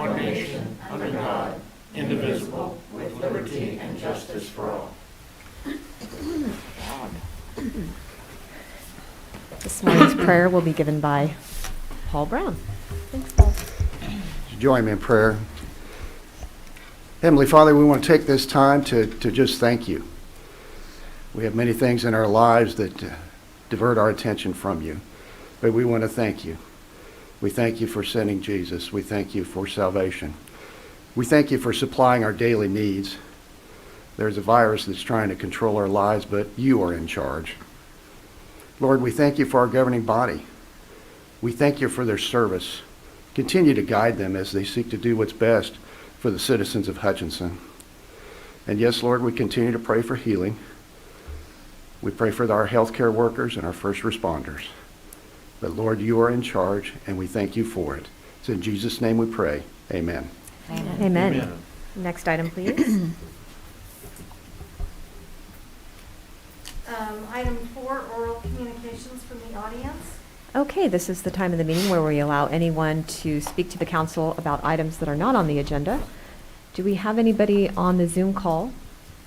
one nation, under God, indivisible, with liberty and justice for all. This morning's prayer will be given by Paul Brown. Thanks, Paul. Join me in prayer. Heavenly Father, we want to take this time to just thank you. We have many things in our lives that divert our attention from you, but we want to thank you. We thank you for sending Jesus. We thank you for salvation. We thank you for supplying our daily needs. There's a virus that's trying to control our lives, but you are in charge. Lord, we thank you for our governing body. We thank you for their service. Continue to guide them as they seek to do what's best for the citizens of Hutchinson. And yes, Lord, we continue to pray for healing. We pray for our healthcare workers and our first responders. But Lord, you are in charge, and we thank you for it. It's in Jesus' name we pray. Amen. Amen. Amen. Next item, please. Item 4, oral communications from the audience. Okay, this is the time of the meeting where we allow anyone to speak to the council about items that are not on the agenda. Do we have anybody on the Zoom call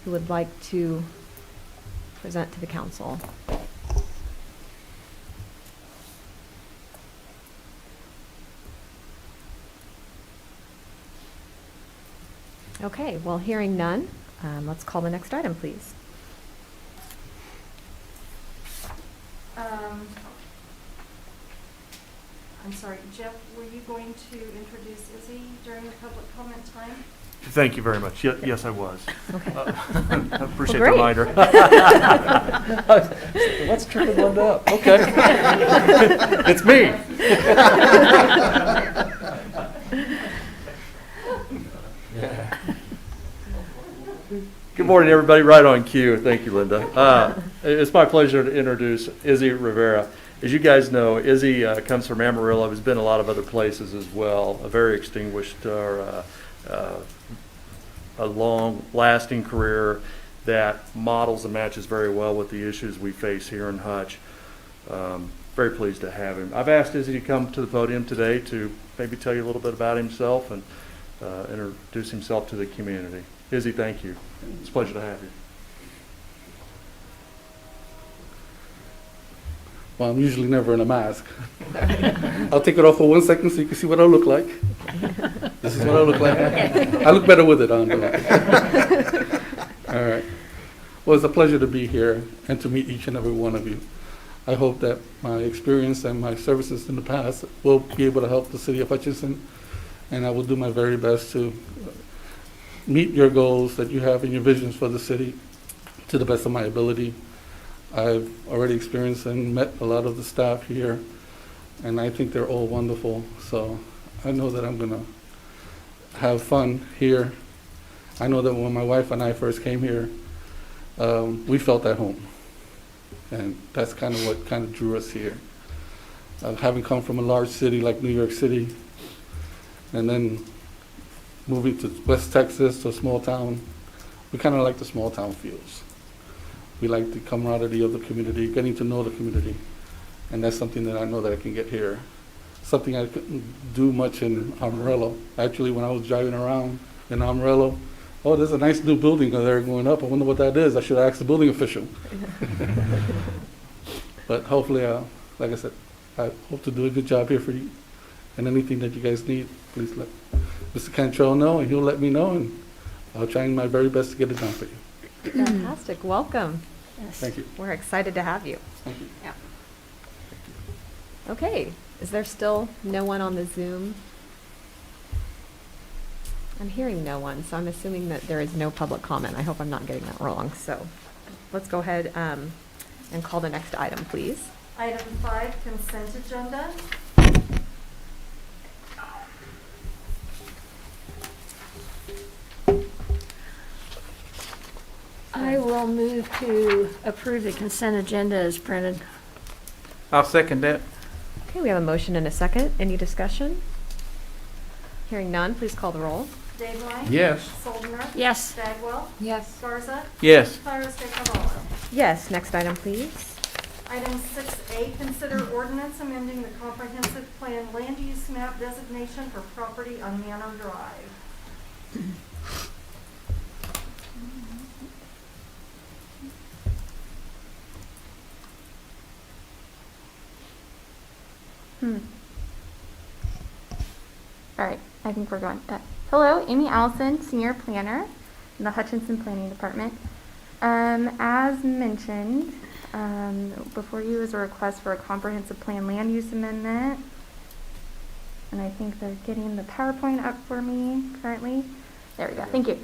who would like to present to the council? Okay, well, hearing none, let's call the next item, please. I'm sorry, Jeff, were you going to introduce Izzy during the public comment time? Thank you very much. Yes, I was. Okay. I appreciate Well, the great. reminder. Let's turn it one up. Okay. It's me. Good morning, everybody. Right on cue. Thank you, Linda. It's my pleasure to introduce Izzy Rivera. As you guys know, Izzy comes from Amarillo. Has been a lot of other places as well. A very extinguished, a long-lasting career that models and matches very well with the issues we face here in Hutch. Very pleased to have him. I've asked Izzy to come to the podium today to maybe tell you a little bit about himself and introduce himself to the community. Izzy, thank you. It's a pleasure to have you. Well, I'm usually never in a mask. I'll take it off for 1 second so you can see what I look like. This is what I look like. I look better with it on. All right. Well, it's a pleasure to be here and to meet each and every one of you. I hope that my experience and my services in the past will be able to help the city of Hutchinson, and I will do my very best to meet your goals that you have and your visions for the city to the best of my ability. I've already experienced and met a lot of the staff here, and I think they're all wonderful. So I know that I'm going to have fun here. I know that when my wife and I first came here, we felt at home. And that's kind of what kind of drew us here. Having come from a large city like New York City, and then moving to West Texas, to a small town, we kind of like the small town feels. We like the camaraderie of the community, getting to know the community. And that's something that I know that I can get here. Something I couldn't do much in Amarillo. Actually, when I was driving around in Amarillo, oh, there's a nice new building there going up. I wonder what that is. I should ask the building official. But hopefully, like I said, I hope to do a good job here for you. And anything that you guys need, please let Mr. Cantrell know, and he'll let me know, and I'll try my very best to get it done for you. Fantastic. Welcome. Thank you. We're excited to have you. Thank you. Okay. Is there still no one on the Zoom? I'm hearing no one, so I'm assuming that there is no public comment. I hope I'm not getting that wrong. So let's go ahead and call the next item, please. Item 5, consent agenda. I will move to approve the consent agenda as printed. I'll second that. Okay, we have a motion and a second. Any discussion? Hearing none, please call the roll. Dayline? Yes. Soldner? Yes. Bagwell? Yes. Garza? Yes. Flores de Cavallo. Yes, next item, please. Item 6A, consider ordinance amending the comprehensive plan land use map designation for property on Manor Drive. All right, I think we're going. Hello, Amy Allison, Senior Planner in the Hutchinson Planning Department. As mentioned, before you is a request for a comprehensive plan land use amendment. And I think they're getting the PowerPoint up for me currently. There we go, thank you.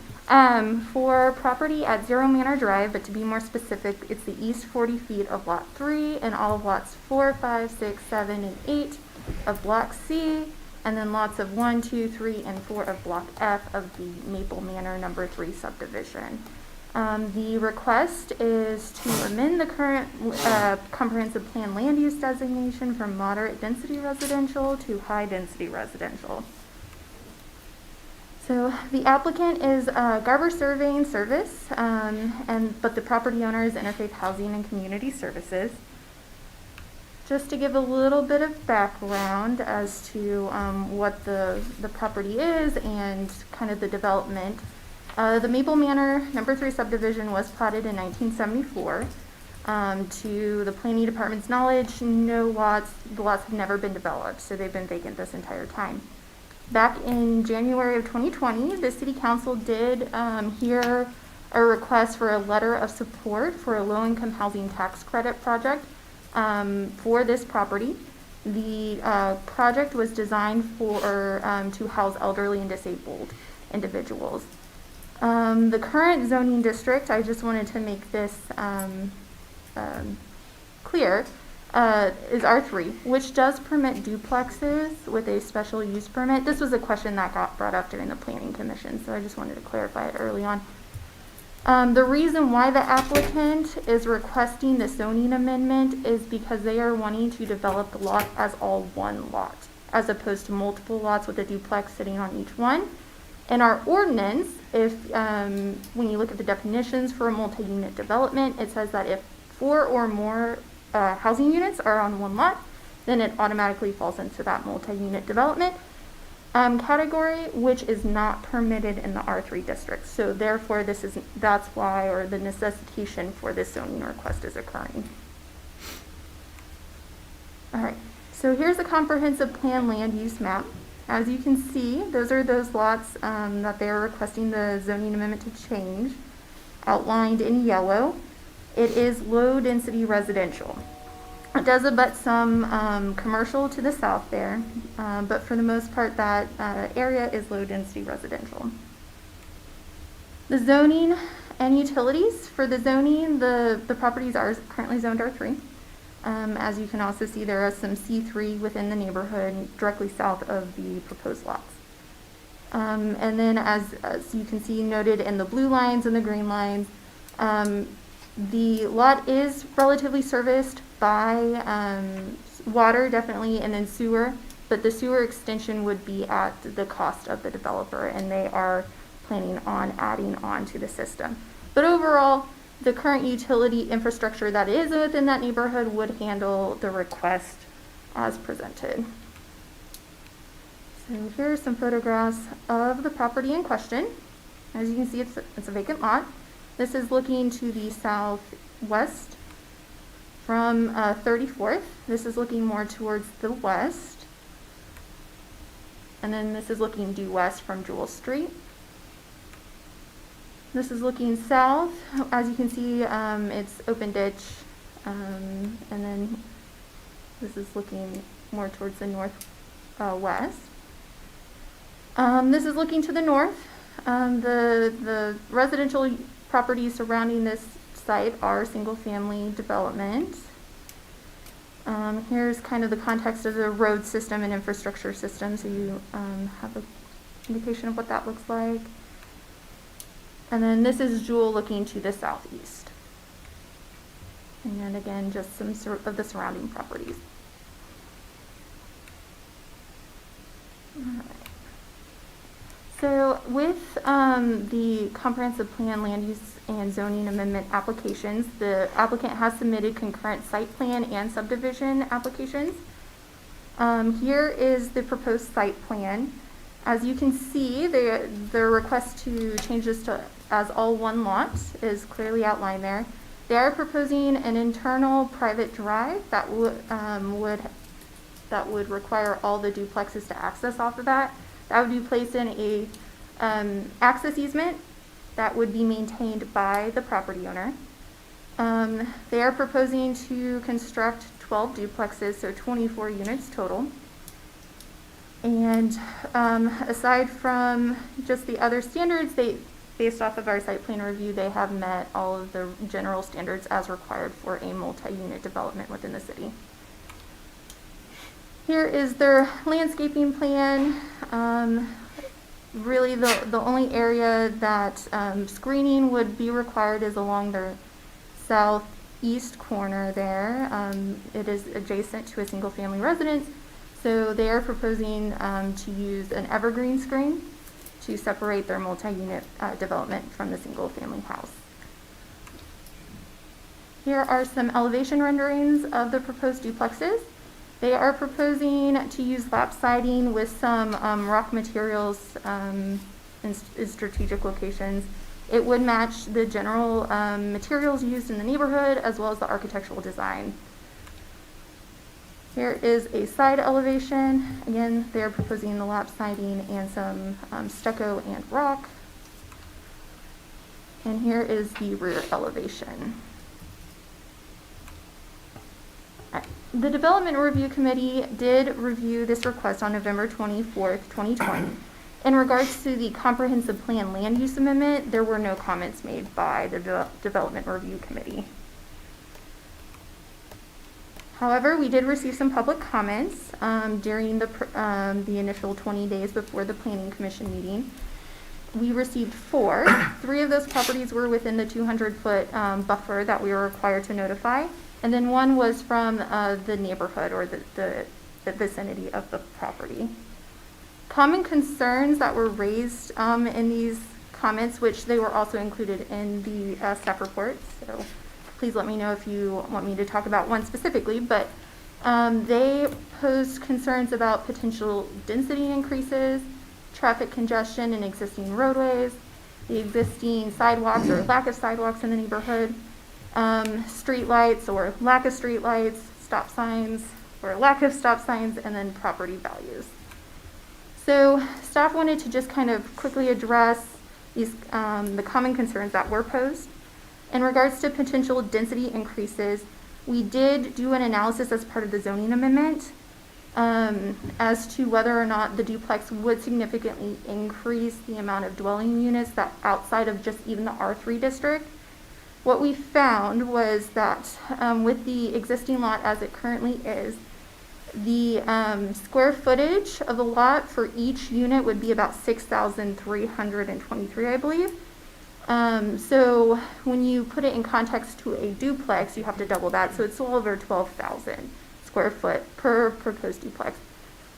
For property at 0 Manor Drive, but to be more specific, it's the east 40 feet of Lot 3 and all of lots 4, 5, 6, 7, and 8 of Block C, and then lots of 1, 2, 3, and 4 of Block F of the Maple Manor number 3 subdivision. The request is to amend the current comprehensive plan land use designation from moderate density residential to high density residential. So the applicant is Garber Surveying Service, but the property owner is Interfaith Housing and Community Services. Just to give a little bit of background as to what the property is and kind of the development. The Maple Manor number 3 subdivision was platted in 1974. To the planning department's knowledge, the lots have never been developed, so they've been vacant this entire time. Back in January of 2020, the city council did hear a request for a letter of support for a low-income housing tax credit project for this property. The project was designed for to house elderly and disabled individuals. The current zoning district, I just wanted to make this clear, is R3, which does permit duplexes with a special use permit. This was a question that got brought up during the planning commission, so I just wanted to clarify it early on. The reason why the applicant is requesting the zoning amendment is because they are wanting to develop the lot as all one lot, as opposed to multiple lots with a duplex sitting on each one. In our ordinance, when you look at the definitions for a multi-unit development, it says that if 4 or more housing units are on one lot, then it automatically falls into that multi-unit development category, which is not permitted in the R3 district. So therefore, that's why, or the necessitation for this zoning request is occurring. All right, so here's a comprehensive plan land use map. As you can see, those are those lots that they are requesting the zoning amendment to change, outlined in yellow. It is low density residential. It does abut some commercial to the south there, but for the most part that area is low density residential. The zoning and utilities. For the zoning, the properties are currently zoned R3. As you can also see, there are some C3 within the neighborhood directly south of the proposed lots. And then as you can see noted in the blue lines and the green lines, the lot is relatively serviced by water, definitely, and then sewer, but the sewer extension would be at the cost of the developer, and they are planning on adding on to the system. But overall, the current utility infrastructure that is within that neighborhood would handle the request as presented. So here are some photographs of the property in question. As you can see, it's a vacant lot. This is looking to the southwest from 34th. This is looking more towards the west. And then this is looking due west from Jewel Street. This is looking south. As you can see, it's open ditch. And then this is looking more towards the northwest. This is looking to the north. The residential properties surrounding this site are single-family development. Here's kind of the context of the road system and infrastructure system, so you have an indication of what that looks like. And then this is Jewel looking to the southeast. And then again, just some sort of the surrounding properties. All right. So with the comprehensive plan land use and zoning amendment applications, the applicant has submitted concurrent site plan and subdivision applications. Here is the proposed site plan. As you can see, the request to change this to as all one lot is clearly outlined there. They are proposing an internal private drive that would require all the duplexes to access off of that. That would be placed in a access easement that would be maintained by the property owner. They are proposing to construct 12 duplexes, so 24 units total. And aside from just the other standards, based off of our site plan review, they have met all of the general standards as required for a multi-unit development within the city. Here is their landscaping plan. Really, the only area that screening would be required is along their southeast corner there. It is adjacent to a single-family residence, so they are proposing to use an evergreen screen to separate their multi-unit development from the single-family house. Here are some elevation renderings of the proposed duplexes. They are proposing to use lap siding with some rock materials in strategic locations. It would match the general materials used in the neighborhood as well as the architectural design. Here is a side elevation. Again, they're proposing the lap siding and some stucco and rock. And here is the rear elevation. The Development Review Committee did review this request on November 24th, 2020. In regards to the Comprehensive Plan Land Use Amendment, there were no comments made by the Development Review Committee. However, we did receive some public comments during the initial 20 days before the Planning Commission meeting. We received 4. 3 of those properties were within the 200-foot buffer that we were required to notify. And then 1 was from the neighborhood or the vicinity of the property. Common concerns that were raised in these comments, which they were also included in the staff report, so please let me know if you want me to talk about one specifically, but they posed concerns about potential density increases, traffic congestion in existing roadways, the existing sidewalks or lack of sidewalks in the neighborhood, street lights or lack of street lights, stop signs or lack of stop signs, and then property values. So staff wanted to just kind of quickly address these the common concerns that were posed. In regards to potential density increases, we did do an analysis as part of the zoning amendment as to whether or not the duplex would significantly increase the amount of dwelling units that outside of just even the R3 district. What we found was that with the existing lot as it currently is, the square footage of the lot for each unit would be about 6,323, I believe. So when you put it in context to a duplex, you have to double that. So it's well over 12,000 square foot per proposed duplex.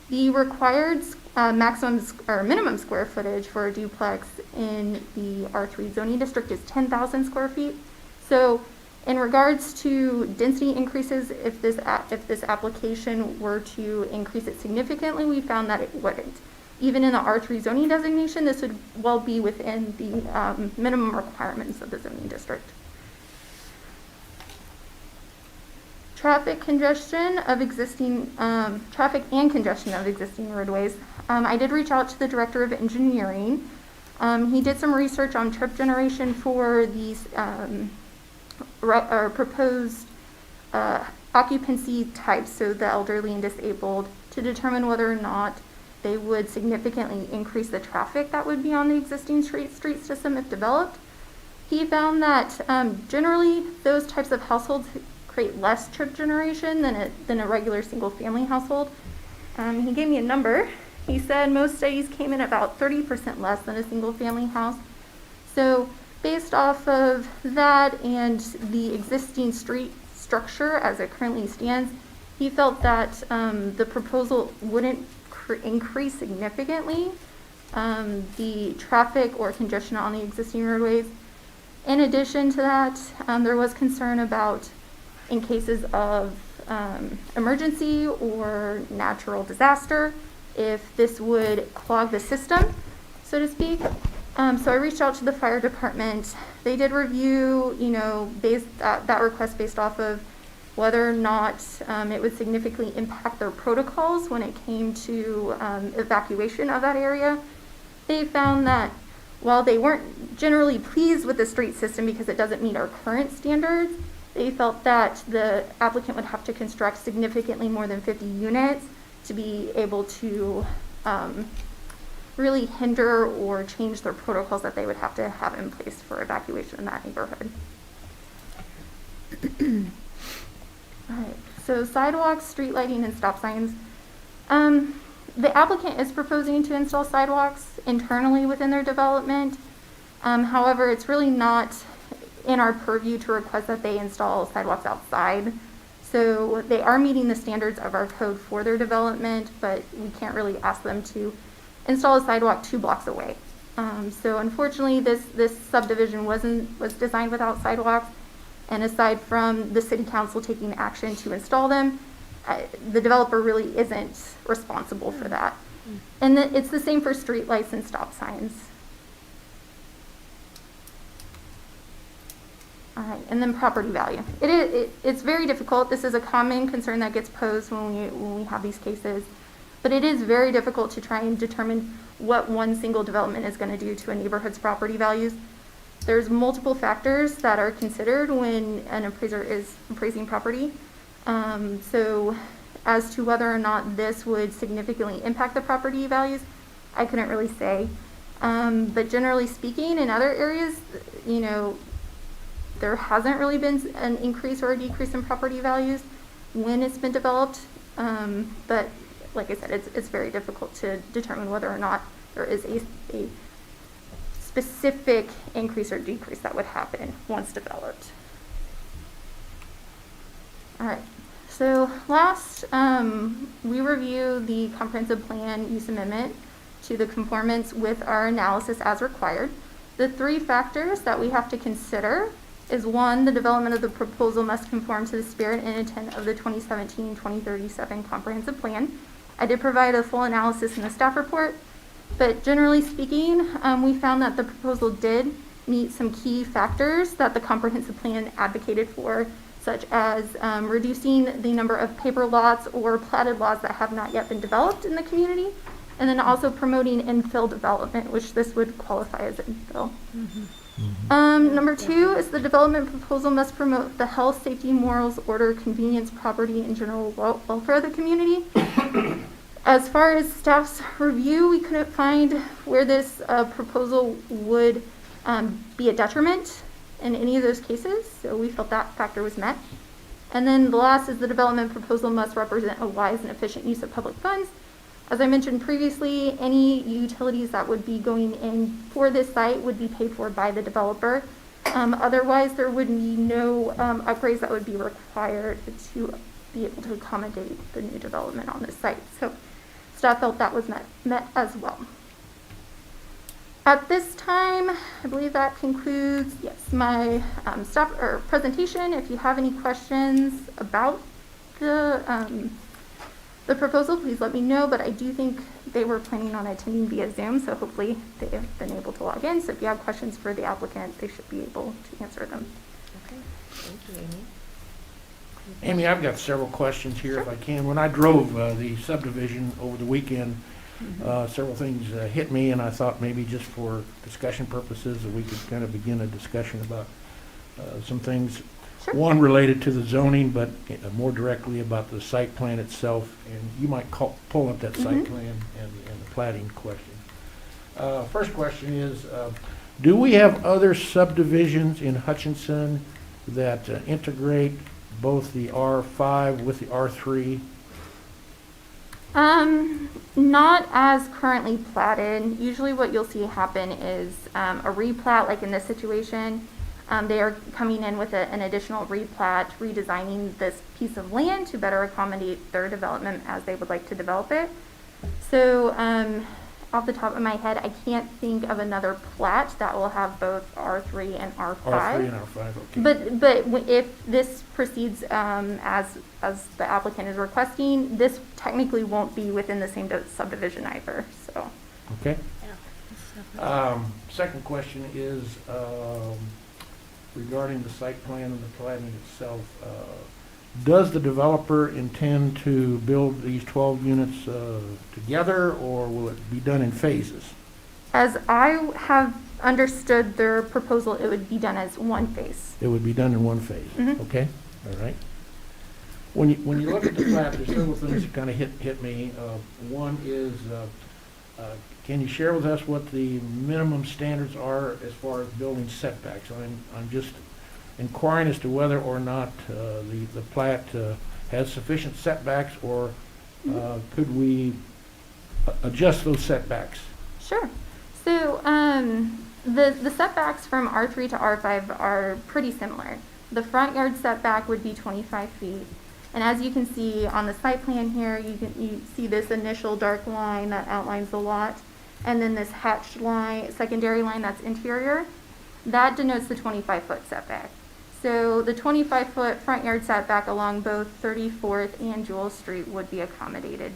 The required maximum or minimum square footage for a duplex in the R3 zoning district is 10,000 square feet. So in regards to density increases, if this application were to increase it significantly, we found that it wouldn't. Even in the R3 zoning designation, this would well be within the minimum requirements of the zoning district. Traffic and congestion of existing roadways. I did reach out to the director of engineering. He did some research on trip generation for these proposed occupancy types, so the elderly and disabled, to determine whether or not they would significantly increase the traffic that would be on the existing street system if developed. He found that generally those types of households create less trip generation than a regular single family household. He gave me a number. He said most studies came in about 30% less than a single family house. So based off of that and the existing street structure as it currently stands, he felt that the proposal wouldn't increase significantly the traffic or congestion on the existing roadways. In addition to that, there was concern about in cases of emergency or natural disaster, if this would clog the system, so to speak. So I reached out to the fire department. They did review, that request based off of whether or not it would significantly impact their protocols when it came to evacuation of that area. They found that while they weren't generally pleased with the street system because it doesn't meet our current standards, they felt that the applicant would have to construct significantly more than 50 units to be able to really hinder or change their protocols that they would have to have in place for evacuation in that neighborhood. All right, so sidewalks, street lighting, and stop signs. The applicant is proposing to install sidewalks internally within their development. However, it's really not in our purview to request that they install sidewalks outside. So they are meeting the standards of our code for their development, but we can't really ask them to install a sidewalk 2 blocks away. So unfortunately, this subdivision was designed without sidewalks, and aside from the city council taking action to install them, the developer really isn't responsible for that. And it's the same for street lights and stop signs. All right, and then property value. It's very difficult. This is a common concern that gets posed when we have these cases. But it is very difficult to try and determine what one single development is going to do to a neighborhood's property values. There's multiple factors that are considered when an appraiser is appraising property. So as to whether or not this would significantly impact the property values, I couldn't really say. But generally speaking, in other areas, you know, there hasn't really been an increase or a decrease in property values when it's been developed. But like I said, it's very difficult to determine whether or not there is a specific increase or decrease that would happen once developed. All right, so last, we review the comprehensive plan use amendment to the conformance with our analysis as required. The 3 factors that we have to consider is 1, the development of the proposal must conform to the spirit and intent of the 2017-2037 comprehensive plan. I did provide a full analysis in the staff report, but generally speaking, we found that the proposal did meet some key factors that the comprehensive plan advocated for, such as reducing the number of paper lots or platted lots that have not yet been developed in the community, and then also promoting infill development, which this would qualify as infill. Number 2 is the development proposal must promote the health, safety, morals, order, convenience, property, and general welfare of the community. As far as staff's review, we couldn't find where this proposal would be a detriment in any of those cases, so we felt that factor was met. And then the last is the development proposal must represent a wise and efficient use of public funds. As I mentioned previously, any utilities that would be going in for this site would be paid for by the developer. Otherwise, there would be no upgrades that would be required to be able to accommodate the new development on this site. So staff felt that was met as well. At this time, I believe that concludes, yes, my staff or presentation. If you have any questions about the proposal, please let me know, but I do think they were planning on attending via Zoom, so hopefully they have been able to log in. So if you have questions for the applicant, they should be able to answer them. Okay, thank you, Amy. Amy, I've got several questions here if I can. When I drove the subdivision over the weekend, several things hit me, and I thought maybe just for discussion purposes that we could kind of begin a discussion about some things. Sure. One related to the zoning, but more directly about the site plan itself. And you might pull up that site plan and the plating question. First question is, do we have other subdivisions in Hutchinson that integrate both the R5 with the R3? Not as currently platted. Usually what you'll see happen is a replat, like in this situation. They are coming in with an additional replat, redesigning this piece of land to better accommodate their development as they would like to develop it. So off the top of my head, I can't think of another plat that will have both R3 and R5. R3 and R5, okay. But if this proceeds as the applicant is requesting, this technically won't be within the same subdivision either. So. Okay. Second question is regarding the site plan and the planning itself. Does the developer intend to build these 12 units together, or will it be done in phases? As I have understood their proposal, it would be done as one phase. It would be done in one phase, okay? All right. When you look at the plat, there's several things that kind of hit me. One is Can you share with us what the minimum standards are as far as building setbacks? I'm just inquiring as to whether or not the plat has sufficient setbacks, or could we adjust those setbacks? Sure. So the setbacks from R3 to R5 are pretty similar. The front yard setback would be 25 feet. And as you can see on the site plan here, you see this initial dark line that outlines the lot, and then this hatched line, secondary line that's interior. That denotes the 25-foot setback. So the 25-foot front yard setback along both 34th and Jewel Street would be accommodated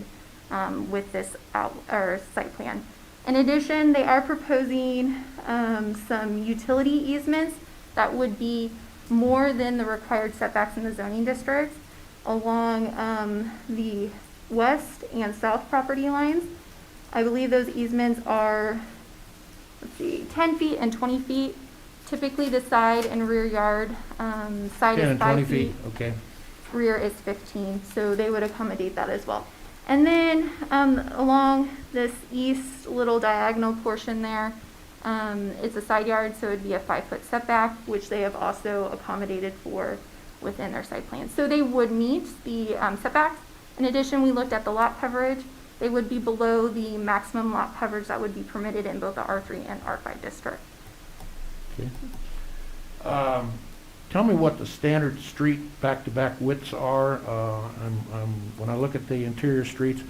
with this site plan. In addition, they are proposing some utility easements that would be more than the required setbacks in the zoning district along the west and south property lines. I believe those easements are, 10 feet and 20 feet. Typically the side and rear yard, side 10 is and 5 20 feet, feet, okay. rear is 15, so they would accommodate that as well. And then along this east little diagonal portion there, it's a side yard, so it'd be a 5-foot setback, which they have also accommodated for within their site plan. So they would meet the setbacks. In addition, we looked at the lot coverage. They would be below the maximum lot coverage that would be permitted in both the R3 and R5 district. Okay. Tell me what the standard street back-to-back widths are. When I look at the interior streets,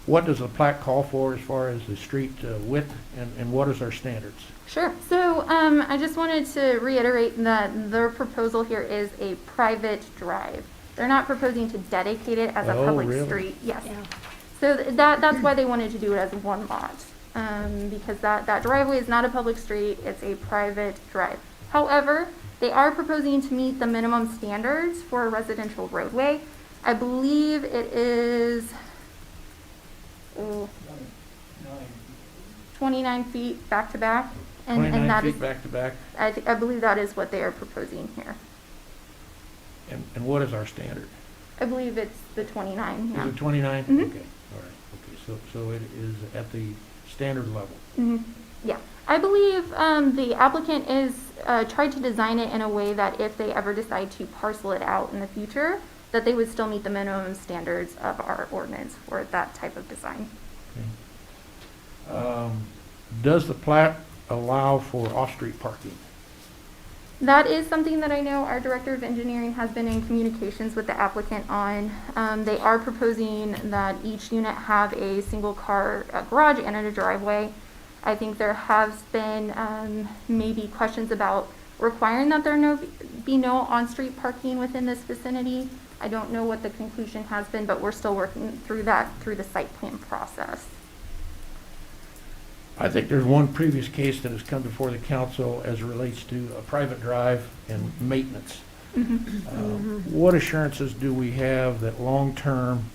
what does the plat call for as far as the street width, and what is our standards? Sure. So I just wanted to reiterate that their proposal here is a private drive. They're not proposing to dedicate it as a public really? street. Yes. Yeah. So that's why they wanted to do it as one lot, because that driveway is not a public street, it's a private drive. However, they are proposing to meet the minimum standards for a residential roadway. I believe it is 29 feet back to back. 29 that feet is, back-to-back, I believe that is what they are proposing here. and what is our standard? I believe it's the 29, yeah. Is it 29? Mhm. Okay, all right, okay, so it is at the standard level. Mhm. Yeah, I believe the applicant is tried to design it in a way that if they ever decide to parcel it out in the future, that they would still meet the minimum standards of our ordinance for that type of design. Okay. Does the plat allow for off-street parking? That is something that I know our Director of Engineering has been in communications with the applicant on. They are proposing that each unit have a single car garage and a driveway. I think there has been maybe questions about requiring that there be no on-street parking within this vicinity. I don't know what the conclusion has been, but we're still working through that through the site plan process. I think there's one previous case that has come before the council as it relates to a private drive and maintenance. What assurances do we have that long-term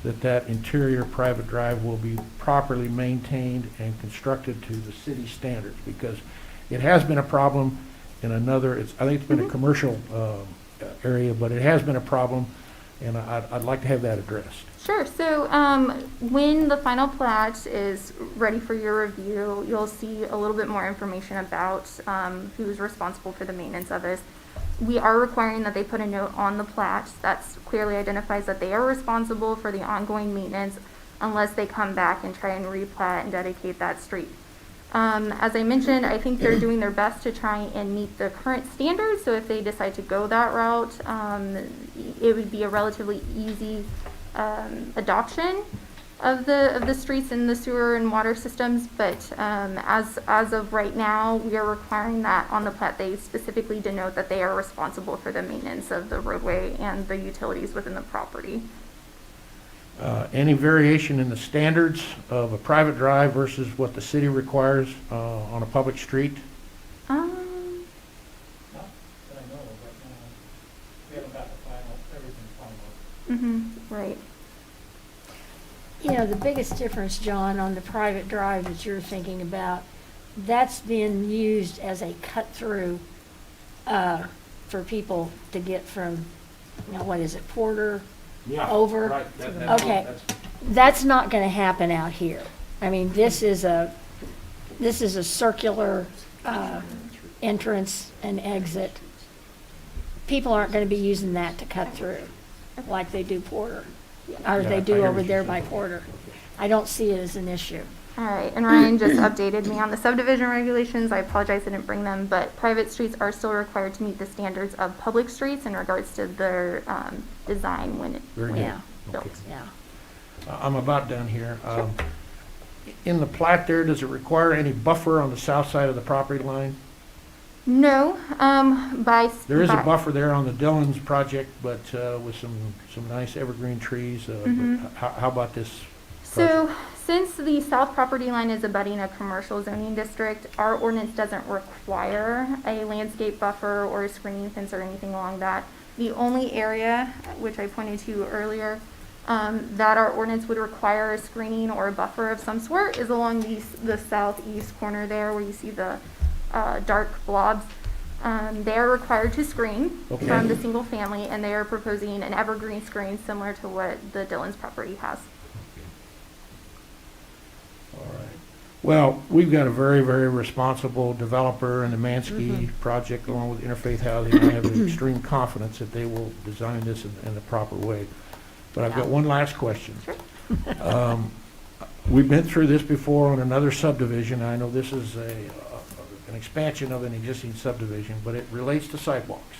that interior private drive will be properly maintained and constructed to the city standards? Because it has been a problem in another, I think it's been a commercial area, but it has been a problem, and I'd like to have that addressed. Sure. So when the final plat is ready for your review, you'll see a little bit more information about who's responsible for the maintenance of this. We are requiring that they put a note on the plat that clearly identifies that they are responsible for the ongoing maintenance unless they come back and try and replat and dedicate that street. As I mentioned, I think they're doing their best to try and meet the current standards. So if they decide to go that route, it would be a relatively easy adoption of the streets and the sewer and water systems, but as of right now, we are requiring that on the plat they specifically denote that they are responsible for the maintenance of the roadway and the utilities within the property. Any variation in the standards of a private drive versus what the city requires on a public street? Not that I know of right now. We haven't got everything final. Right. You know, the biggest difference, John, on the private drive that you're thinking about, that's been used as a cut-through for people to get from, you know, what is it, Porter over? Right. Okay. That's not going to happen out here. I mean, this is a circular entrance and exit. People aren't going to be using that to cut through like they do Porter, or Yeah, they I do hear over what there you're by saying. Porter. I don't see it as an issue. All right, and Ryan just updated me on the subdivision regulations. I apologize I didn't bring them, but private streets are still required to meet the standards of public streets in regards to their design when Very good. Yeah, built. Okay. yeah. I'm about done here. In the plat there, does it require any buffer on the south side of the property line? No, There is a buffer there on the Dillon's project, but with some nice evergreen trees. But how about this? So, since the south property line is abutting a commercial zoning district, our ordinance doesn't require a landscape buffer or a screening fence or anything along that. The only area, which I pointed to earlier, that our ordinance would require a screening or a buffer of some sort is along the southeast corner there where you see the dark blobs. They are required to screen Okay. from the single family, and they are proposing an evergreen screen similar to what the Dillon's property has. All right. Well, we've got a very, very responsible developer in the Mansky project along with Interfaith Housing. I have extreme confidence that they will design this in the proper way. But I've got one last question. Sure. We've been through this before on another subdivision. I know this is an expansion of an existing subdivision, but it relates to sidewalks.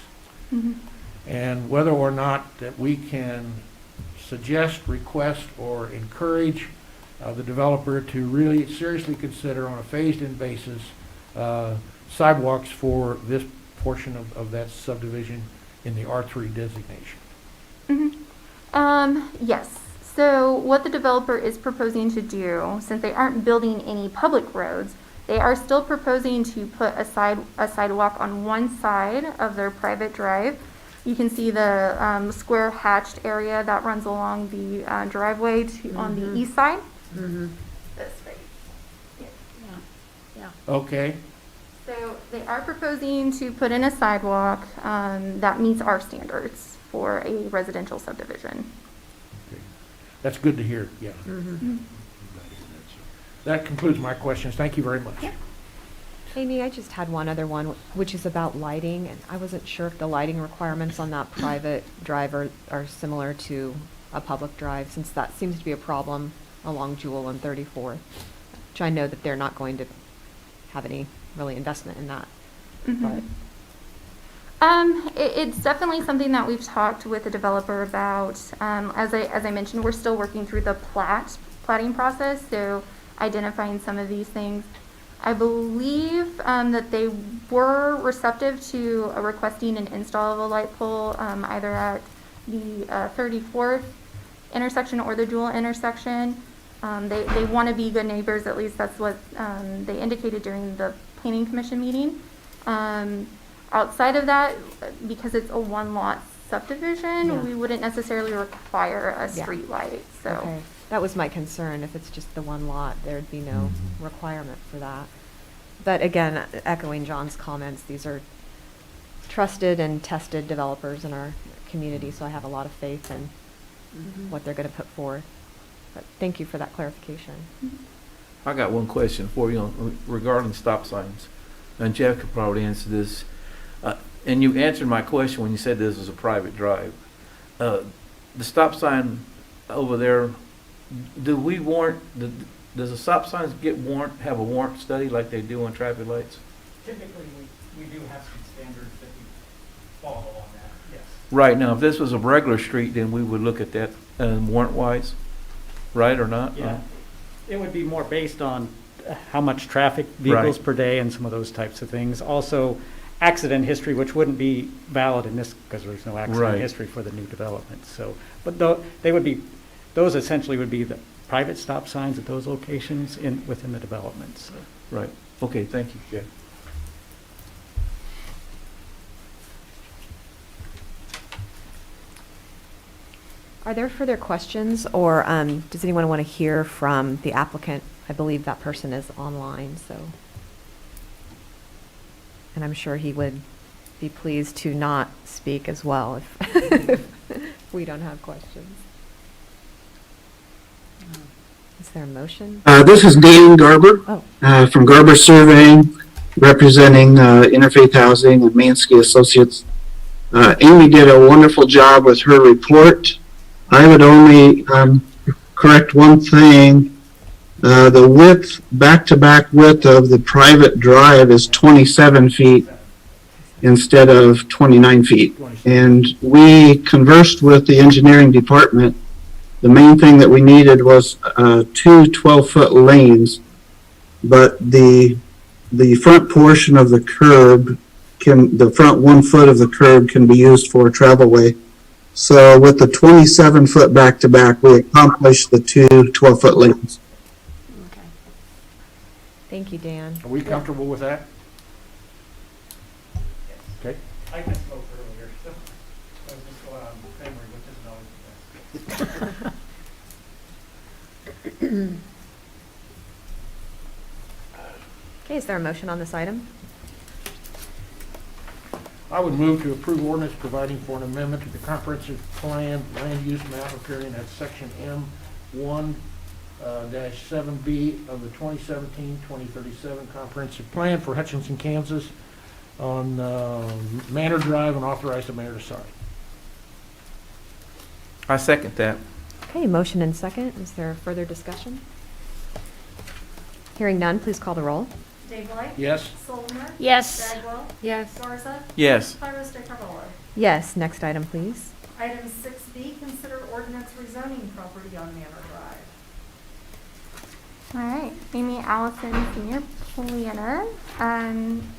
And whether or not that we can suggest, request, or encourage the developer to really seriously consider on a phased-in basis sidewalks for this portion of that subdivision in the R3 designation. Yes. So what the developer is proposing to do, since they aren't building any public roads, they are still proposing to put a sidewalk on one side of their private drive. You can see the square hatched area that runs along the driveway on the east side. This right. Yeah. Okay. So they are proposing to put in a sidewalk that meets our standards for a residential subdivision. That's good to hear, yeah. That concludes my questions. Thank you very much. Amy, I just had one other one, which is about lighting, and I wasn't sure if the lighting requirements on that private drive are similar to a public drive, since that seems to be a problem along Jewel and 34th, which I know that they're not going to have any really investment in that. But It's definitely something that we've talked with the developer about. As I mentioned, we're still working through the platting process, so identifying some of these things. I believe that they were receptive to requesting an install of a light pole either at the 34th intersection or the Jewel intersection. They want to be good neighbors, at least that's what they indicated during the planning commission meeting. Outside of that, because it's a one-lot subdivision, Yeah. we wouldn't necessarily require a Yeah. street light, so. Okay, that was my concern. If it's just the one lot, there'd be no requirement for that. But again, echoing John's comments, these are trusted and tested developers in our community, so I have a lot of faith in what they're going to put forth. But thank you for that clarification. I got one question for you regarding stop signs, and Jeff could probably answer this. And you answered my question when you said this was a private drive. The stop sign over there, do we warrant, does the stop signs have a warrant study like they do on traffic lights? Typically, we do have some standards that we follow on that, yes. Right, now, if this was a regular street, then we would look at that warrant-wise, right or not? Yeah, it would be more based on how much traffic, vehicles per day, and some of those types of things. Also, accident history, which wouldn't be valid in this, because there's no accident Right. history for the new development, so. But those essentially would be the private stop signs at those locations within the development, so. Right, okay, thank you, Jeff. Are there further questions, or does anyone want to hear from the applicant? I believe that person is online, so. And I'm sure he would be pleased to not speak as well if we don't have questions. Is there a motion? This is Dan Garber Oh. from Garber Surveying, representing Interfaith Housing and Mansky Associates. Amy did a wonderful job with her report. I would only correct one thing. The width, back-to-back width of the private drive is 27 feet instead of 29 feet. And we conversed with the engineering department. The main thing that we needed was two 12-foot lanes, but the front portion of the curb the front 1 foot of the curb can be used for a travelway. So with the 27-foot back-to-back, we accomplished the two 12-foot lanes. Okay. Thank you, Dan. Are we comfortable with that? Okay. I misspoke earlier, so I was just going on memory, which isn't always the best. Okay, is there a motion on this item? I would move to approve ordinance providing for an amendment to the comprehensive plan land use map appearing at section M1-7B of the 2017-2037 comprehensive plan for Hutchinson, Kansas on Manor Drive and authorize the mayor to sign. I second that. Okay, motion and second. Is there further discussion? Hearing none, please call the roll. Dave Light. Yes? Solar. Yes. Bagwell. Yes. Garza. Yes. Pyrus de Carvalho. Yes, next item, please. Item 6B, consider ordinance rezoning property on Manor Drive. All right, Amy Allison, Senior Planner.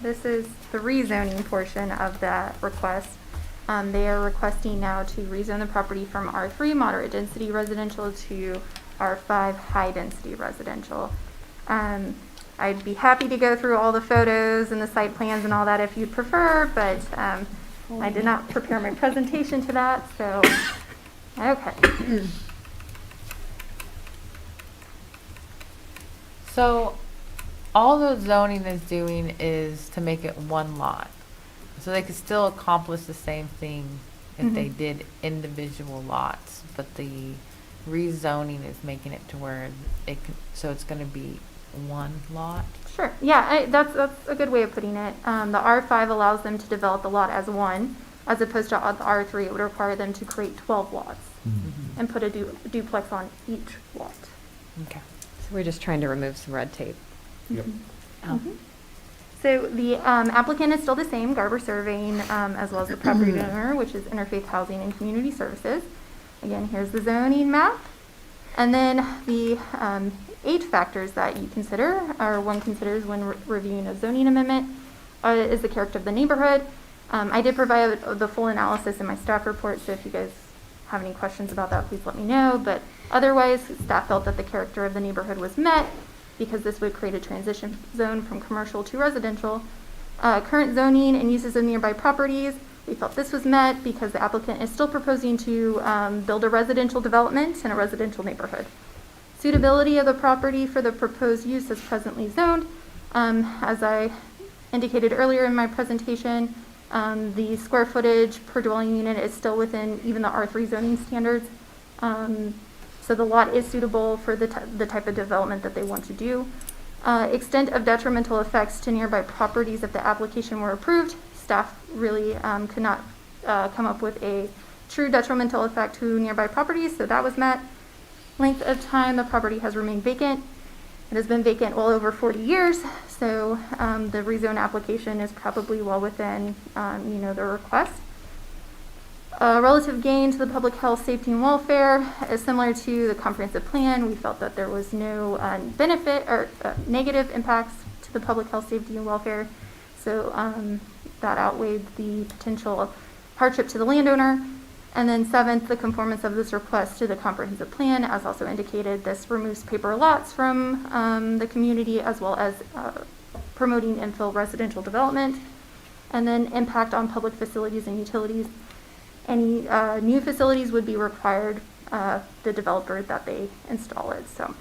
This is the rezoning portion of the request. They are requesting now to rezone the property from R3 moderate density residential to R5 high density residential. I'd be happy to go through all the photos and the site plans and all that if you'd prefer, but I did not prepare my presentation to that, so, okay. So, all the zoning is doing is to make it one lot. So they could still accomplish the same thing if they did individual lots, but the rezoning is making it to where it can, so it's gonna be one lot? Sure, yeah, that's a good way of putting it. The R5 allows them to develop the lot as one, as opposed to the R3, it would require them to create 12 lots and put a duplex on each lot. Okay. So we're just trying to remove some red tape. Yep. So the applicant is still the same, Garber Surveying, as well as the property owner, which is Interfaith Housing and Community Services. Again, here's the zoning map. And then the 8 factors that you consider, or one considers when reviewing a zoning amendment, is the character of the neighborhood. I did provide the full analysis in my staff report, so if you guys have any questions about that, please let me know. But otherwise, staff felt that the character of the neighborhood was met because this would create a transition zone from commercial to residential. Current zoning and uses of nearby properties, we felt this was met because the applicant is still proposing to build a residential development in a residential neighborhood. Suitability of the property for the proposed use is presently zoned. As I indicated earlier in my presentation, the square footage per dwelling unit is still within even the R3 zoning standards. So the lot is suitable for the type of development that they want to do. Extent of detrimental effects to nearby properties if the application were approved. Staff really could not come up with a true detrimental effect to nearby properties, so that was met. Length of time the property has remained vacant. It has been vacant well over 40 years, so the rezone application is probably well within the request. Relative gain to the public health, safety, and welfare is similar to the comprehensive plan. We felt that there was no benefit or negative impacts to the public health, safety, and welfare. So that outweighed the potential hardship to the landowner. And then 7th, the conformance of this request to the comprehensive plan. As also indicated, this removes paper lots from the community as well as promoting infill residential development. And then impact on public facilities and utilities. Any new facilities would be required the developer that they install it. So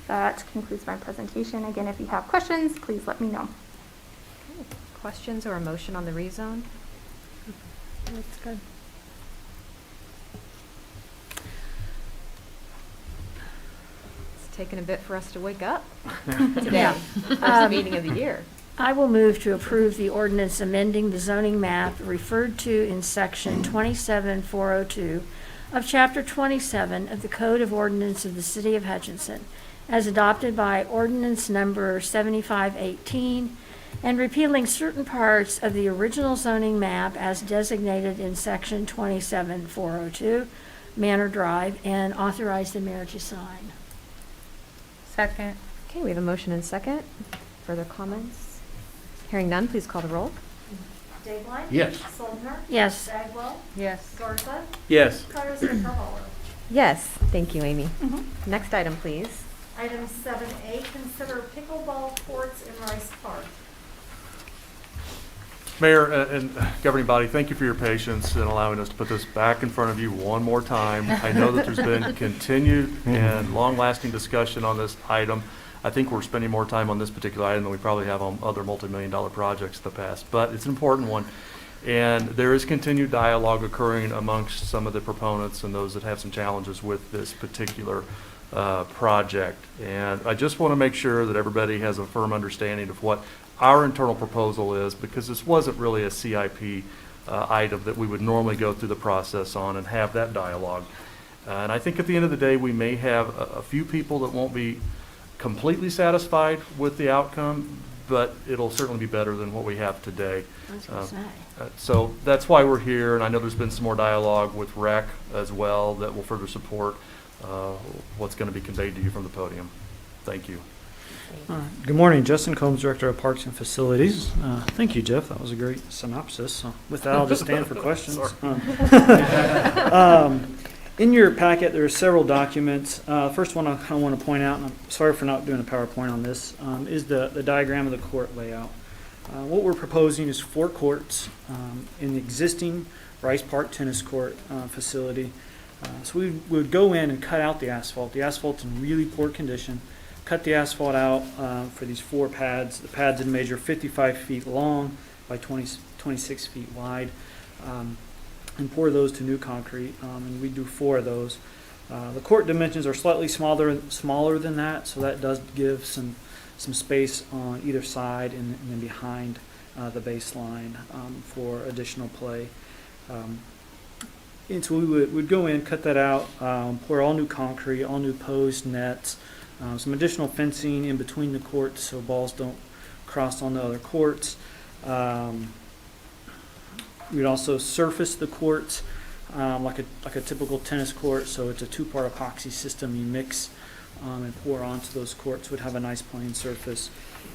that concludes my presentation. Again, if you have questions, please let me know. Questions or a motion on the rezone? That's good. taken a bit for us to wake up today. First Um, meeting of the year. I will move to approve the ordinance amending the zoning map referred to in section 27402 of chapter 27 of the Code of Ordinance of the City of Hutchinson, as adopted by ordinance number 7518, and repealing certain parts of the original zoning map as designated in section 27402, Manor Drive, and authorize the mayor to sign. Second. Okay, we have a motion and second. Further comments? Hearing none, please call the roll. Daylight. Yes. Soldner. Yes. Bagwell. Yes. Garza. Yes. Cutters Ricard. Yes, thank you, Amy. Mhm. Next item, please. Item 7A, consider pickleball courts in Rice Park. Mayor and governing body, thank you for your patience in allowing us to put this back in front of you one more time. I know that there's been continued and long-lasting discussion on this item. I think we're spending more time on this particular item than we probably have on other multi-million-dollar projects in the past, but it's an important one. And there is continued dialogue occurring amongst some of the proponents and those that have some challenges with this particular project. And I just want to make sure that everybody has a firm understanding of what our internal proposal is, because this wasn't really a CIP item that we would normally go through the process on and have that dialogue. And I think at the end of the day, we may have a few people that won't be completely satisfied with the outcome, but it'll certainly be better than what we have today. I was gonna say. So that's why we're here, and I know there's been some more dialogue with REC as well that will further support what's going to be conveyed to you from the podium. Thank you. Good morning, Justin Combs, Director of Parks and Facilities. Thank you, Jeff. That was a great synopsis. With that, I'll just stand for questions. In your packet, there are several documents. First one I kind of want to point out, and I'm sorry for not doing a PowerPoint on this, is the diagram of the court layout. What we're proposing is 4 courts in the existing Rice Park tennis court facility. So we would go in and cut out the asphalt. The asphalt's in really poor condition. Cut the asphalt out for these 4 pads. The pads would measure 55 feet long by 26 feet wide, and pour those to new concrete. And we do 4 of those. The court dimensions are slightly smaller than that, so that does give some space on either side and then behind the baseline for additional play. And so we would go in, cut that out, pour all new concrete, all new posts, nets, some additional fencing in between the courts so balls don't cross on the other courts. We'd also surface the courts like a typical tennis court, so it's a 2-part epoxy system you mix and pour onto those courts. Would have a nice plain surface.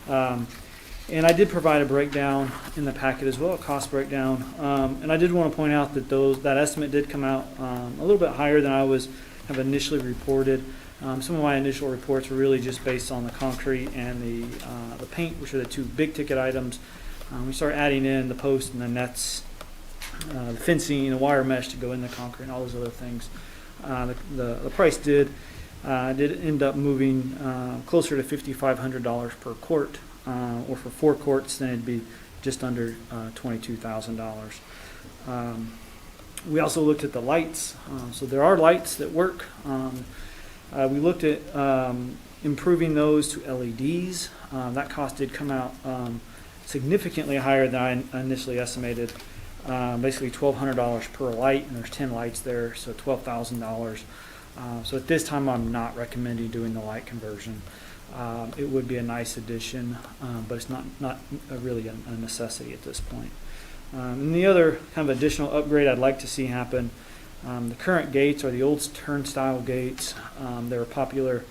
And I did provide a breakdown in the packet as well, a cost breakdown. And I did want to point out that that estimate did come out a little bit higher than I have initially reported. Some of my initial reports were really just based on the concrete and the paint, which are the 2 big ticket items. We start adding in the posts and the nets, the fencing, the wire mesh to go in the concrete, and all those other things. The price did end up moving closer to $5,500 per court, or for 4 courts, then it'd be just under $22,000. We also looked at the lights. So there are lights that work. We looked at improving those to LEDs. That cost did come out significantly higher than I initially estimated. Basically $1,200 per light, and there's 10 lights there, so $12,000. So at this time, I'm not recommending doing the light conversion. It would be a nice addition, but it's not really a necessity at this point. And the other kind of additional upgrade I'd like to see happen, the current gates are the old turnstile gates. They were popular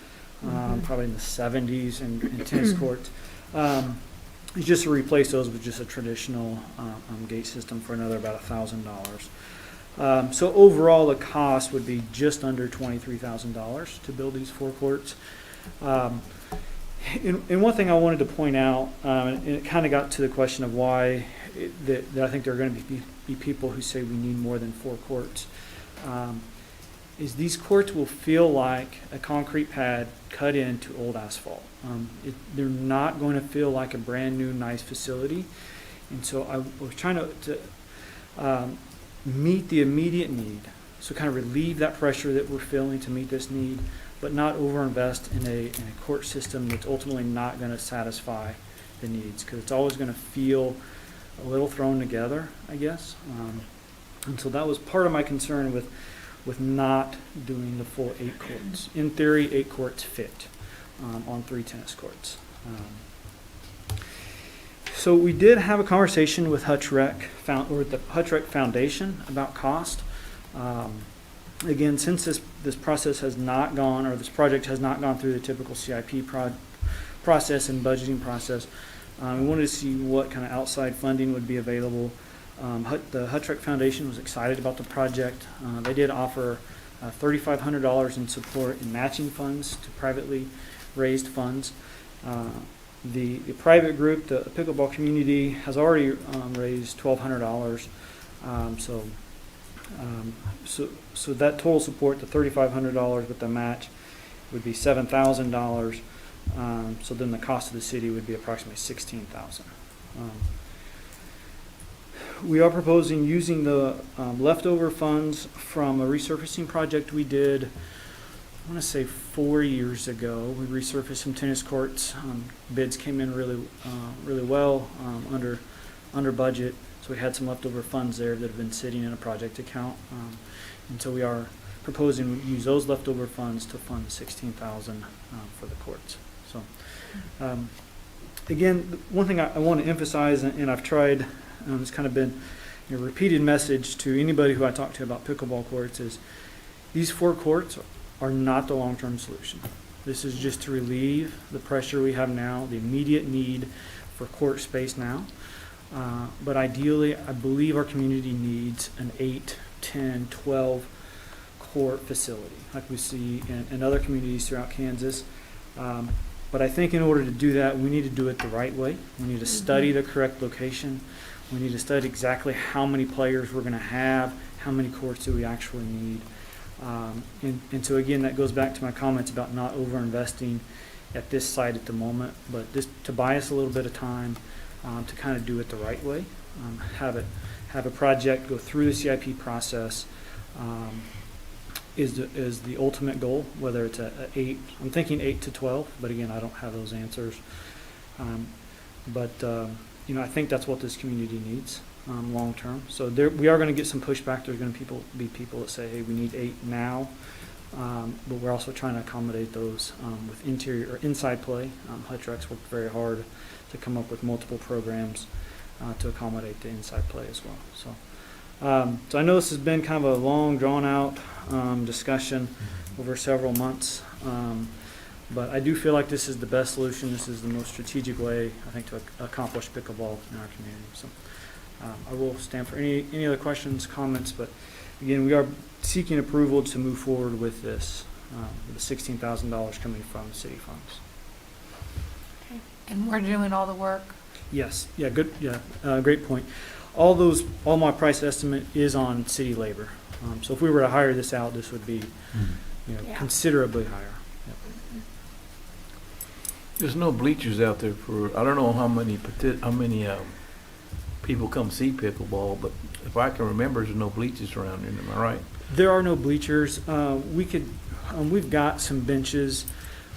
probably in the 70s in tennis courts. It's just to replace those with just a traditional gate system for another about $1,000. So overall, the cost would be just under $23,000 to build these 4 courts. And one thing I wanted to point out, and it kind of got to the question of why that I think there are going to be people who say we need more than 4 courts, is these courts will feel like a concrete pad cut into old asphalt. They're not going to feel like a brand new nice facility. And so I was trying to meet the immediate need, so kind of relieve that pressure that we're feeling to meet this need, but not overinvest in a court system that's ultimately not going to satisfy the needs, because it's always going to feel a little thrown together, I guess. And so that was part of my concern with not doing the full 8 courts. In theory, 8 courts fit on 3 tennis courts. So we did have a conversation with the Hutch Rec Foundation about cost. Again, since this process has not gone, or this project has not gone through the typical CIP process and budgeting process, we wanted to see what kind of outside funding would be available. The Hutch Rec Foundation was excited about the project. They did offer $3,500 in support in matching funds to privately raised funds. The private group, the Pickleball community, has already raised $1,200. So that total support, the $3,500 with the match, would be $7,000. So then the cost of the city would be approximately $16,000. We are proposing using the leftover funds from a resurfacing project we did, I want to say 4 years ago. We resurfaced some tennis courts. Bids came in really well, under budget. So we had some leftover funds there that have been sitting in a project account. And so we are proposing to use those leftover funds to fund the $16,000 for the courts. So again, one thing I want to emphasize, and I've tried, it's kind of been a repeated message to anybody who I talk to about pickleball courts, is these 4 courts are not the long-term solution. This is just to relieve the pressure we have now, the immediate need for court space now. But ideally, I believe our community needs an 8, 10, 12 court facility, like we see in other communities throughout Kansas. But I think in order to do that, we need to do it the right way. We need to study the correct location. We need to study exactly how many players we're going to have, how many courts do we actually need. And so again, that goes back to my comments about not over-investing at this site at the moment, but just to buy us a little bit of time to kind of do it the right way. Have a project go through the CIP process is the ultimate goal, whether it's a 8, I'm thinking 8 to 12, but again, I don't have those answers. I think that's what this community needs long term. So we are going to get some pushback. There's going to be people that say, hey, we need 8 now. But we're also trying to accommodate those with interior or inside play. Hutch Rec's worked very hard to come up with multiple programs to accommodate the inside play as well. So I know this has been kind of a long, drawn-out discussion over several months, but I do feel like this is the best solution. This is the most strategic way, I think, to accomplish pickleball in our community. So I will stand for any other questions, comments, but again, we are seeking approval to move forward with this, with the $16,000 coming from city funds. And we're doing all the work? Yes, yeah, good, yeah, great point. All my price estimate is on city labor. So if we were to hire this out, this would be, considerably higher. Yep. There's no bleachers out there for, I don't know how many people come see pickleball, but if I can remember, there's no bleachers around here, am I right? There are no bleachers. We've got some benches,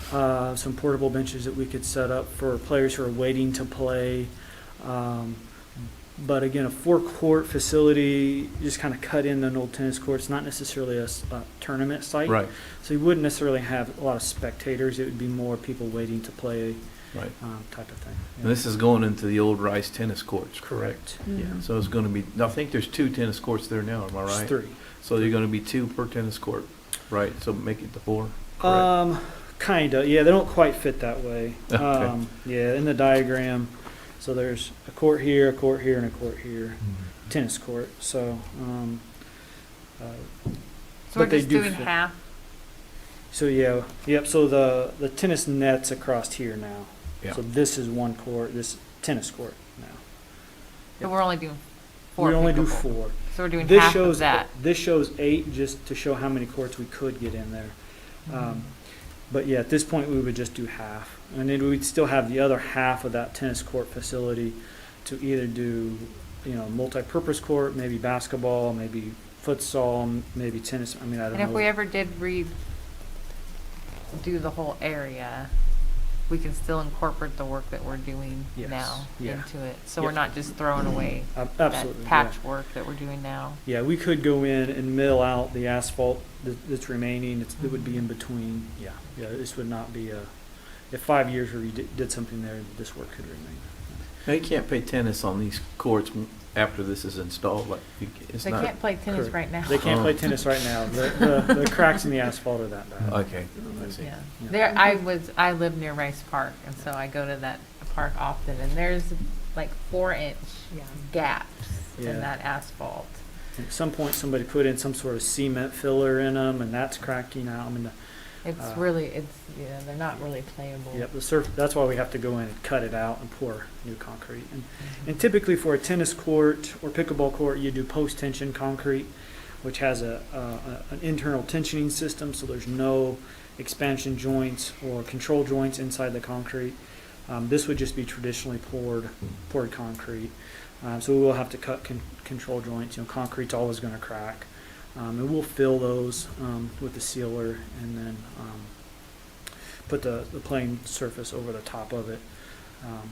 some portable benches that we could set up for players who are waiting to play. But again, a 4-court facility, just kind of cut in an old tennis court. It's not necessarily a tournament site. Right. So you wouldn't necessarily have a lot of spectators. It would be more people waiting to play, right, type of thing. And this is going into the old Rice tennis courts, correct? Yeah. So it's going to be, I think there's 2 tennis courts there now, am I right? There's 3. So you're going to be 2 per tennis court, right? So make it to 4? Kinda. Yeah, they don't quite fit that way. Okay. Yeah, in the diagram. So there's a court here, and a court here, tennis court. So, So we're just doing half? So yeah, yep. So the tennis net's across here now. Yeah. So this is 1 court, this tennis court now. So we're only doing 4? We only do pickleball. 4. So we're doing This half shows of that? This shows 8 just to show how many courts we could get in there. But yeah, at this point we would just do half. And then we'd still have the other half of that tennis court facility to either do, multi-purpose court, maybe basketball, maybe futsal, maybe tennis. I mean, I don't know. And if we ever did do the whole area, we can still incorporate the work that we're doing Yes, now yeah. into it. So Yeah. we're not just throwing away Absolutely. that yeah. patchwork that we're doing now. Yeah, we could go in and mill out the asphalt that's remaining. It would be in between. Yeah, this would not be if 5 years where you did something there, this work could remain. Now, you can't play tennis on these courts after this is installed, like, it's They not. can't play tennis Correct. right now. They can't play Oh. tennis right now. The cracks in the asphalt are that bad. Okay, I see. Yeah. Yeah. I live near Rice Park, and so I go to that park often, and there's like 4-inch gaps Yeah. in that asphalt. At some point, somebody put in some sort of cement filler in them, and that's cracking out. I mean, It's they're not really playable. yep, that's why we have to go in and cut it out and pour new concrete. And typically for a tennis court or pickleball court, you do post-tension concrete, which has an internal tensioning system, so there's no expansion joints or control joints inside the concrete. This would just be traditionally poured concrete. So we will have to cut control joints. Concrete's always going to crack. And we'll fill those with the sealer and then put the playing surface over the top of it.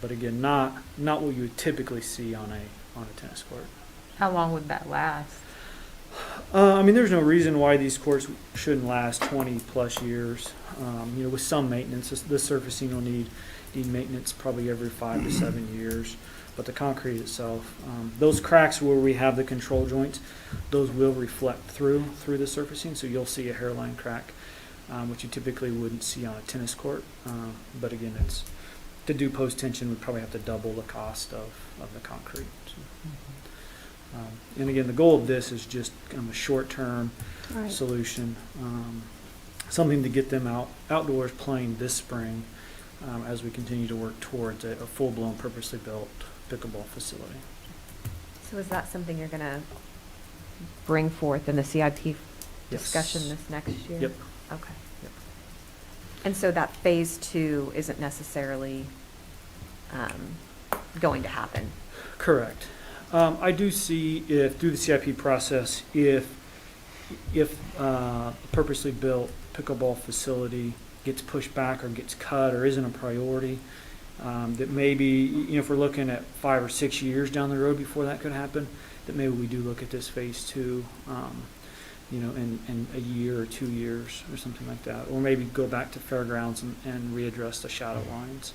But again, not what you would typically see on a tennis court. How long would that last? I mean, there's no reason why these courts shouldn't last 20 plus years. With some maintenance, the surfacing will need maintenance probably every 5 to 7 years. But the concrete itself, those cracks where we have the control joints, those will reflect through the surfacing, so you'll see a hairline crack, which you typically wouldn't see on a tennis court. But again, to do post-tension, we'd probably have to double the cost of the concrete. So, and again, the goal of this is just kind of a short-term solution, something to get them outdoors playing this spring as we continue to work towards a full-blown, purposely built pickleball facility. So is that something you're going to bring forth in the CIP Yes. discussion this next year? Yep. Okay. Yep. And so that phase 2 isn't necessarily going to happen? Correct. I do see if through the CIP process, if a purposely built pickleball facility gets pushed back or gets cut or isn't a priority, that maybe, if we're looking at 5 or 6 years down the road before that could happen, that maybe we do look at this phase 2, in a year or 2 years or something like that. Or maybe go back to fairgrounds and readdress the shadow lines.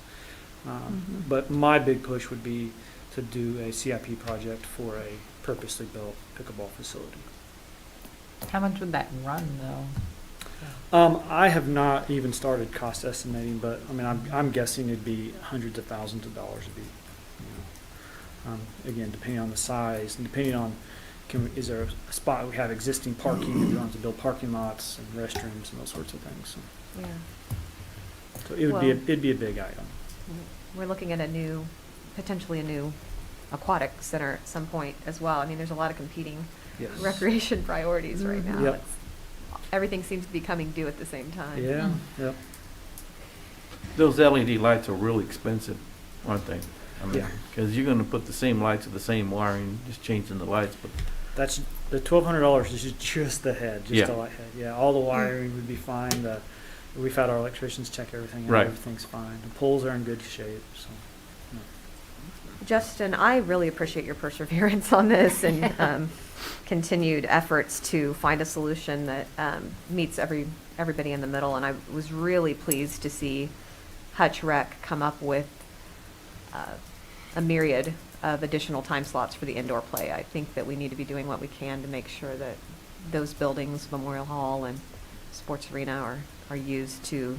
But my big push would be to do a CIP project for a purposely built pickleball facility. How much would that run, though? I have not even started cost estimating, but I mean, I'm guessing it'd be hundreds of thousands of dollars. It'd be, again, depending on the size and depending on, is there a spot we have existing parking? Do we want to build parking lots and restrooms and those sorts of things? So, Yeah. so it'd be a big item. We're looking at potentially a new aquatic center at some point as well. I mean, there's a lot of competing Yes. recreation priorities right now. Yep. Everything seems to be coming due at the same time. Yeah. Yep. Those LED lights are really expensive, aren't they? I mean, Yeah. because you're gonna put the same lights with the same wiring, just changing the lights, but That's the $1,200 is just the head, just Yeah. the light head. Yeah, all the wiring would be fine. We've had our electricians check everything out. Right. Everything's fine. The poles are in good shape. So. Justin, I really appreciate your perseverance on this and continued efforts to find a solution that meets everybody in the middle. And I was really pleased to see Hutch Rec come up with a myriad of additional time slots for the indoor play. I think that we need to be doing what we can to make sure that those buildings, Memorial Hall and Sports Arena, are used to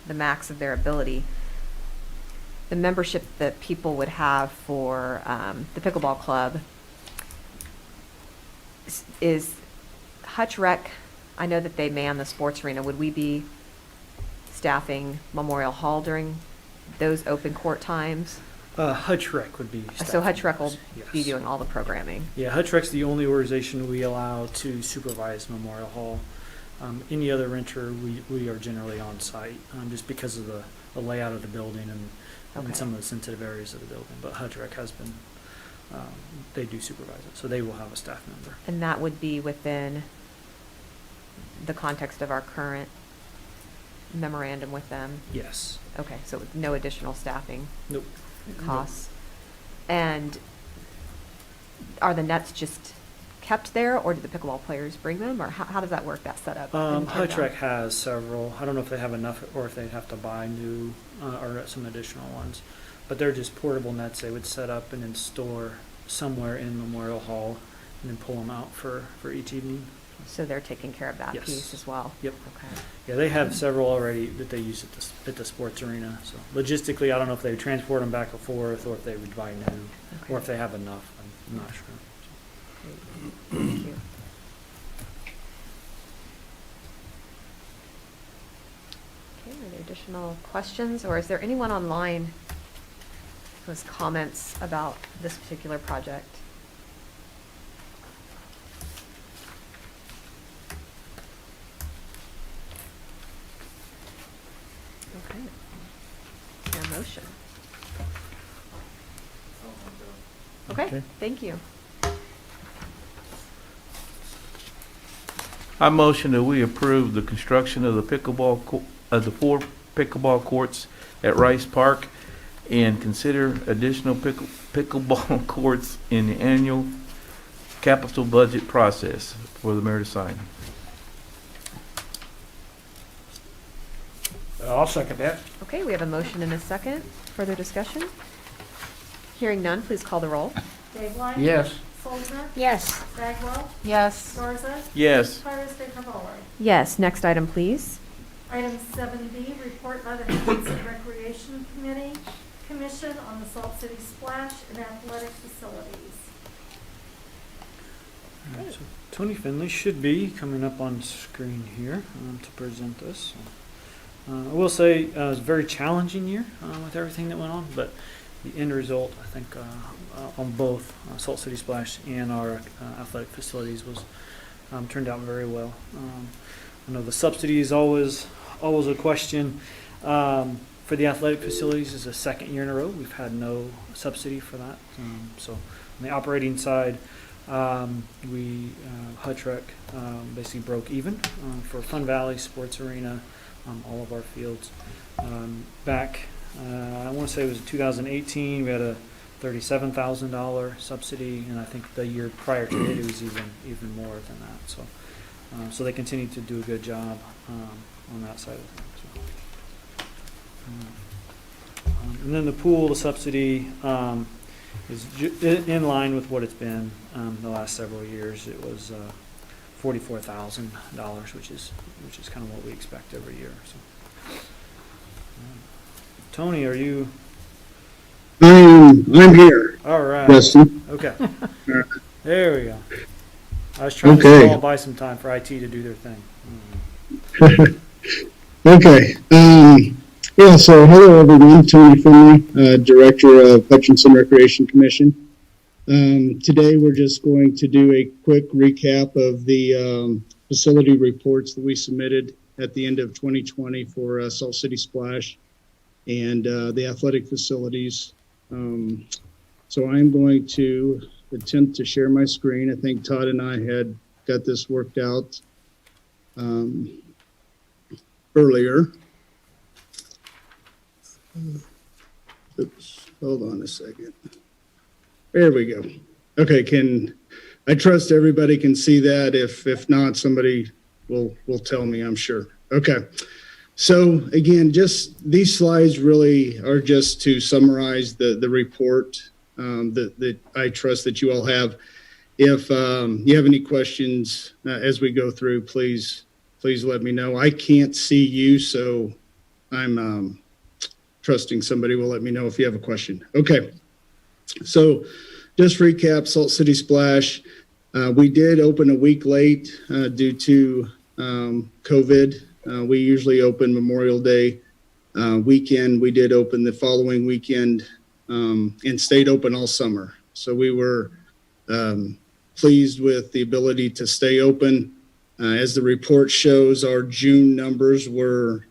the max of their ability. The membership that people would have for the pickleball club is Hutch Rec. I know that they man the sports arena. Would we be staffing Memorial Hall during those open court times? Hutch Rec would be. So Hutch Rec will be Yes. doing all the programming. Yeah, Hutch Rec's the only organization we allow to supervise Memorial Hall. Any other renter, we are generally on site just because of the layout of the building and some of the sensitive areas of the building. But Hutch Rec has been, they do supervise it, so they will have a staff member. And that would be within the context of our current memorandum with them? Yes. Okay, so with no additional staffing Nope. costs. And are the nets just kept there, or do the pickleball players bring them, or how does that work, that setup? in Canada? Hutchinson has several. I don't know if they have enough or if they'd have to buy new or some additional ones. But they're just portable nets they would set up and then store somewhere in Memorial Hall and then pull them out for each evening. So they're taking care of that Yes. piece as well? Yep. Okay. Yeah, they have several already that they use at the sports arena. So logistically, I don't know if they would transport them back and forth or if they would buy new Okay. or if they have enough. I'm not sure. Thank you. Okay, are there additional questions, or is there anyone online who has comments about this particular project? Okay. Is there a motion? Okay, Okay. thank you. I motion that we approve the construction of the the 4 pickleball courts at Rice Park and consider additional pickleball courts in the annual capital budget process for the mayor to sign. I'll second that. Okay, we have a motion and a second. Further discussion? Hearing none, please call the roll. Dave Yes. Soldner, Yes. Bagwell, Yes. Garza, Yes. Torres de Carvalho. Yes, next item, please. Item 7B, report by the Hutchinson Recreation Commission on the Salt City Splash and athletic facilities. All right, so Tony Finley should be coming up on screen here to present this. I will say it was a very challenging year with everything that went on, but the end result, I think, on both Salt City Splash and our athletic facilities was turned out very well. I know the subsidy is always a question. For the athletic facilities, is the second year in a row we've had no subsidy for that. So on the operating side, Hutchinson basically broke even for Fun Valley, Sports Arena, all of our fields. Back, I want to say it was 2018, we had a $37,000 subsidy, and I think the year prior to it, it was even more than that. So they continue to do a good job on that side of things. And then the pool, the subsidy is in line with what it's been the last several years. It was $44,000, which is kind of what we expect every year. So, Tony, are you? I'm here, All right. Justin. Okay. There we go. I was trying to stall by some time for IT to do their thing. Okay. Yeah, so hello everyone. Tony Finley, Director of Hutchinson Recreation Commission. Today we're just going to do a quick recap of the facility reports that we submitted at the end of 2020 for Salt City Splash and the athletic facilities. So I'm going to attempt to share my screen. I think Todd and I had got this worked out earlier. Oops, hold on a second. There we go. Okay, I trust everybody can see that. If not, somebody will tell me, I'm sure. Okay. So again, just these slides really are just to summarize the report that I trust that you all have. If you have any questions as we go through, please let me know. I can't see you, so I'm trusting somebody will let me know if you have a question. Okay, so just recap, Salt City Splash. We did open a week late due to COVID. We usually open Memorial Day weekend. We did open the following weekend and stayed open all summer. So we were pleased with the ability to stay open. As the report shows, our June numbers were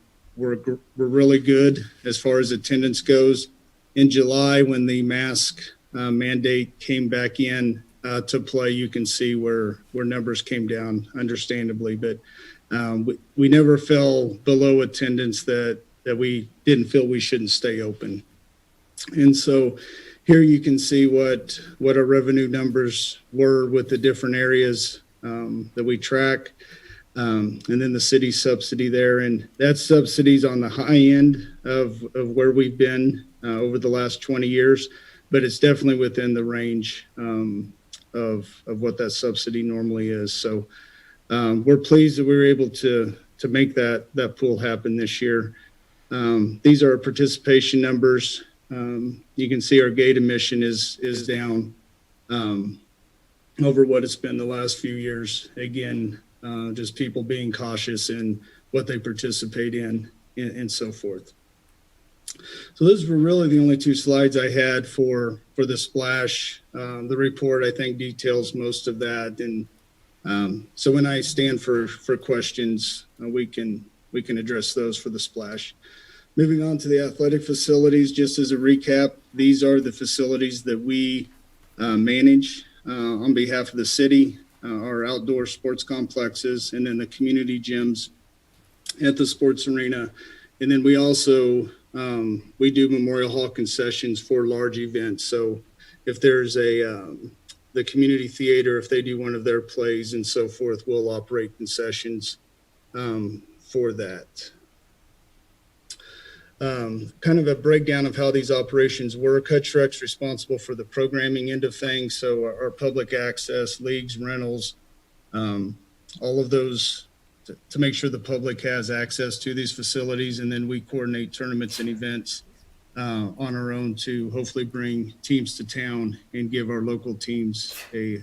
really good as far as attendance goes. In July, when the mask mandate came back in to play, you can see where numbers came down, understandably. But We never fell below attendance that we didn't feel we shouldn't stay open. And so here you can see what our revenue numbers were with the different areas that we track. And then the city subsidy there. And that subsidy's on the high end of where we've been over the last 20 years, but it's definitely within the range of what that subsidy normally is. So we're pleased that we were able to make that pool happen this year. These are our participation numbers. You can see our gate emission is down over what it's been the last few years. Again, just people being cautious in what they participate in and so forth. So those were really the only two slides I had for the splash. The report, I think, details most of that. And so when I stand for questions, we can address those for the splash. Moving on to the athletic facilities, just as a recap, these are the facilities that we manage on behalf of the city, our outdoor sports complexes, and then the community gyms at the sports arena. And then we also, we do Memorial Hall concessions for large events. So if there's the community theater, if they do one of their plays and so forth, we'll operate concessions for that. Kind of a breakdown of how these operations work. Hutchrec's responsible for the programming end of things. So our public access, leagues, rentals, all of those to make sure the public has access to these facilities. And then we coordinate tournaments and events on our own to hopefully bring teams to town and give our local teams a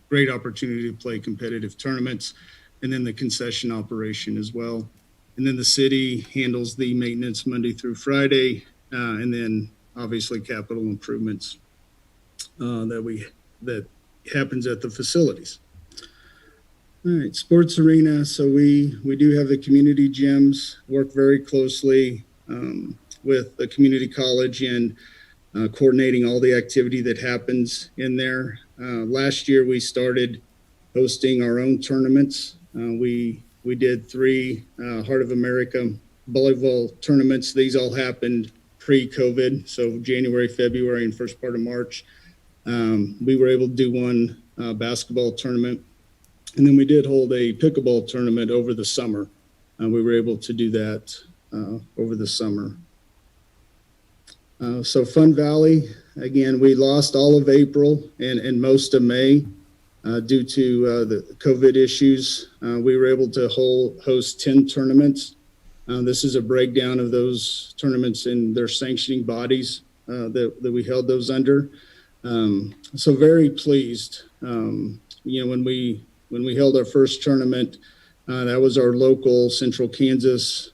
great opportunity to play competitive tournaments. And then the concession operation as well. And then the city handles the maintenance Monday through Friday, and then obviously capital improvements that happens at the facilities. All right, sports arena. So we do have the community gyms, work very closely with the community college and coordinating all the activity that happens in there. Last year we started hosting our own tournaments. We did 3 Heart of America volleyball tournaments. These all happened pre-COVID, so January, February, and first part of March. We were able to do one basketball tournament, and then we did hold a pickleball tournament over the summer. We were able to do that over the summer. So Fun Valley, again, we lost all of April and most of May. Due to the COVID issues, we were able to host 10 tournaments. This is a breakdown of those tournaments and their sanctioning bodies that we held those under. So very pleased. When we held our first tournament, that was our local Central Kansas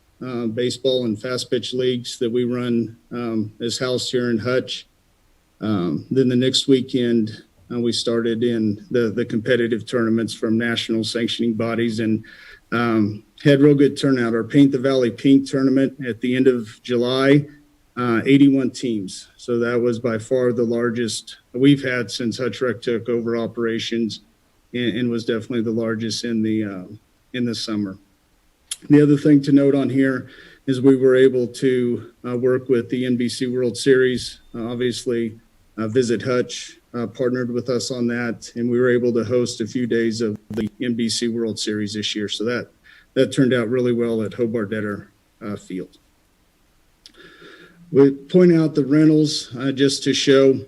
baseball and fast pitch leagues that we run as housed here in Hutch. Then the next weekend, we started in the competitive tournaments from national sanctioning bodies and had real good turnout. Our Paint the Valley Pink tournament at the end of July, 81 teams. So that was by far the largest we've had since Hutchrec took over operations and was definitely the largest in the summer. The other thing to note on here is we were able to work with the NBC World Series, obviously Visit Hutch partnered with us on that, and we were able to host a few days of the NBC World Series this year. So that turned out really well at Hobart Detter Field. We point out the rentals just to show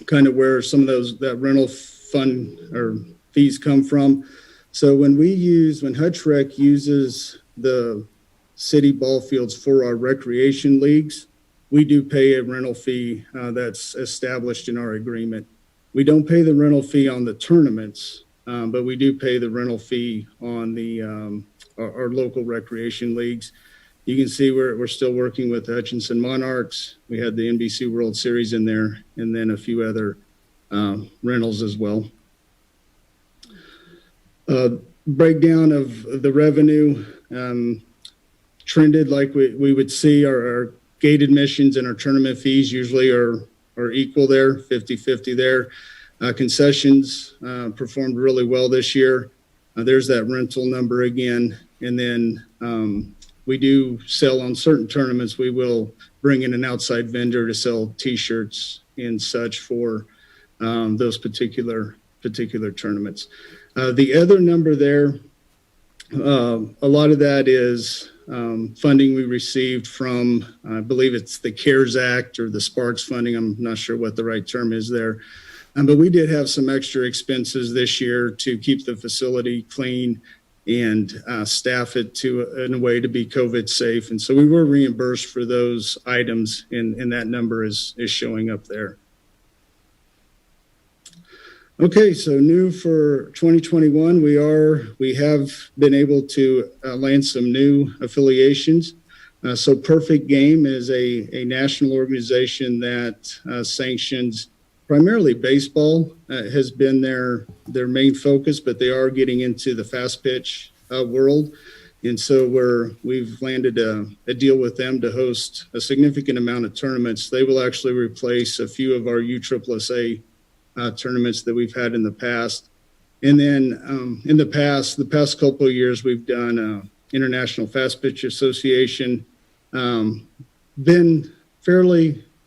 kind of where some of that rental fund or fees come from. So when Hutchrec uses the city ball fields for our recreation leagues, we do pay a rental fee that's established in our agreement. We don't pay the rental fee on the tournaments, but we do pay the rental fee on our local recreation leagues. You can see we're still working with the Hutchinson Monarchs. We had the NBC World Series in there, and then a few other rentals as well. Breakdown of the revenue trended like we would see our gate admissions and our tournament fees usually are equal there, 50-50 there. Concessions performed really well this year. There's that rental number again. And then we do sell on certain tournaments. We will bring in an outside vendor to sell T-shirts and such for those particular tournaments. The other number there, a lot of that is funding we received from, I believe it's the CARES Act or the Sparks funding. I'm not sure what the right term is there. But we did have some extra expenses this year to keep the facility clean and staff it in a way to be COVID safe. And so we were reimbursed for those items, and that number is showing up there. Okay, so new for 2021, we have been able to land some new affiliations. So Perfect Game is a national organization that sanctions primarily baseball, has been their main focus, but they are getting into the fast pitch world. And so we've landed a deal with them to host a significant amount of tournaments. They will actually replace a few of our USSSA tournaments that we've had in the past. And then in the past couple of years, we've done International Fast Pitch Association.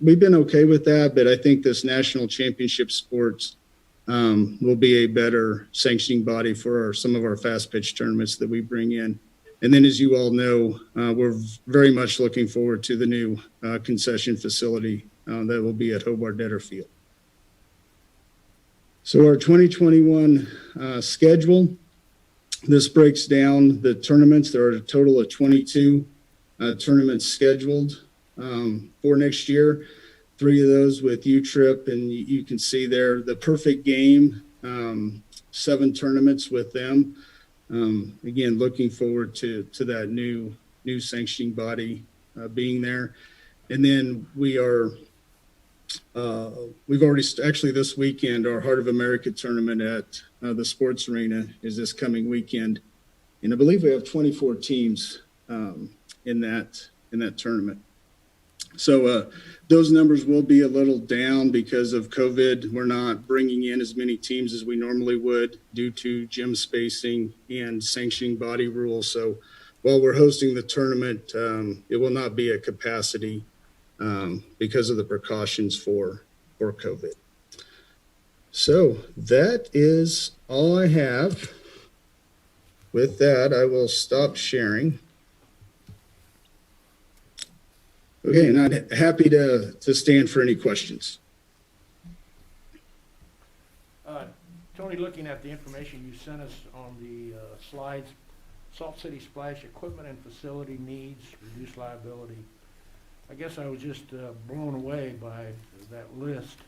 We've been okay with that, but I think this National Championship Sports will be a better sanctioning body for some of our fast pitch tournaments that we bring in. And then, as you all know, we're very much looking forward to the new concession facility that will be at Hobart Detter Field. So our 2021 schedule, this breaks down the tournaments. There are a total of 22 tournaments scheduled for next year. 3 of those with U-Trip, and you can see there the Perfect Game, 7 tournaments with them. Again, looking forward to that new sanctioning body being there. And then we've already actually this weekend, our Heart of America tournament at the Sports Arena is this coming weekend, and I believe we have 24 teams in that tournament. So those numbers will be a little down because of COVID. We're not bringing in as many teams as we normally would due to gym spacing and sanctioning body rules. So while we're hosting the tournament, it will not be at capacity because of the precautions for COVID. So that is all I have. With that, I will stop sharing. Okay, and I'm happy to stand for any questions. Tony, looking at the information you sent us on the slides, Salt City Splash equipment and facility needs, reduced liability. I guess I was just blown away by that list.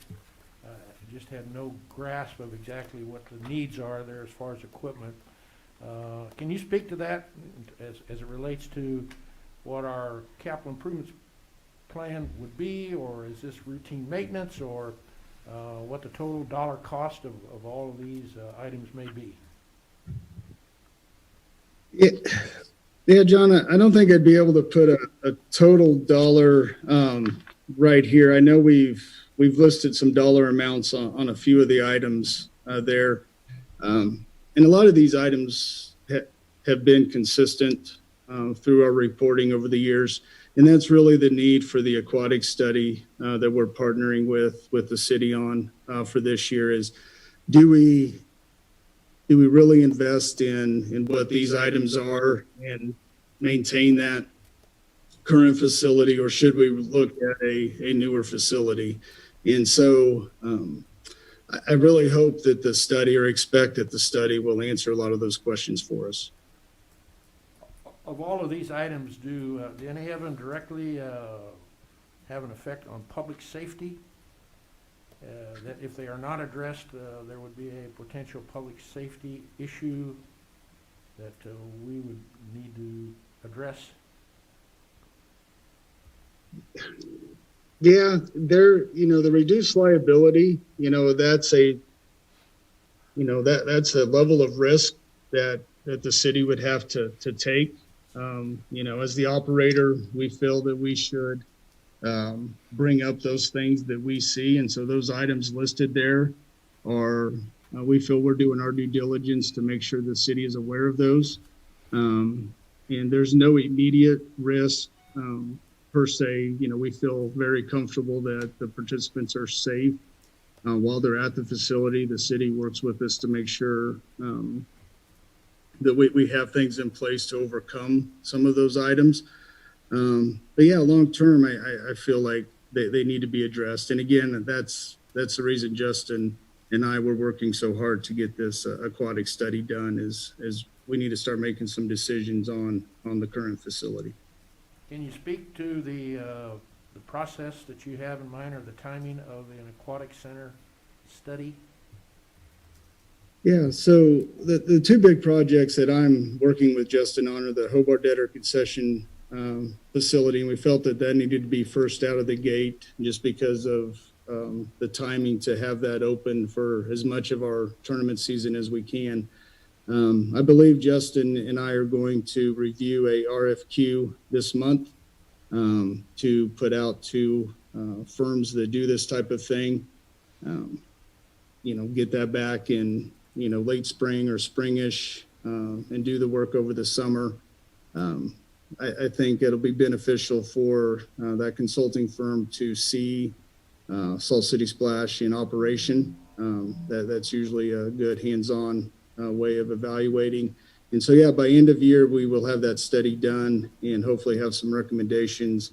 I just had no grasp of exactly what the needs are there as far as equipment. Can you speak to that as it relates to what our capital improvements plan would be, or is this routine maintenance, or what the total dollar cost of all of these items may be? Yeah, John, I don't think I'd be able to put a total dollar right here. I know we've listed some dollar amounts on a few of the items there. And a lot of these items have been consistent through our reporting over the years. And that's really the need for the aquatic study that we're partnering with the city on for this year is, do we really invest in what these items are and maintain that current facility, or should we look at a newer facility? And so I really hope that the study, or expect that the study, will answer a lot of those questions for us. Of all of these items, do any of them directly have an effect on public safety? That if they are not addressed, there would be a potential public safety issue that we would need to address? Yeah, the reduced liability, that's a level of risk that the city would have to take. As the operator, we feel that we should bring up those things that we see. And so those items listed there are We feel we're doing our due diligence to make sure the city is aware of those. And there's no immediate risk per se. We feel very comfortable that the participants are safe while they're at the facility. The city works with us to make sure that we have things in place to overcome some of those items. But yeah, long term, I feel like they need to be addressed. And again, that's the reason Justin and I were working so hard to get this aquatic study done is we need to start making some decisions on the current facility. Can you speak to the process that you have in mind or the timing of an aquatic center study? Yeah, so the two big projects that I'm working with Justin on are the Hobart Debtor Concession facility, and we felt that needed to be first out of the gate just because of the timing to have that open for as much of our tournament season as we can. I believe Justin and I are going to review a RFQ this month to put out to firms that do this type of thing. Get that back in late spring or springish and do the work over the summer. I think it'll be beneficial for that consulting firm to see Salt City Splash in operation. That's usually a good hands-on way of evaluating. And so, yeah, by end of year, we will have that study done and hopefully have some recommendations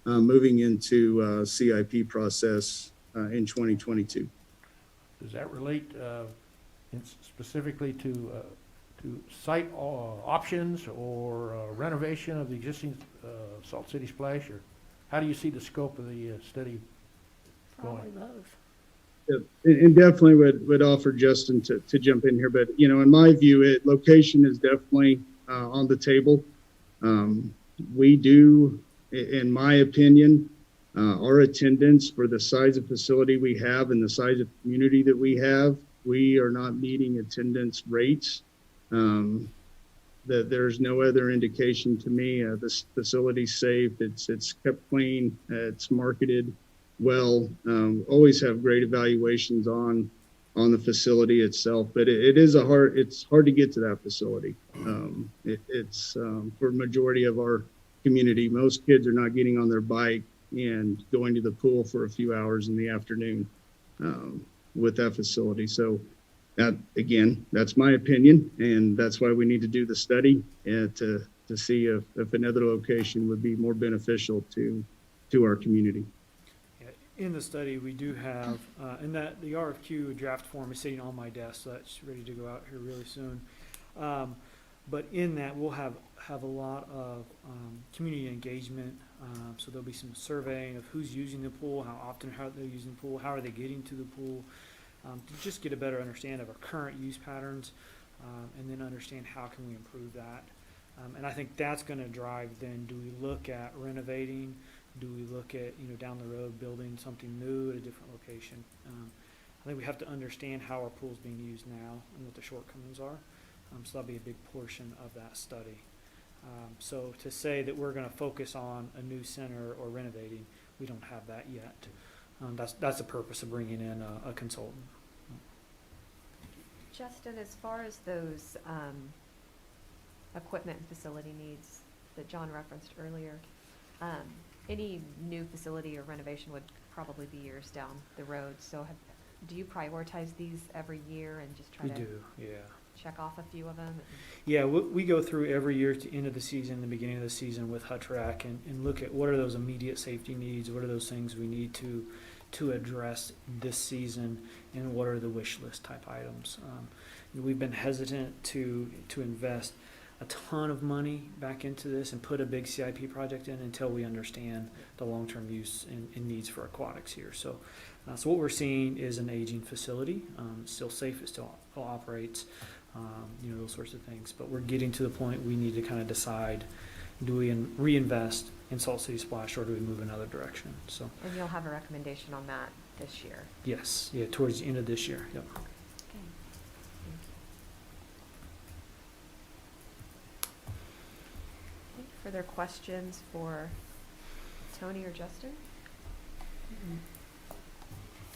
moving into CIP process in 2022. Does that relate specifically to site options or renovation of the existing Salt City Splash, or how do you see the scope of the study going? Probably both. And definitely would offer Justin to jump in here, but in my view, location is definitely on the table. We do, in my opinion, our attendance for the size of facility we have and the size of community that we are not meeting attendance rates. That there's no other indication to me. This facility's safe. It's kept clean. It's marketed well. Always have great evaluations on the facility itself, but it's hard to get to that facility. It's for majority of our community. Most kids are not getting on their bike and going to the pool for a few hours in the afternoon with that facility. So that, again, that's my opinion, and that's why we need to do the study and to see if another location would be more beneficial to our community. In the study, we do have, and that the RFQ draft form is sitting on my desk, so that's ready to go out here really soon. But in that, we'll have a lot of community engagement. So there'll be some surveying of who's using the pool, how often how they're using the pool, how are they getting to the pool, to just get a better understanding of our current use patterns, and then understand how can we improve that. And I think that's going to drive then, do we look at renovating? Do we look at, down the road, building something new at a different location? I think we have to understand how our pool's being used now and what the shortcomings are. So that'll be a big portion of that study. So to say that we're going to focus on a new center or renovating, we don't have that yet. That's the purpose of bringing in a consultant. Justin, as far as those equipment and facility needs that John referenced earlier, any new facility or renovation would probably be years down the road. So do you prioritize these every year and just try to check off a few of them? Yeah, we go through every year to end of the season, the beginning of the season with Hutchinson and look at what are those immediate safety needs, what are those things we need to address this season, and what are the wish list type items. We've been hesitant to invest a ton of money back into this and put a big CIP project in until we understand the long-term use and needs for aquatics here. So what we're seeing is an aging facility. It's still safe, it still operates, those sorts of things. But we're getting to the point we need to kind of decide, do we reinvest in Salt City Splash or do we move another direction? So. And you'll have a recommendation on that this year? Yes, towards the end of this year, yep. Further questions for Tony or Justin?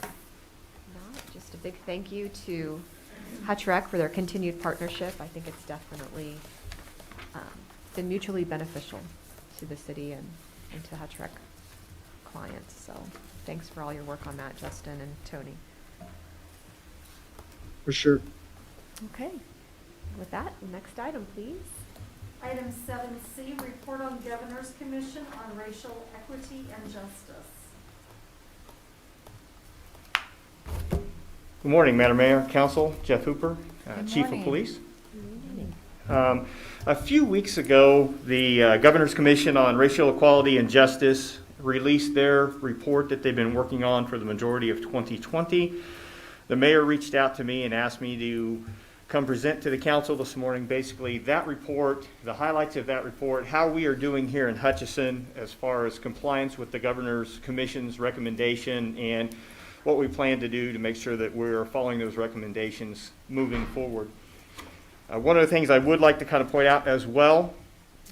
Not. Just a big thank you to Hutch Rec for their continued partnership. I think it's definitely been mutually beneficial to the city and to Hutch Rec clients. So thanks for all your work on that, Justin and Tony. For sure. Okay. With that, next item, please. Item 7C, report on Governor's Commission on Racial Equity and Justice. Good morning, Madam Mayor, Council, Jeff Hooper, Good Chief of morning. Police. A few weeks ago, the Governor's Commission on Racial Equality and Justice released their report that they've been working on for the majority of 2020. The mayor reached out to me and asked me to come present to the council this morning basically that report, the highlights of that report, how we are doing here in Hutchinson as far as compliance with the Governor's Commission's recommendation and what we plan to do to make sure that we're following those recommendations moving forward. One of the things I would like to kind of point out as well,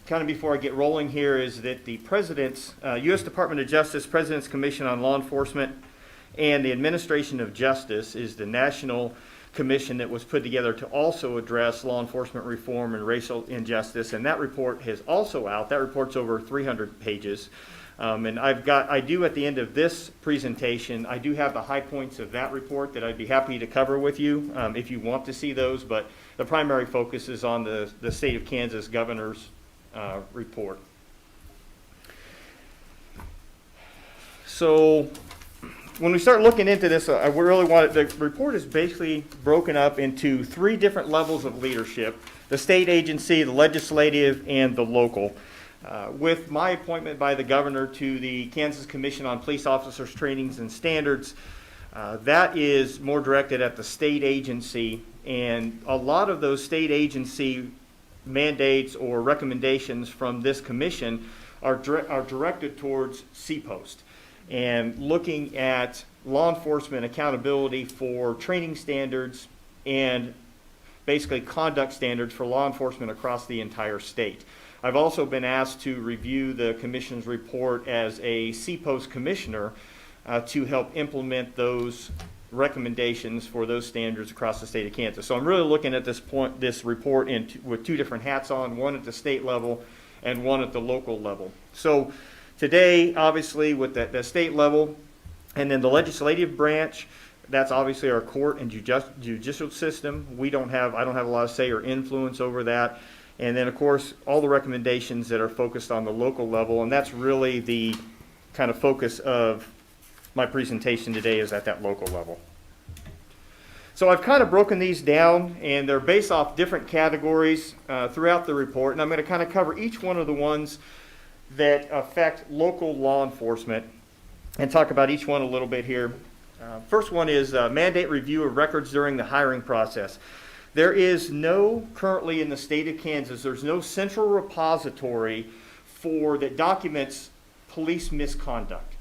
kind of before I get rolling here, is that the President's, U.S. Department of Justice, President's Commission on Law Enforcement, and the Administration of Justice is the national commission that was put together to also address law enforcement reform and racial injustice, and that report is also out. That report's over 300 pages. And I do at the end of this presentation, I do have the high points of that report that I'd be happy to cover with you if you want to see those, but the primary focus is on the state of Kansas governor's report. So when we start looking into this, I really want the report is basically broken up into 3 different levels of leadership: the state agency, the legislative, and the local. With my appointment by the governor to the Kansas Commission on Police Officers Trainings and Standards, that is more directed at the state agency, and a lot of those state agency mandates or recommendations from this commission are directed towards CPOST and looking at law enforcement accountability for training standards and basically conduct standards for law enforcement across the entire state. I've also been asked to review the commission's report as a CPOST commissioner to help implement those recommendations for those standards across the state of Kansas. So I'm really looking at this report with 2 different hats on, one at the state level and one at the local level. So today, obviously, with the state level and then the legislative branch, that's obviously our court and judicial system. I don't have a lot of say or influence over that. And then, of course, all the recommendations that are focused on the local level, and that's really the kind of focus of my presentation today, is at that local level. So I've kind of broken these down, and they're based off different categories throughout the report, and I'm going to kind of cover each one of the ones that affect local law enforcement and talk about each one a little bit here. First one is mandate review of records during the hiring process. There is currently in the state of Kansas, there's no central repository that documents police misconduct.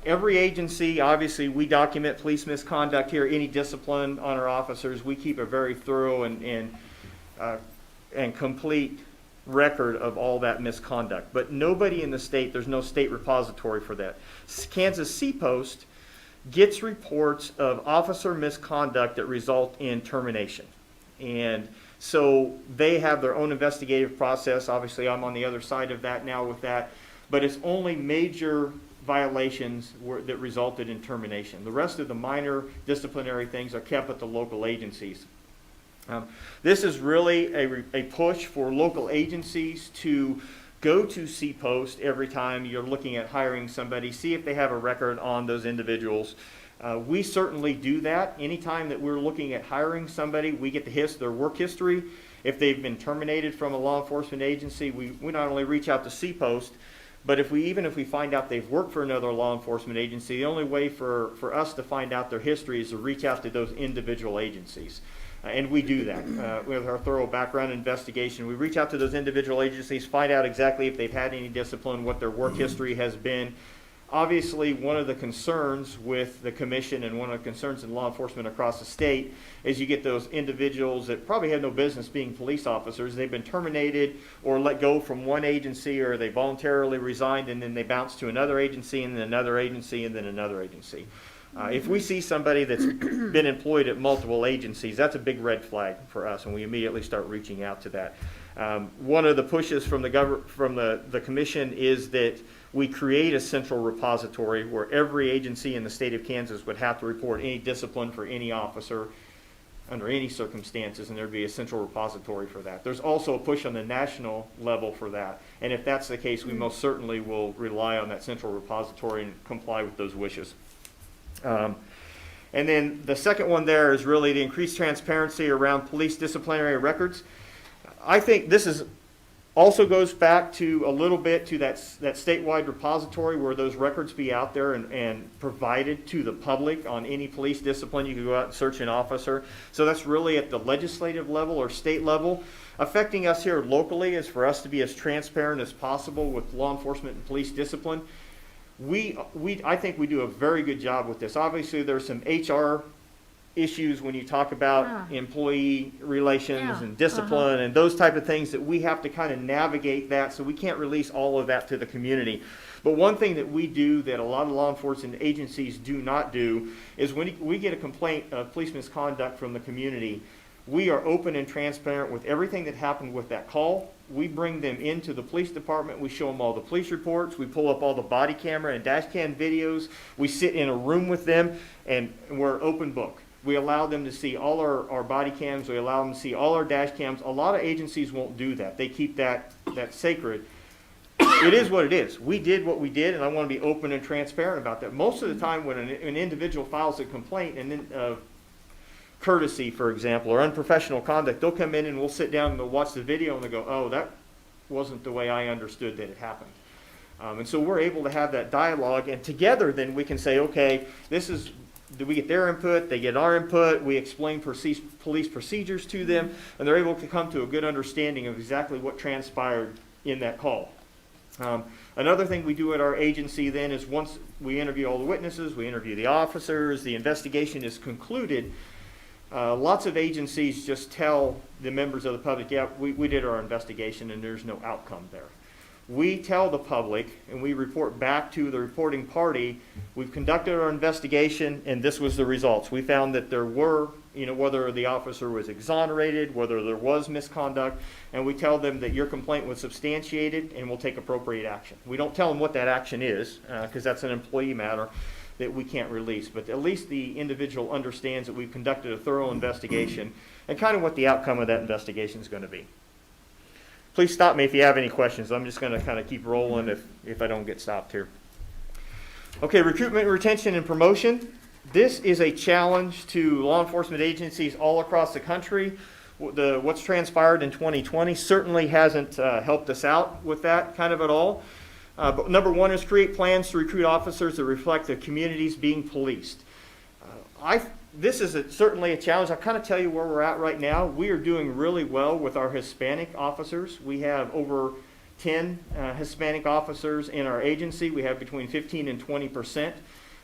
Every agency, obviously, we document police misconduct here, any discipline on our officers. We keep a very thorough and complete record of all that misconduct. But nobody in the state, there's no state repository for that. Kansas CPOST gets reports of officer misconduct that result in termination. And so they have their own investigative process. Obviously, I'm on the other side of that now with that. But it's only major violations that resulted in termination. The rest of the minor disciplinary things are kept at the local agencies. This is really a push for local agencies to go to CPOST every time you're looking at hiring somebody, see if they have a record on those individuals. We certainly do that. Anytime that we're looking at hiring somebody, we get their work history. If they've been terminated from a law enforcement agency, we not only reach out to CPOST, but even if we find out they've worked for another law enforcement agency, the only way for us to find out their history is to reach out to those individual agencies. And we do that with our thorough background investigation. We reach out to those individual agencies, find out exactly if they've had any discipline, what their work history has been. Obviously, one of the concerns with the commission and one of the concerns in law enforcement across the state is you get those individuals that probably have no business being police officers. They've been terminated or let go from one agency, or they voluntarily resigned and then they bounce to another agency and then another agency and then another agency. If we see somebody that's been employed at multiple agencies, that's a big red flag for us, and we immediately start reaching out to that. One of the pushes from the commission is that we create a central repository where every agency in the state of Kansas would have to report any discipline for any officer under any circumstances, and there'd be a central repository for that. There's also a push on the national level for that, and if that's the case, we most certainly will rely on that central repository and comply with those wishes. And then the second one there is really the increased transparency around police disciplinary records. I think this also goes back to a little bit to that statewide repository where those records be out there and provided to the public on any police discipline. You can go out and search an officer. So that's really at the legislative level or state level. Affecting us here locally is for us to be as transparent as possible with law enforcement and police discipline. I think we do a very good job with this. Obviously, there's some HR issues when you talk about employee relations and discipline and those type of things that we have to kind of navigate that, so we can't release all of that to the community. But one thing that we do that a lot of law enforcement agencies do not do is when we get a complaint of police misconduct from the community, we are open and transparent with everything that happened with that call. We bring them into the police department. We show them all the police reports. We pull up all the body camera and dash cam videos. We sit in a room with them, and we're open book. We allow them to see all our body cams. We allow them to see all our dash cams. A lot of agencies won't do that. They keep that sacred. It is what it is. We did what we did, and I want to be open and transparent about that. Most of the time when an individual files a complaint and then courtesy, for example, or unprofessional conduct, they'll come in and we'll sit down and they'll watch the video and they'll go, oh, that wasn't the way I understood that it happened. And so we're able to have that dialogue, and together then we can say, okay, do we get their input, they get our input, we explain police procedures to them, and they're able to come to a good understanding of exactly what transpired in that call. Another thing we do at our agency then is once we interview all the witnesses, we interview the officers, the investigation is concluded, lots of agencies just tell the members of the public, yeah, we did our investigation and there's no outcome there. We tell the public and we report back to the reporting party, we've conducted our investigation and this was the results. We found that there were, whether the officer was exonerated, whether there was misconduct, and we tell them that your complaint was substantiated and we'll take appropriate action. We don't tell them what that action is because that's an employee matter that we can't release, but at least the individual understands that we've conducted a thorough investigation and kind of what the outcome of that investigation is going to be. Please stop me if you have any questions. I'm just going to kind of keep rolling if I don't get stopped here. Okay, recruitment, retention, and promotion. This is a challenge to law enforcement agencies all across the country. What's transpired in 2020 certainly hasn't helped us out with that kind of at all. But number one is create plans to recruit officers that reflect the communities being policed. This is certainly a challenge. I'll kind of tell you where we're at right now. We are doing really well with our Hispanic officers. We have over 10 Hispanic officers in our agency. We have between 15 and 20%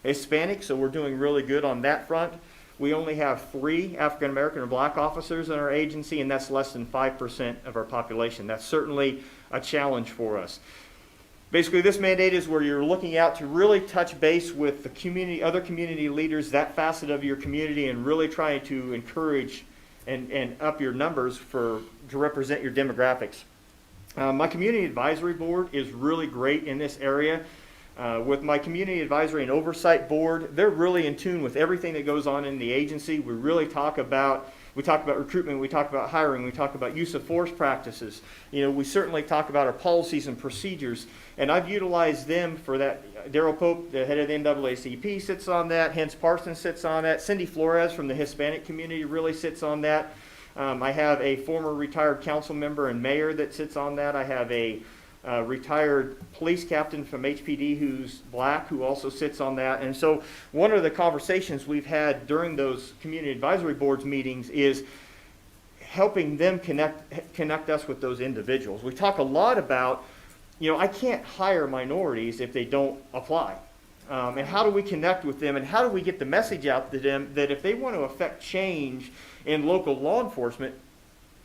Hispanic, so we're doing really good on that front. We only have 3 African American or black officers in our agency, and that's less than 5% of our population. That's certainly a challenge for us. Basically, this mandate is where you're looking out to really touch base with the community, other community leaders, that facet of your community, and really trying to encourage and up your numbers to represent your demographics. My community advisory board is really great in this area. With my community advisory and oversight board, they're really in tune with everything that goes on in the agency. We really talk about recruitment, we talk about hiring, we talk about use of force practices. We certainly talk about our policies and procedures, and I've utilized them for that. Daryl Pope, the head of the NAACP, sits on that. Hens Parsons sits on that. Cindy Flores from the Hispanic community really sits on that. I have a former retired council member and mayor that sits on that. I have a retired police captain from HPD who's black who also sits on that. And so one of the conversations we've had during those community advisory boards meetings is helping them connect us with those individuals. We talk a lot about, I can't hire minorities if they don't apply. And how do we connect with them, and how do we get the message out to them that if they want to affect change in local law enforcement,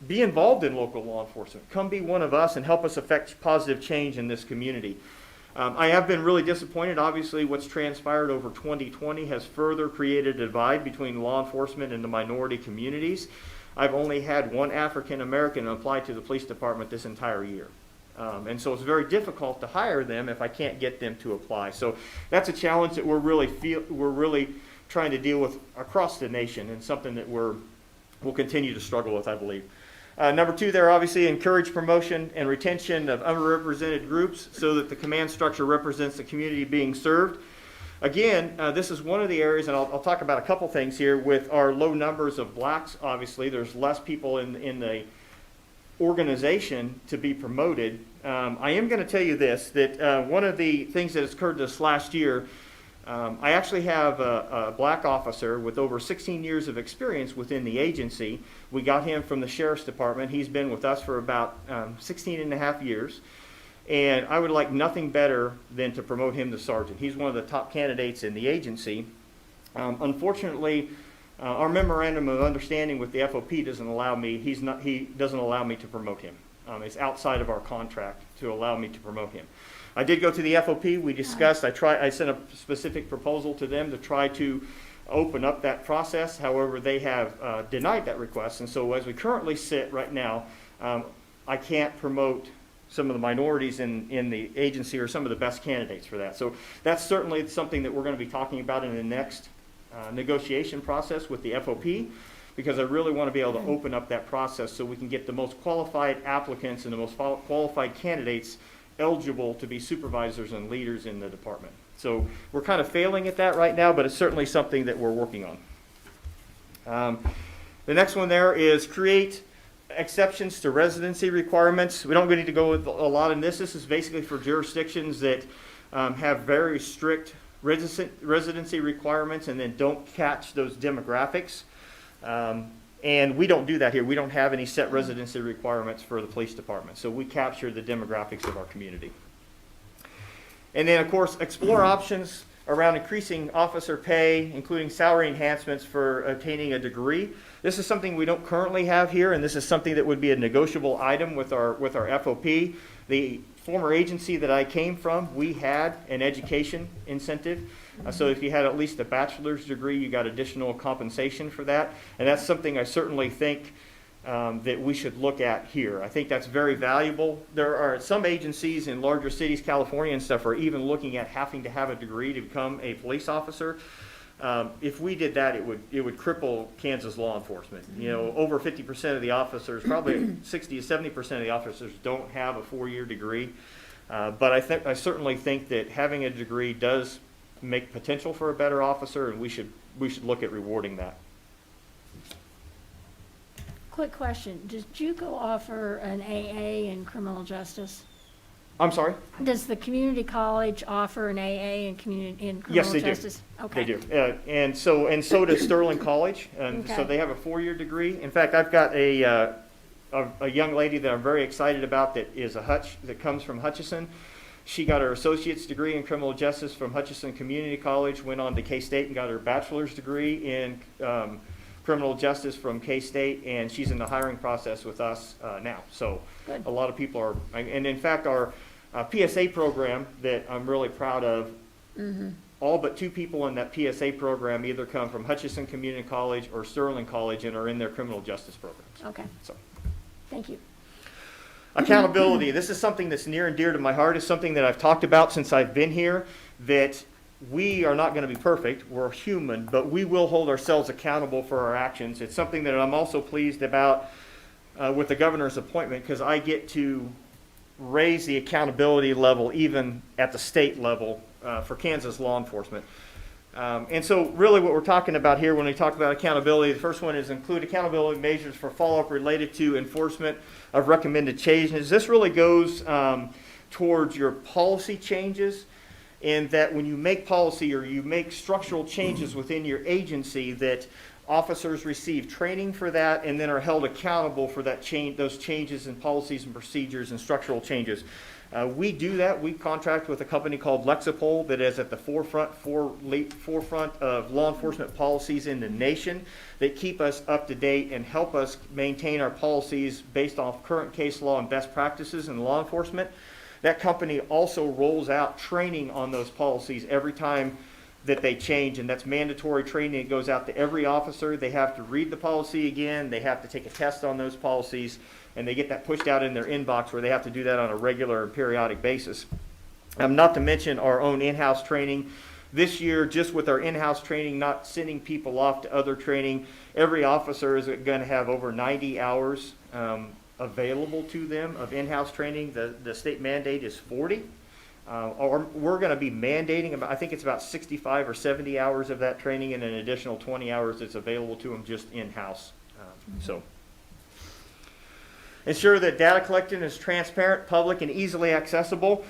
be involved in local law enforcement. Come be one of us and help us affect positive change in this community. I have been really disappointed. Obviously, what's transpired over 2020 has further created a divide between law enforcement and the minority communities. I've only had one African American apply to the police department this entire year. And so it's very difficult to hire them if I can't get them to apply. So that's a challenge that we're really trying to deal with across the nation, and something that we'll continue to struggle with, I believe. Number 2 there, obviously, encourage promotion and retention of underrepresented groups so that the command structure represents the community being served. Again, this is one of the areas, and I'll talk about a couple things here. With our low numbers of blacks, obviously, there's less people in the organization to be promoted. I am going to tell you this, that one of the things that has occurred this last year, I actually have a black officer with over 16 years of experience within the agency. We got him from the Sheriff's Department. He's been with us for about 16 and a half years. And I would like nothing better than to promote him to sergeant. He's one of the top candidates in the agency. Unfortunately, our memorandum of understanding with the FOP doesn't allow me, he doesn't allow me to promote him. It's outside of our contract to allow me to promote him. I did go to the FOP. We discussed. I sent a specific proposal to them to try to open up that process. However, they have denied that request. And so as we currently sit right now, I can't promote some of the minorities in the agency or some of the best candidates for that. So that's certainly something that we're going to be talking about in the next negotiation process with the FOP, because I really want to be able to open up that process so we can get the most qualified applicants and the most qualified candidates eligible to be supervisors and leaders in the department. So we're kind of failing at that right now, but it's certainly something that we're working on. The next one there is create exceptions to residency requirements. We don't need to go with a lot in this. This is basically for jurisdictions that have very strict residency requirements and then don't catch those demographics. And we don't do that here. We don't have any set residency requirements for the police department. So we capture the demographics of our community. And then, of course, explore options around increasing officer pay, including salary enhancements for obtaining a degree. This is something we don't currently have here, and this is something that would be a negotiable item with our FOP. The former agency that I came from, we had an education incentive. So if you had at least a bachelor's degree, you got additional compensation for that. And that's something I certainly think that we should look at here. I think that's very valuable. There are some agencies in larger cities, California and stuff, are even looking at having to have a degree to become a police officer. If we did that, it would cripple Kansas law enforcement. You know, over 50% of the officers, probably 60 to 70% of the officers don't have a 4-year degree. But I certainly think that having a degree does make potential for a better officer, and we should look at rewarding that. Quick question. Does JUCO offer an AA in criminal justice? I'm sorry? Does the community college offer an AA in criminal yes, they justice? Do. Okay. They do. And so does Sterling College. And okay. So they have a 4-year degree. In fact, I've got a young lady that I'm very excited about that comes from Hutchinson. She got her associate's degree in criminal justice from Hutchinson Community College, went on to K-State and got her bachelor's degree in criminal justice from K-State, and she's in the hiring process with us now. So good. A lot of people are, and in fact our PSA program that I'm really proud of, all but 2 people in that PSA program either come from Hutchinson Community College or Sterling College and are in their criminal justice programs. Okay. So, thank you. Accountability. This is something that's near and dear to my heart. It's something that I've talked about since I've been here, that we are not going to be perfect. We're human, but we will hold ourselves accountable for our actions. It's something that I'm also pleased about with the governor's appointment, because I get to raise the accountability level even at the state level for Kansas law enforcement. And so really what we're talking about here when we talk about accountability, the first one is include accountability measures for follow-up related to enforcement of recommended changes. This really goes towards your policy changes, in that when you make policy or you make structural changes within your agency, that officers receive training for that and then are held accountable for that those changes in policies and procedures and structural changes. We do that. We contract with a company called Lexipol that is at the forefront of law enforcement policies in the nation, that keep us up to date and help us maintain our policies based off current case law and best practices in law enforcement. that company also rolls out training on those policies every time that they change, and that's mandatory training. It goes out to every officer. They have to read the policy again. They have to take a test on those policies, and they get that pushed out in their inbox where they have to do that on a regular and periodic basis. Not to mention our own in-house training. This year, just with our in-house training, not sending people off to other training, every officer is going to have over 90 hours available to them of in-house training. The state mandate is 40. Or we're going to be mandating about, I think it's about 65 or 70 hours of that training, and an additional 20 hours that's available to them just in-house. So ensure that data collection is transparent, public, and easily accessible.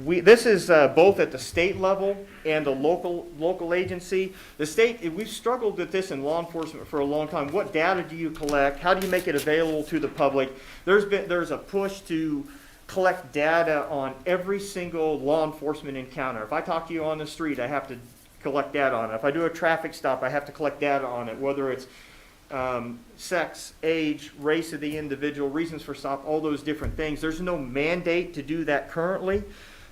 This is both at the state level and the local agency. The state, we've struggled with this in law enforcement for a long time. What data do you collect? How do you make it available to the public? There's a push to collect data on every single law enforcement encounter. If I talk to you on the street, I have to collect data on it. If I do a traffic stop, I have to collect data on it, whether it's sex, age, race of the individual, reasons for stop, all those different things. There's no mandate to do that currently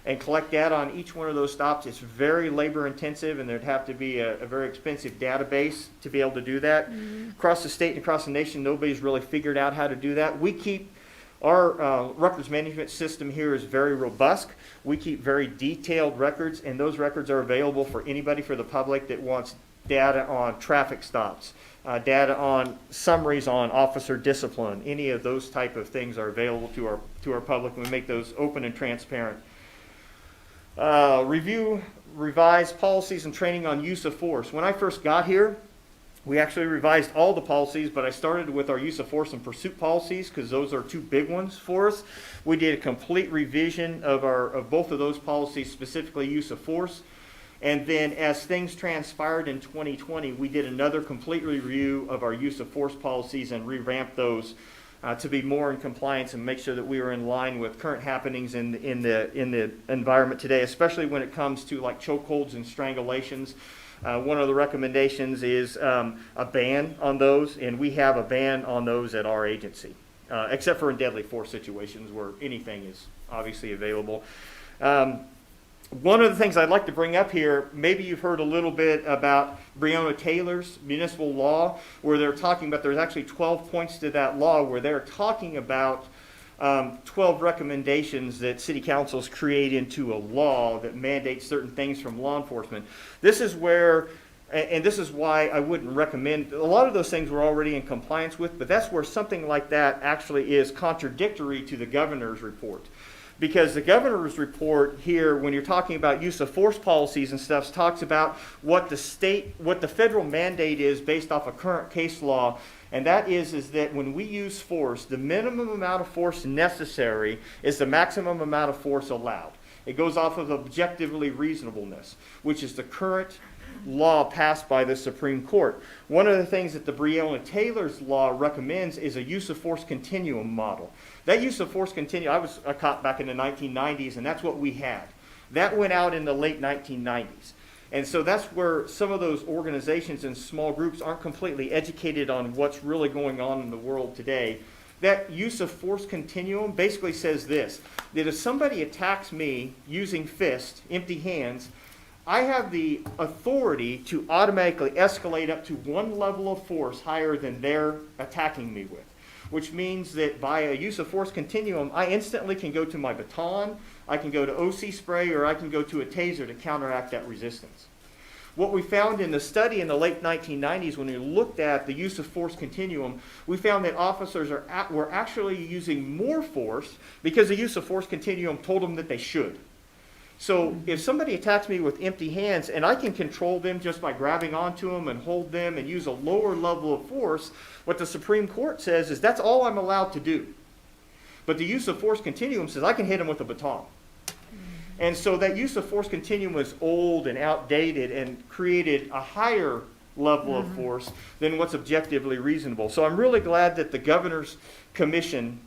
and collect data on each one of those stops. It's very labor intensive, and there'd have to be a very expensive database to be able to do that. Across the state and across the nation, nobody's really figured out how to do that. Our records management system here is very robust. We keep very detailed records, and those records are available for anybody, for the public that wants data on traffic stops, data on summaries on officer discipline. Any of those type of things are available to our public. We make those open and transparent. Review, revise policies and training on use of force. When I first got here, we actually revised all the policies, but I started with our use of force and pursuit policies because those are two big ones for us. We did a complete revision of both of those policies, specifically use of force. And then as things transpired in 2020, we did another complete review of our use of force policies and revamped those to be more in compliance and make sure that we were in line with current happenings in the environment today, especially when it comes to like chokeholds and strangulations. One of the recommendations is a ban on those, and we have a ban on those at our agency, except for in deadly force situations where anything is obviously available. One of the things I'd like to bring up here, maybe you've heard a little bit about Breonna Taylor's municipal law, where they're talking about, there's actually 12 points to that law where they're talking about 12 recommendations that city councils create into a law that mandates certain things from law enforcement. This is where, and this is why I wouldn't recommend, a lot of those things we're already in compliance with, but that's where something like that actually is contradictory to the governor's report. Because the governor's report here, when you're talking about use of force policies and stuff, talks about what the federal mandate is based off of current case law. And that is that when we use force, the minimum amount of force necessary is the maximum amount of force allowed. It goes off of objectively reasonableness, which is the current law passed by the Supreme Court. One of the things that the Breonna Taylor's law recommends is a use of force continuum model. That use of force continuum, I was a cop back in the 1990s, and that's what we had. That went out in the late 1990s. And so that's where some of those organizations and small groups aren't completely educated on what's really going on in the world today. That use of force continuum basically says this, that if somebody attacks me using fist, empty hands, I have the authority to automatically escalate up to one level of force higher than they're attacking me with, which means that by a use of force continuum, I instantly can go to my baton, I can go to OC spray, or I can go to a taser to counteract that resistance. What we found in the study in the late 1990s, when we looked at the use of force continuum, we found that officers were actually using more force because the use of force continuum told them that they should. So if somebody attacks me with empty hands and I can control them just by grabbing onto them and hold them and use a lower level of force, what the Supreme Court says is that's all I'm allowed to do. But the use of force continuum says I can hit them with a baton. And so that use of force continuum was old and outdated and created a higher level of force than what's objectively reasonable. So I'm really glad that the Governor's Commission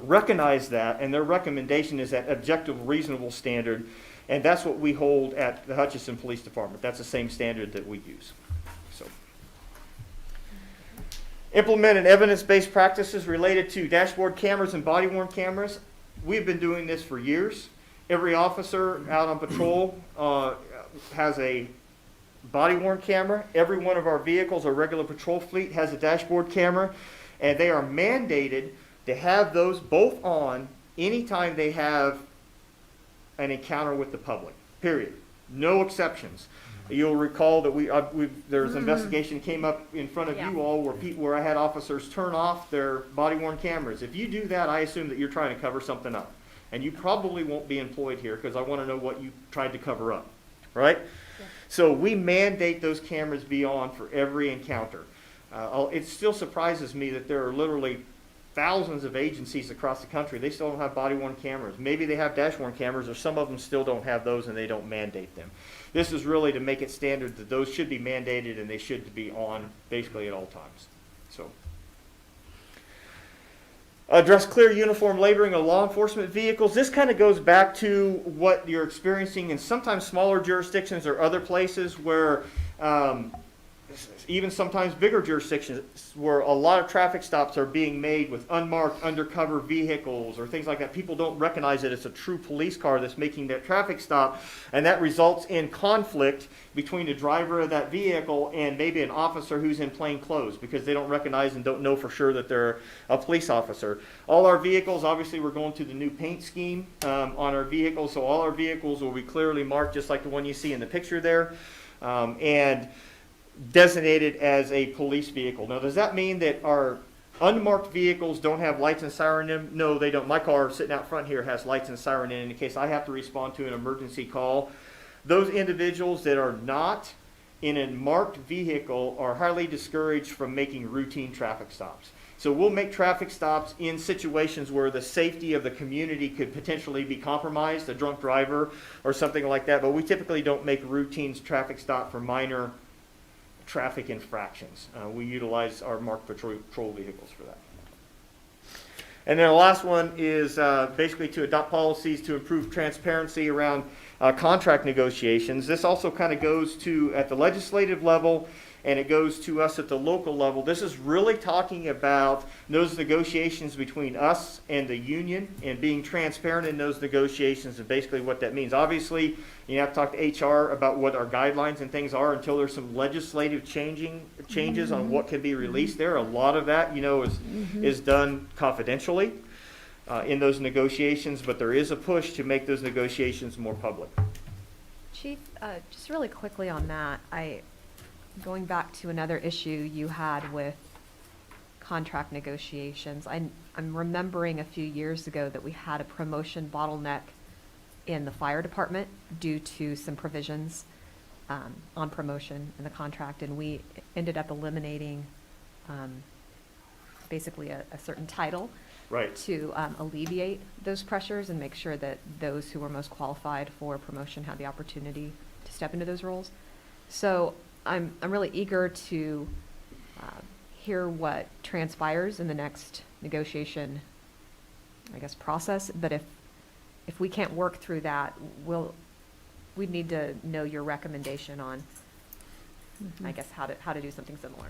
recognized that, and their recommendation is that objective reasonable standard, and that's what we hold at the Hutchinson Police Department. That's the same standard that we use. So, implement an evidence-based practices related to dashboard cameras and body-worn cameras. we've been doing this for years. Every officer out on patrol has a body-worn camera. Every one of our vehicles, our regular patrol fleet, has a dashboard camera, and they are mandated to have those both on anytime they have an encounter with the public, period. No exceptions. You'll recall that there's an investigation came up in front of you all where I had officers turn off their body-worn cameras. If you do that, I assume that you're trying to cover something up. And you probably won't be employed here because I want to know what you tried to cover up, right? Yeah. So we mandate those cameras be on for every encounter. It still surprises me that there are literally thousands of agencies across the country. They still don't have body-worn cameras. Maybe they have dash-worn cameras, or some of them still don't have those and they don't mandate them. This is really to make it standard that those should be mandated and they should be on basically at all times. So, address clear uniform labeling of law enforcement vehicles. This kind of goes back to what you're experiencing in sometimes smaller jurisdictions or other places where even sometimes bigger jurisdictions where a lot of traffic stops are being made with unmarked undercover vehicles or things like that. People don't recognize that it's a true police car that's making that traffic stop, and that results in conflict between the driver of that vehicle and maybe an officer who's in plain clothes because they don't recognize and don't know for sure that they're a police officer. All our vehicles, obviously we're going to the new paint scheme on our vehicles, so all our vehicles will be clearly marked just like the one you see in the picture there. And designated as a police vehicle. Now, does that mean that our unmarked vehicles don't have lights and siren in them? No, they don't. My car sitting out front here has lights and siren in case I have to respond to an emergency call. Those individuals that are not in a marked vehicle are highly discouraged from making routine traffic stops. So we'll make traffic stops in situations where the safety of the community could potentially be compromised, a drunk driver or something like that, but we typically don't make routine traffic stop for minor traffic infractions. We utilize our marked patrol vehicles for that. And then the last one is basically to adopt policies to improve transparency around contract negotiations. This also kind of goes to at the legislative level, and it goes to us at the local level. This is really talking about those negotiations between us and the union and being transparent in those negotiations and basically what that means. Obviously, you have to talk to HR about what our guidelines and things are until there's some legislative changes on what can be released there. A lot of that, is done confidentially in those negotiations, but there is a push to make those negotiations more public. Chief, just really quickly on that, going back to another issue you had with contract negotiations, I'm remembering a few years ago that we had a promotion bottleneck in the fire department due to some provisions on promotion in the contract, and we ended up eliminating basically a certain title to alleviate those pressures and make sure that those who were most qualified for promotion had the opportunity to step into those roles. So I'm really eager to hear what transpires in the next negotiation, process. But if we can't work through that, we'd need to know your recommendation on, how to do something similar.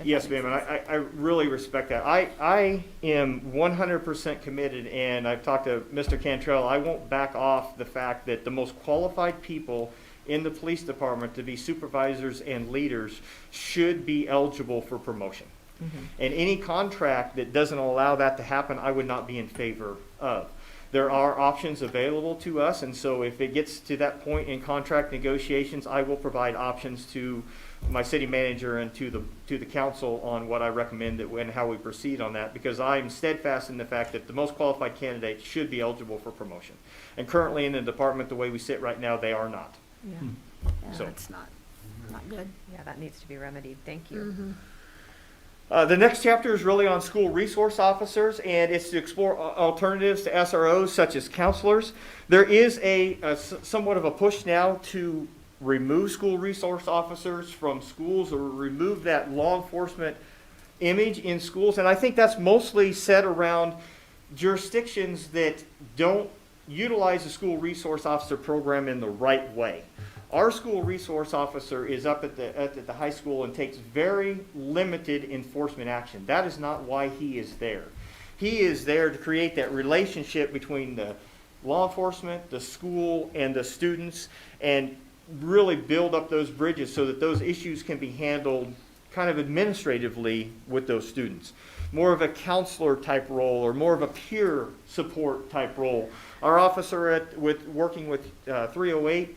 Yes, ma'am, and I really respect that. I am 100% committed, and I've talked to Mr. Cantrell. I won't back off the fact that the most qualified people in the police department to be supervisors and leaders should be eligible for promotion. Mm-hmm. And any contract that doesn't allow that to happen, I would not be in favor of. There are options available to us, and so if it gets to that point in contract negotiations, I will provide options to my city manager and to the council on what I recommend and how we proceed on that, because I'm steadfast in the fact that the most qualified candidates should be eligible for promotion. And currently in the department, the way we sit right now, they are not. Yeah, So it's not good. Yeah, that needs to be remedied. Thank you. Mm-hmm. The next chapter is really on school resource officers, and it's to explore alternatives to SROs such as counselors. There is somewhat of a push now to remove school resource officers from schools or remove that law enforcement image in schools, and I think that's mostly set around jurisdictions that don't utilize the school resource officer program in the right way. Our school resource officer is up at the high school and takes very limited enforcement action. That is not why he is there. He is there to create that relationship between the law enforcement, the school, and the students, and really build up those bridges so that those issues can be handled kind of administratively with those students. More of a counselor type role or more of a peer support type role. Our officer working with 308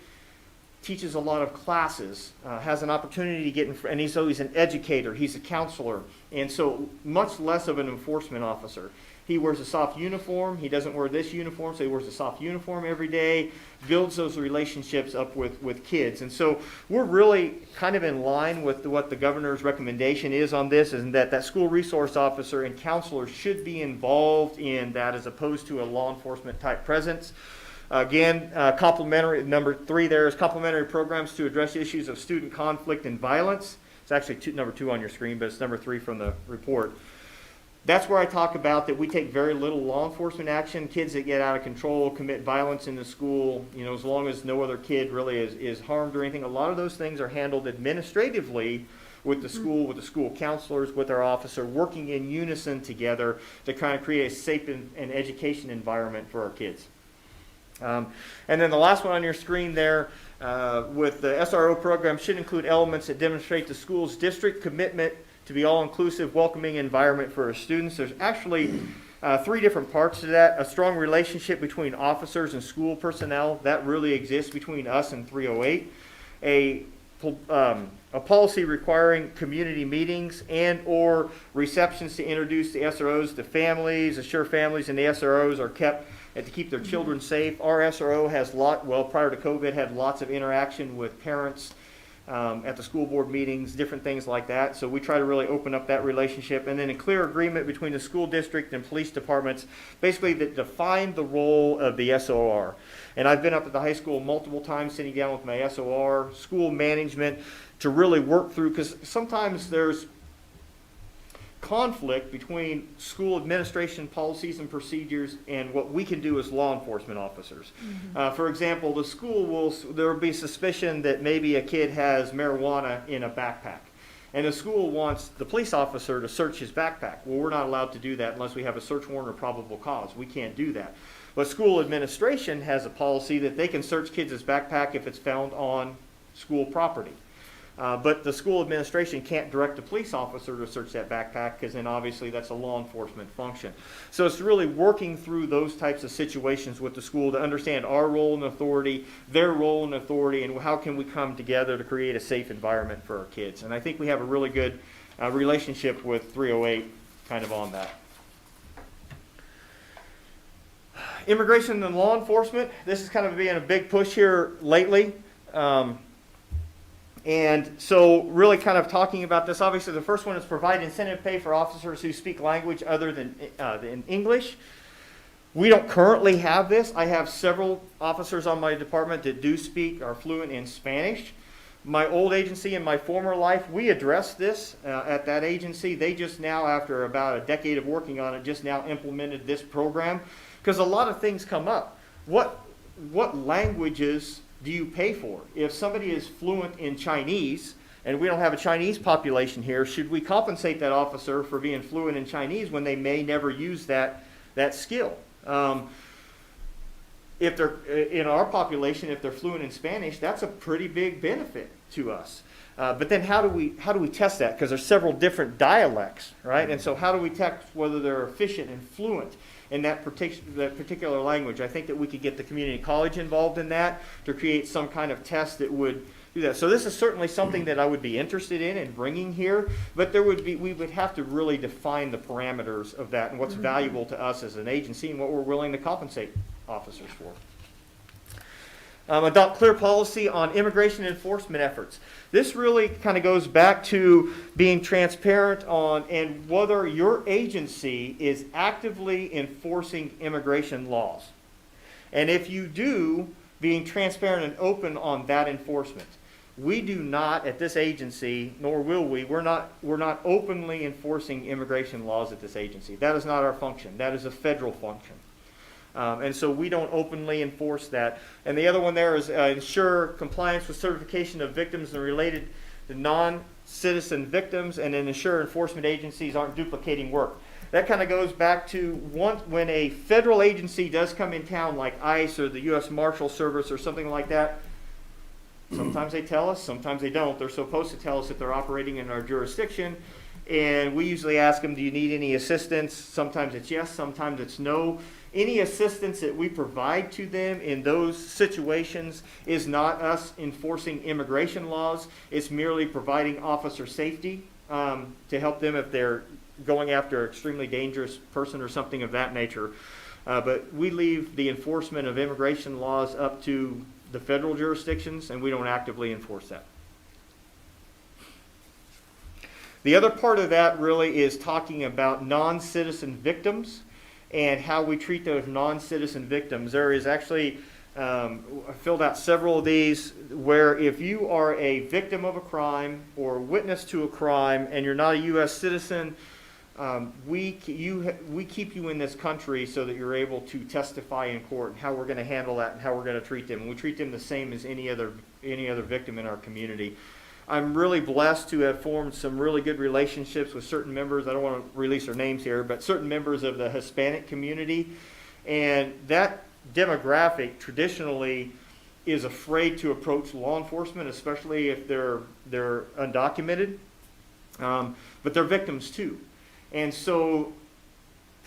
teaches a lot of classes, has an opportunity to get in front, and he's always an educator, he's a counselor, and so much less of an enforcement officer. He wears a soft uniform, he doesn't wear this uniform, so he wears a soft uniform every day, builds those relationships up with kids. And so we're really kind of in line with what the governor's recommendation is on this, is that school resource officer and counselor should be involved in that as opposed to a law enforcement type presence. Again, complementary, number 3 there is complementary programs to address issues of student conflict and violence. It's actually number 2 on your screen, but it's number 3 from the report. That's where I talk about that we take very little law enforcement action. Kids that get out of control, commit violence in the school, as long as no other kid really is harmed or anything, a lot of those things are handled administratively with the school counselors, with our officer, working in unison together to kind of create a safe and education environment for our kids. And then the last one on your screen there, with the SRO program should include elements that demonstrate the school's district commitment to be all-inclusive, welcoming environment for our students. There's actually 3 different parts to that. A strong relationship between officers and school personnel, that really exists between us and 308. A policy requiring community meetings and or receptions to introduce the SROs to families, assure families and the SROs are kept and to keep their children safe. Our SRO has prior to COVID, had lots of interaction with parents at the school board meetings, different things like that. So we try to really open up that relationship. And then a clear agreement between the school district and police departments, basically that define the role of the SOR. And I've been up at the high school multiple times sitting down with my SOR, school management, to really work through, because sometimes there's conflict between school administration policies and procedures and what we can do as law enforcement officers. For example, the school there will be suspicion that maybe a kid has marijuana in a backpack. And the school wants the police officer to search his backpack. Well, we're not allowed to do that unless we have a search warrant or probable cause. We can't do that. But school administration has a policy that they can search kids' backpack if it's found on school property. But the school administration can't direct the police officer to search that backpack because then obviously that's a law enforcement function. So it's really working through those types of situations with the school to understand our role and authority, their role and authority, and how can we come together to create a safe environment for our kids. And I think we have a really good relationship with 308 kind of on that. Immigration and law enforcement, this is kind of being a big push here lately. And so really kind of talking about this, obviously the first one is provide incentive pay for officers who speak language other than in English. We don't currently have this. I have several officers on my department that are fluent in Spanish. My old agency in my former life, we addressed this at that agency. They just now, after about a decade of working on it, just now implemented this program because a lot of things come up. What languages do you pay for? If somebody is fluent in Chinese, and we don't have a Chinese population here, should we compensate that officer for being fluent in Chinese when they may never use that skill? If they're in our population, if they're fluent in Spanish, that's a pretty big benefit to us. But then how do we test that? Because there's several different dialects, right? And so how do we test whether they're efficient and fluent in that particular language? I think that we could get the community college involved in that to create some kind of test that would do that. So this is certainly something that I would be interested in bringing here, but we would have to really define the parameters of that and what's valuable to us as an agency and what we're willing to compensate officers for. Adopt clear policy on immigration enforcement efforts. This really kind of goes back to being transparent on and whether your agency is actively enforcing immigration laws. And if you do, being transparent and open on that enforcement. We do not at this agency, nor will we, we're not openly enforcing immigration laws at this agency. That is not our function. That is a federal function. And so we don't openly enforce that. And the other one there is ensure compliance with certification of victims and related to non-citizen victims, and then ensure enforcement agencies aren't duplicating work. that kind of goes back to when a federal agency does come in town, like ICE or the U.S. Marshal Service or something like that. Sometimes they tell us, sometimes they don't. They're supposed to tell us if they're operating in our jurisdiction, and we usually ask them, do you need any assistance? Sometimes it's yes, sometimes it's no. Any assistance that we provide to them in those situations is not us enforcing immigration laws. It's merely providing officer safety to help them if they're going after an extremely dangerous person or something of that nature. But we leave the enforcement of immigration laws up to the federal jurisdictions, and we don't actively enforce that. The other part of that really is talking about non-citizen victims and how we treat those non-citizen victims. There is actually, I filled out several of these, where if you are a victim of a crime or witness to a crime and you're not a U.S. citizen, we keep you in this country so that you're able to testify in court and how we're going to handle that and how we're going to treat them. And we treat them the same as any other victim in our community. I'm really blessed to have formed some really good relationships with certain members. I don't want to release their names here, but certain members of the Hispanic community. And that demographic traditionally is afraid to approach law enforcement, especially if they're undocumented. But they're victims too. And so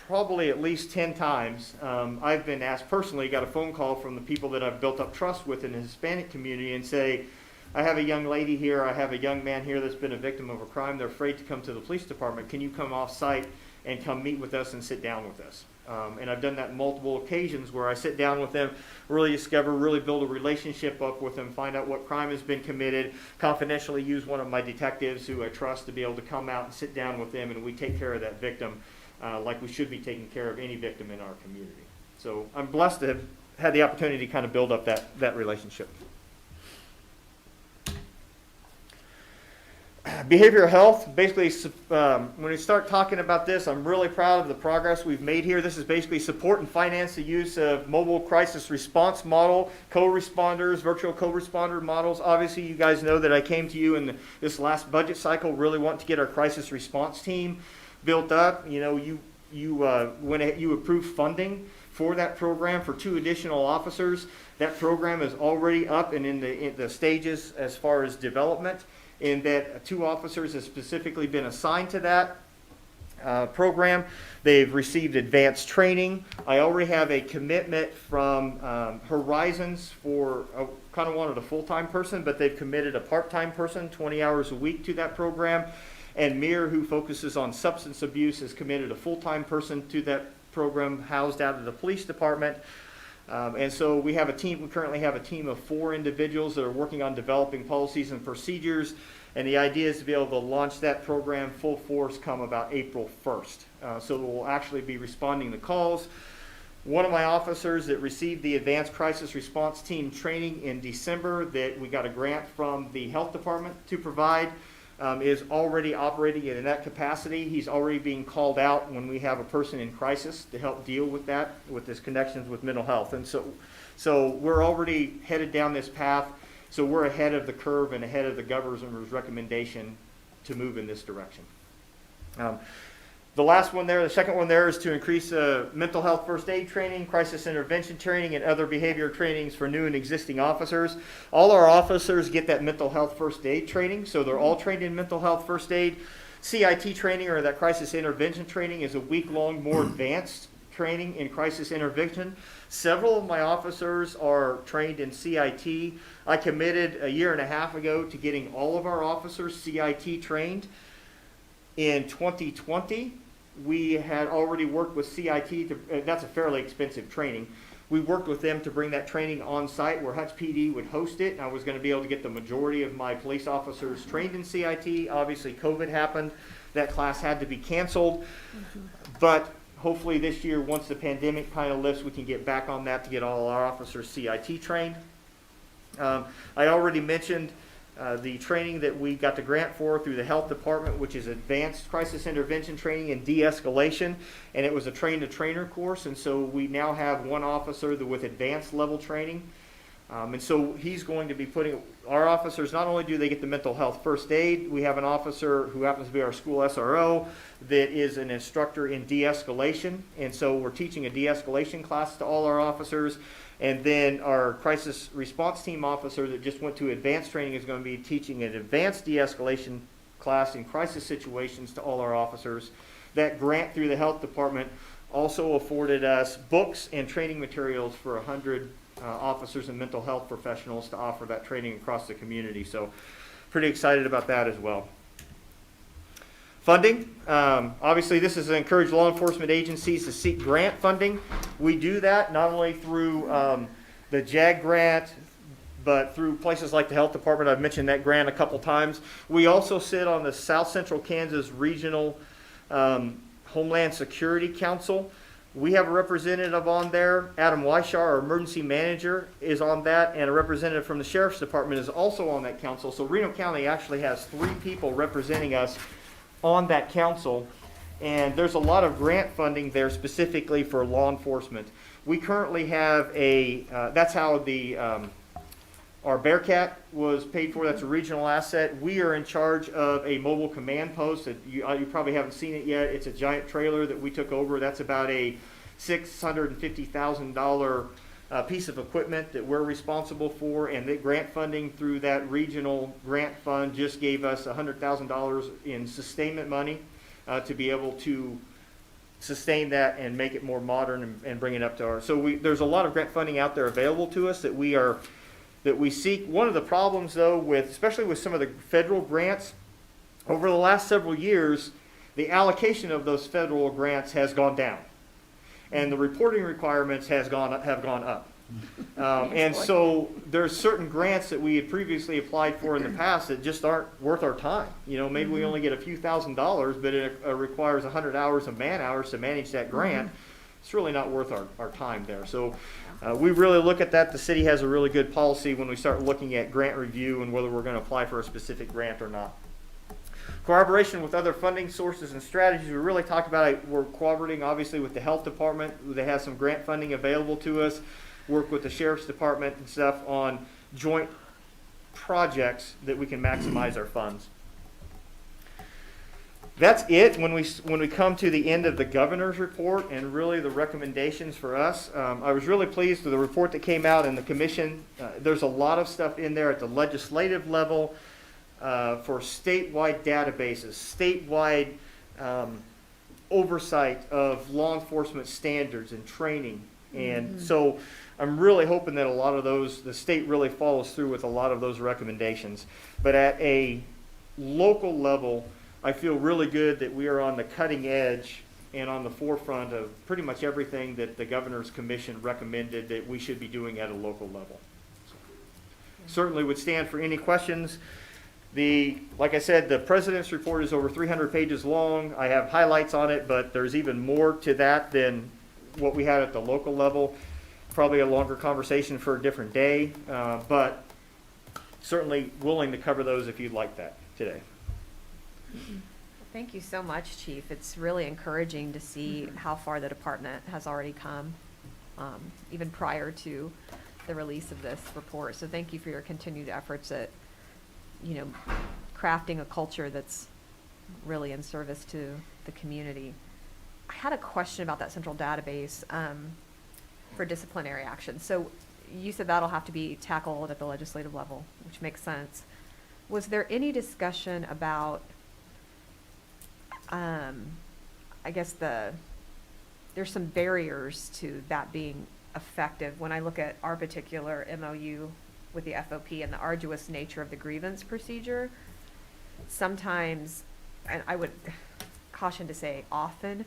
probably at least 10 times, I've been asked personally, got a phone call from the people that I've built up trust with in the Hispanic community and say, I have a young lady here, I have a young man here that's been a victim of a crime. They're afraid to come to the police department. Can you come off site and come meet with us and sit down with us? And I've done that multiple occasions where I sit down with them, really build a relationship up with them, find out what crime has been committed, confidentially use one of my detectives who I trust to be able to come out and sit down with them, and we take care of that victim like we should be taking care of any victim in our community. So I'm blessed to have had the opportunity to kind of build up that relationship. Behavioral health, basically, when we start talking about this, I'm really proud of the progress we've made here. This is basically support and finance the use of mobile crisis response model, co-responders, virtual co-responder models. Obviously, you guys know that I came to you in this last budget cycle really wanting to get our crisis response team built up. You know, when you approved funding for that program for 2 additional officers, that program is already up and in the stages as far as development. In that 2 officers have specifically been assigned to that program. They've received advanced training. I already have a commitment from Horizons for, kind of wanted a full-time person, but they've committed a part-time person, 20 hours a week to that program. And Mir, who focuses on substance abuse, has committed a full-time person to that program housed out of the police department. And so we currently have a team of 4 individuals that are working on developing policies and procedures, and the idea is to be able to launch that program full force come about April 1st. So we'll actually be responding to calls. One of my officers that received the Advanced Crisis Response Team training in December that we got a grant from the health department to provide is already operating in that capacity. He's already being called out when we have a person in crisis to help deal with that, with his connections with mental health. And so we're already headed down this path. So we're ahead of the curve and ahead of the governor's recommendation to move in this direction. The last one there, the second one there, is to increase mental health first aid training, crisis intervention training, and other behavior trainings for new and existing officers. All our officers get that mental health first aid training, so they're all trained in mental health first aid. CIT training, or that crisis intervention training, is a week-long, more advanced training in crisis intervention. Several of my officers are trained in CIT. I committed a year and a half ago to getting all of our officers CIT trained. In 2020, we had already worked with CIT. That's a fairly expensive training. We worked with them to bring that training on site where Hutch PD would host it. And I was going to be able to get the majority of my police officers trained in CIT. Obviously, COVID happened. That class had to be canceled. But hopefully this year, once the pandemic kind of lifts, we can get back on that to get all our officers CIT trained. I already mentioned the training that we got the grant for through the health department, which is advanced crisis intervention training and de-escalation, and it was a train-to-trainer course, and so we now have one officer with advanced level training. And so he's going to be putting, our officers, not only do they get the mental health first aid, we have an officer who happens to be our school SRO that is an instructor in de-escalation. And so we're teaching a de-escalation class to all our officers. And then our crisis response team officer that just went to advanced training is going to be teaching an advanced de-escalation class in crisis situations to all our officers. That grant through the health department also afforded us books and training materials for 100 officers and mental health professionals to offer that training across the community. So pretty excited about that as well. Funding. Obviously, this is to encourage law enforcement agencies to seek grant funding. We do that not only through the JAG grant, but through places like the health department. I've mentioned that grant a couple times. We also sit on the South Central Kansas Regional Homeland Security Council. We have a representative on there. Adam Weishar, our emergency manager, is on that, and a representative from the Sheriff's Department is also on that council. So Reno County actually has 3 people representing us on that council, and there's a lot of grant funding there specifically for law enforcement. We currently have a, that's how the our Bearcat was paid for. That's a regional asset. We are in charge of a mobile command post that you probably haven't seen it yet. It's a giant trailer that we took over. That's about a $650,000 piece of equipment that we're responsible for, and the grant funding through that regional grant fund just gave us $100,000 in sustainment money to be able to sustain that and make it more modern and bring it up to our. So there's a lot of grant funding out there available to us that we seek. One of the problems, though, especially with some of the federal grants, over the last several years, the allocation of those federal grants has gone down, and the reporting requirements have gone up. And so there's certain grants that we had previously applied for in the past that just aren't worth our time. You know, maybe we only get a few $1,000s, but it requires 100 hours of man hours to manage that grant. It's really not worth our time there. So we really look at that. The city has a really good policy when we start looking at grant review and whether we're going to apply for a specific grant or not. Cooperation with other funding sources and strategies. We really talked about it. We're cooperating, obviously, with the health department. They have some grant funding available to us. Work with the sheriff's department and stuff on joint projects that we can maximize our funds. That's it when we come to the end of the governor's report and really the recommendations for us. I was really pleased with the report that came out in the commission. There's a lot of stuff in there at the legislative level for statewide databases, statewide oversight of law enforcement standards and training. And so I'm really hoping that a lot of those, the state really follows through with a lot of those recommendations. But at a local level, I feel really good that we are on the cutting edge and on the forefront of pretty much everything that the Governor's Commission recommended that we should be doing at a local level. Certainly would stand for any questions. Like I said, the President's report is over 300 pages long. I have highlights on it, but there's even more to that than what we had at the local level. Probably a longer conversation for a different day, but certainly willing to cover those if you'd like that today. Thank you so much, Chief. It's really encouraging to see how far the department has already come, even prior to the release of this report. So thank you for your continued efforts at, crafting a culture that's really in service to the community. I had a question about that central database for disciplinary action. So you said that'll have to be tackled at the legislative level, which makes sense. Was there any discussion about I guess there's some barriers to that being effective when I look at our particular MOU with the FOP and the arduous nature of the grievance procedure. Sometimes, and I would caution to say often,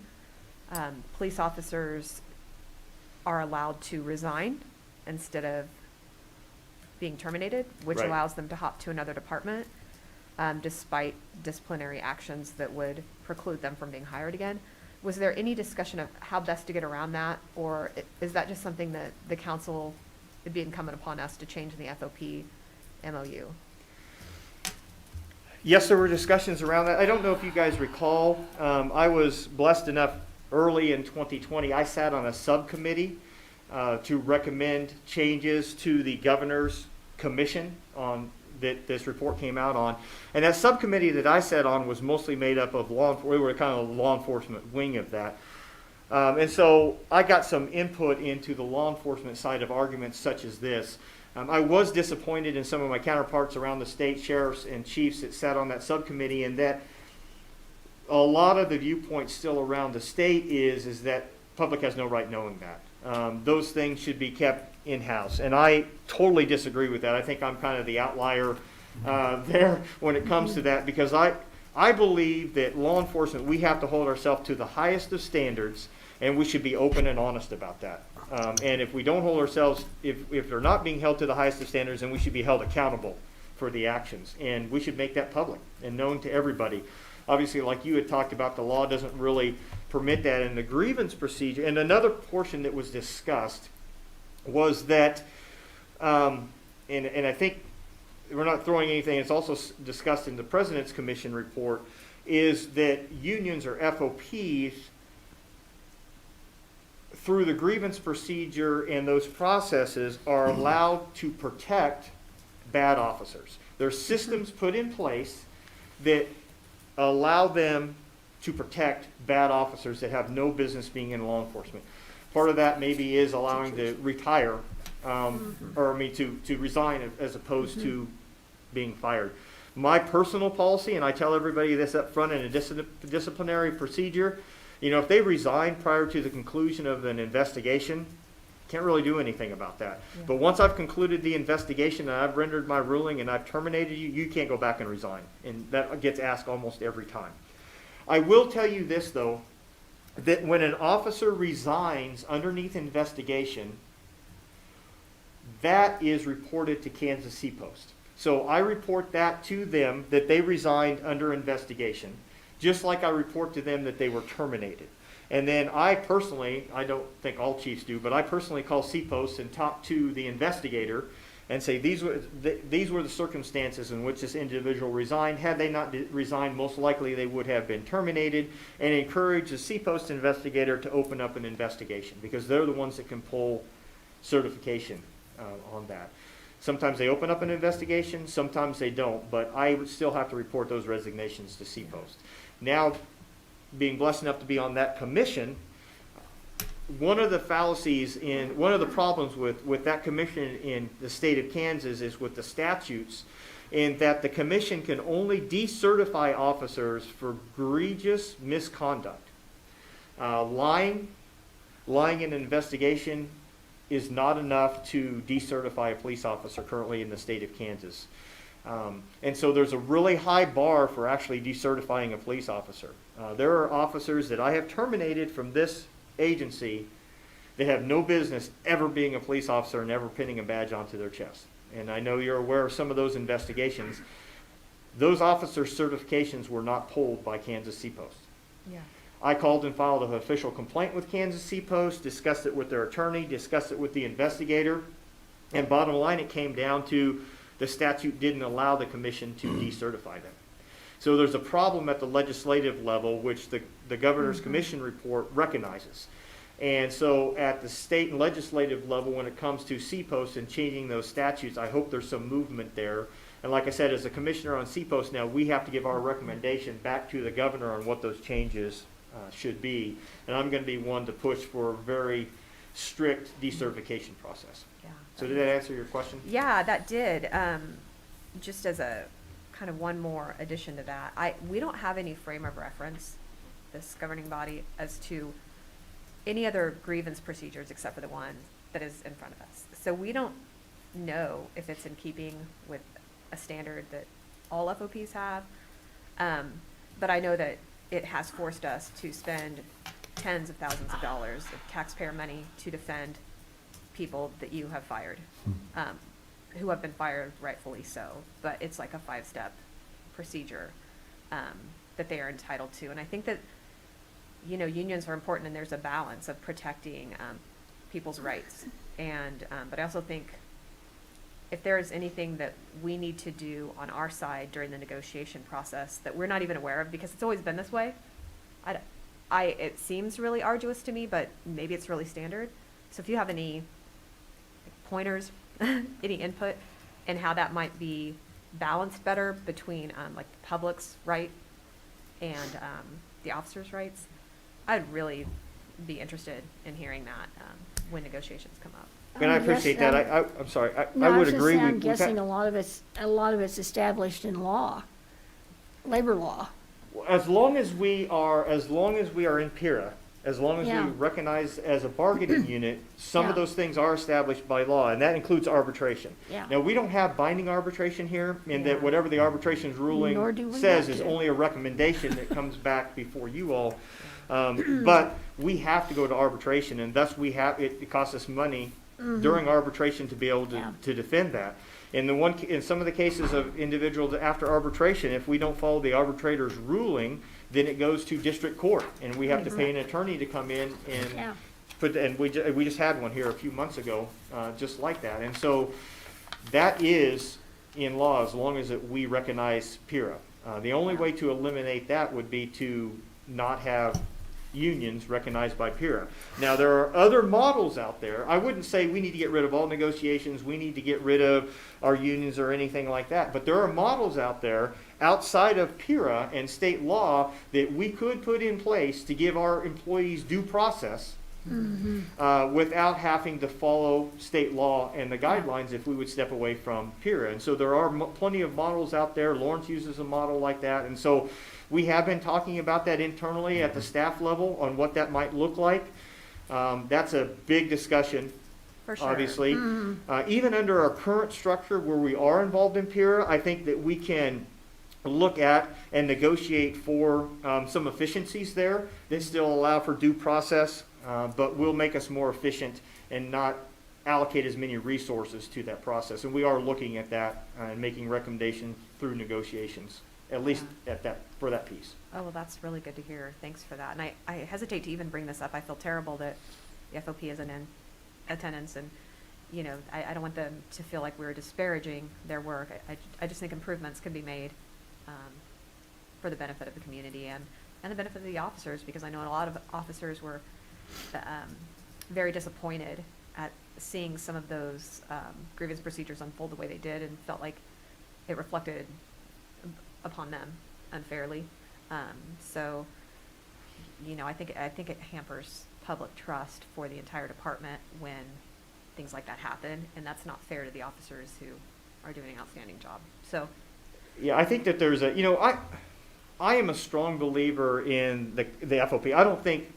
police officers are allowed to resign instead of being terminated, which Right. allows them to hop to another department. Despite disciplinary actions that would preclude them from being hired again. Was there any discussion of how best to get around that, or is that just something that the council would be incumbent upon us to change in the FOP MOU? Yes, there were discussions around that. I don't know if you guys recall, I was blessed enough early in 2020, I sat on a subcommittee to recommend changes to the governor's commission on that this report came out on. And that subcommittee that I sat on was mostly made up of we were kind of the law enforcement wing of that. And so I got some input into the law enforcement side of arguments such as this. I was disappointed in some of my counterparts around the state, sheriffs and chiefs that sat on that subcommittee, and that a lot of the viewpoints still around the state is that public has no right knowing that. Those things should be kept in-house, and I totally disagree with that. I think I'm kind of the outlier there when it comes to that, because I believe that law enforcement, we have to hold ourselves to the highest of standards, and we should be open and honest about that. And if we don't hold ourselves, if they're not being held to the highest of standards, then we should be held accountable for the actions, and we should make that public and known to everybody. Obviously, like you had talked about, the law doesn't really permit that in the grievance procedure. And another portion that was discussed was that, and I think we're not throwing anything, it's also discussed in the President's Commission report, is that unions or FOPs, through the grievance procedure and those processes, are allowed to protect bad officers. There's systems put in place that allow them to protect bad officers that have no business being in law enforcement. Part of that maybe is allowing to retire, to resign as opposed to being fired. My personal policy, and I tell everybody this up front in a disciplinary procedure, if they resign prior to the conclusion of an investigation, can't really do anything about that. Yeah. But once I've concluded the investigation and I've rendered my ruling and I've terminated you, you can't go back and resign. And that gets asked almost every time. I will tell you this, though, that when an officer resigns underneath investigation, that is reported to Kansas Seapost. So I report that to them, that they resigned under investigation, just like I report to them that they were terminated. And then I personally, I don't think all chiefs do, but I personally call Seapost and talk to the investigator and say these were the circumstances in which this individual resigned. Had they not resigned, most likely they would have been terminated, and encourage the Seapost investigator to open up an investigation, because they're the ones that can pull certification on that. Sometimes they open up an investigation, sometimes they don't, but I would still have to report those resignations to Seapost. Now, being blessed enough to be on that commission, one of the fallacies one of the problems with that commission in the state of Kansas is with the statutes, in that the commission can only decertify officers for egregious misconduct. Lying in an investigation is not enough to decertify a police officer currently in the state of Kansas. And so there's a really high bar for actually decertifying a police officer. There are officers that I have terminated from this agency that have no business ever being a police officer and ever pinning a badge onto their chest. And I know you're aware of some of those investigations. Those officer certifications were not pulled by Kansas Seapost. Yeah. I called and filed an official complaint with Kansas Seapost, discussed it with their attorney, discussed it with the investigator, and bottom line, it came down to the statute didn't allow the commission to decertify them. So there's a problem at the legislative level, which the governor's commission report recognizes. And so at the state and legislative level, when it comes to Seapost and changing those statutes, I hope there's some movement there. And like I said, as a commissioner on Seapost now, we have to give our recommendation back to the governor on what those changes should be. And I'm going to be one to push for a very strict decertification process. Yeah. So did that answer your question? Yeah, that did. Just as a kind of one more addition to that, we don't have any frame of reference, this governing body, as to any other grievance procedures except for the one that is in front of us. So we don't know if it's in keeping with a standard that all FOPs have. But I know that it has forced us to spend tens of thousands of dollars of taxpayer money to defend people that you have fired, who have been fired rightfully so. But it's like a 5-step procedure that they are entitled to. And I think that, unions are important, and there's a balance of protecting people's rights. And but I also think if there is anything that we need to do on our side during the negotiation process that we're not even aware of, because it's always been this way, it seems really arduous to me, but maybe it's really standard. So if you have any pointers, any input, and how that might be balanced better between like the public's right and the officers' rights, I'd really be interested in hearing that when negotiations come up. And I appreciate that. I'm sorry. No, I I would was just agree. saying, I'm We've guessing had- a lot of it's established in law, labor law. As long as we are in PIRA, as long as we Yeah. recognize as a bargaining unit, some of Yeah. those things are established by law, and that includes arbitration. Yeah. Now, we don't have binding arbitration here, in that Yeah. whatever the arbitration's Nor ruling do we says want is to. only a recommendation that comes back before you all. But we have to go to arbitration, and thus it costs us money during arbitration to be able Yeah. to defend that. In some of the cases of individuals after arbitration, if we don't follow the arbitrator's ruling, then it goes to district court, and we have to pay an attorney to come in and Yeah. we just had one here a few months ago, just like that. And so that is in law as long as we recognize PIRA. The only way to eliminate that would be to not have unions recognized by PIRA. Now, there are other models out there. I wouldn't say we need to get rid of all negotiations, we need to get rid of our unions or anything like that. But there are models out there outside of PIRA and state law that we could put in place to give our employees due process without having to follow state law and the guidelines if we would step away from PIRA. And so there are plenty of models out there. Lawrence uses a model like that. And so we have been talking about that internally at the staff level on what that might look like. That's a big discussion, For sure. obviously. Even under our current structure where we are involved in PIRA, I think that we can look at and negotiate for some efficiencies there that still allow for due process, but will make us more efficient and not allocate as many resources to that process. And we are looking at that and making recommendations through negotiations, at least for that piece. Oh, well, that's really good to hear. Thanks for that. And I hesitate to even bring this up. I feel terrible that the FOP isn't in attendance, and, you know, I don't want them to feel like we're disparaging their work. I just think improvements can be made for the benefit of the community and the benefit of the officers, because I know a lot of officers were very disappointed at seeing some of those grievance procedures unfold the way they did, and felt like it reflected upon them unfairly. So, you know, I think it hampers public trust for the entire department when things like that happen, and that's not fair to the officers who are doing an outstanding job. So, Yeah, I think that there's I am a strong believer in the FOP. I don't think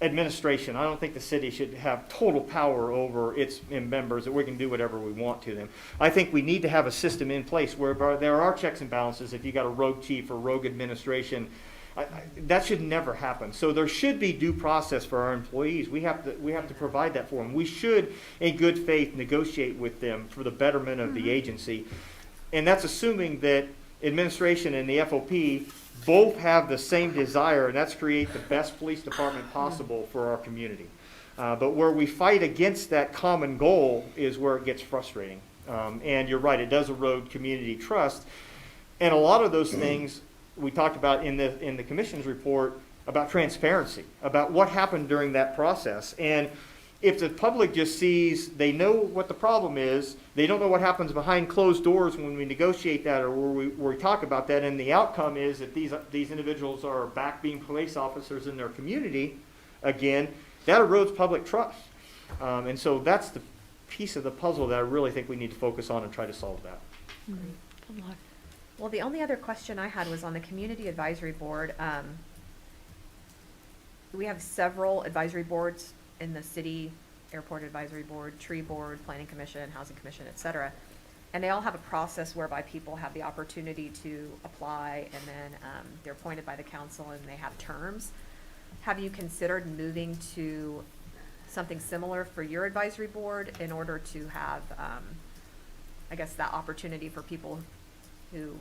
I don't think the city should have total power over its members, that we can do whatever we want to them. I think we need to have a system in place where there are checks and balances. If you got a rogue chief or rogue administration, that should never happen. So there should be due process for our employees. We have to provide that for them. We should, in good faith, negotiate with them for the betterment of the agency. And that's assuming that administration and the FOP both have the same desire, and that's create the best police department possible for our community. But where we fight against that common goal is where it gets frustrating. And you're right, it does erode community trust. And a lot of those things we talked about in the commission's report about transparency, about what happened during that process. And if the public just sees, they know what the problem is, they don't know what happens behind closed doors when we negotiate that or where we talk about that, and the outcome is that these individuals are back being police officers in their community, again, that erodes public trust. And so that's the piece of the puzzle that I really think we need to focus on and try to solve that. Good luck. well, the only other question I had was on the Community Advisory Board. We have several advisory boards in the city: Airport Advisory Board, Tree Board, Planning Commission, Housing Commission, et cetera. And they all have a process whereby people have the opportunity to apply, and then they're appointed by the council and they have terms. Have you considered moving to something similar for your advisory board in order to have, I guess, that opportunity for people who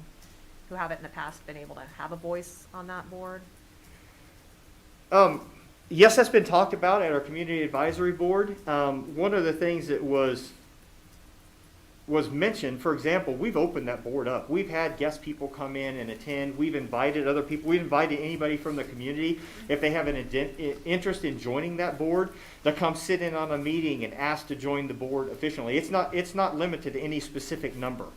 haven't in the past been able to have a voice on that board? Yes, that's been talked about at our community advisory board. One of the things that was was mentioned, for example, we've opened that board up. We've had guest people come in and attend. We've invited other people. We've invited anybody from the community, if they have an interest in joining that board, to come sit in on a meeting and ask to join the board efficiently. It's not limited to any specific number.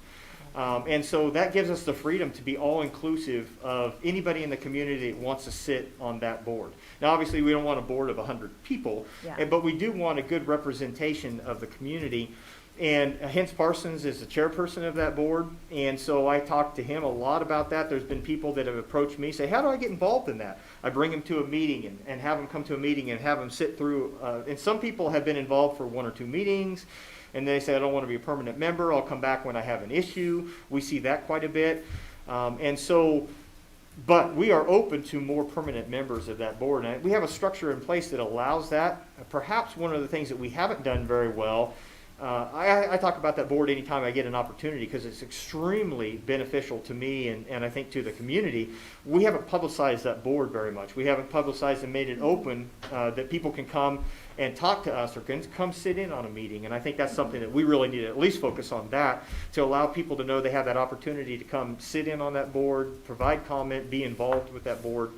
And so that gives us the freedom to be all-inclusive of anybody in the community that wants to sit on that board. Now, obviously, we don't want a board of 100 people, but we do want a good representation of the community. And Hens Parsons is the chairperson of that board, and so I talked to him a lot about that. There's been people that have approached me, say, how do I get involved in that? I bring them to a meeting and have them come to a meeting and have them sit through, and some people have been involved for 1 or 2 meetings, and they say, I don't want to be a permanent member, I'll come back when I have an issue. We see that quite a bit. But we are open to more permanent members of that board. And we have a structure in place that allows that. Perhaps one of the things that we haven't done very well, I talk about that board anytime I get an opportunity because it's extremely beneficial to me and I think to the community. We haven't publicized that board very much. We haven't publicized and made it open that people can come and talk to us or can come sit in on a meeting. And I think that's something that we really need to at least focus on, that to allow people to know they have that opportunity to come sit in on that board, provide comment, be involved with that board.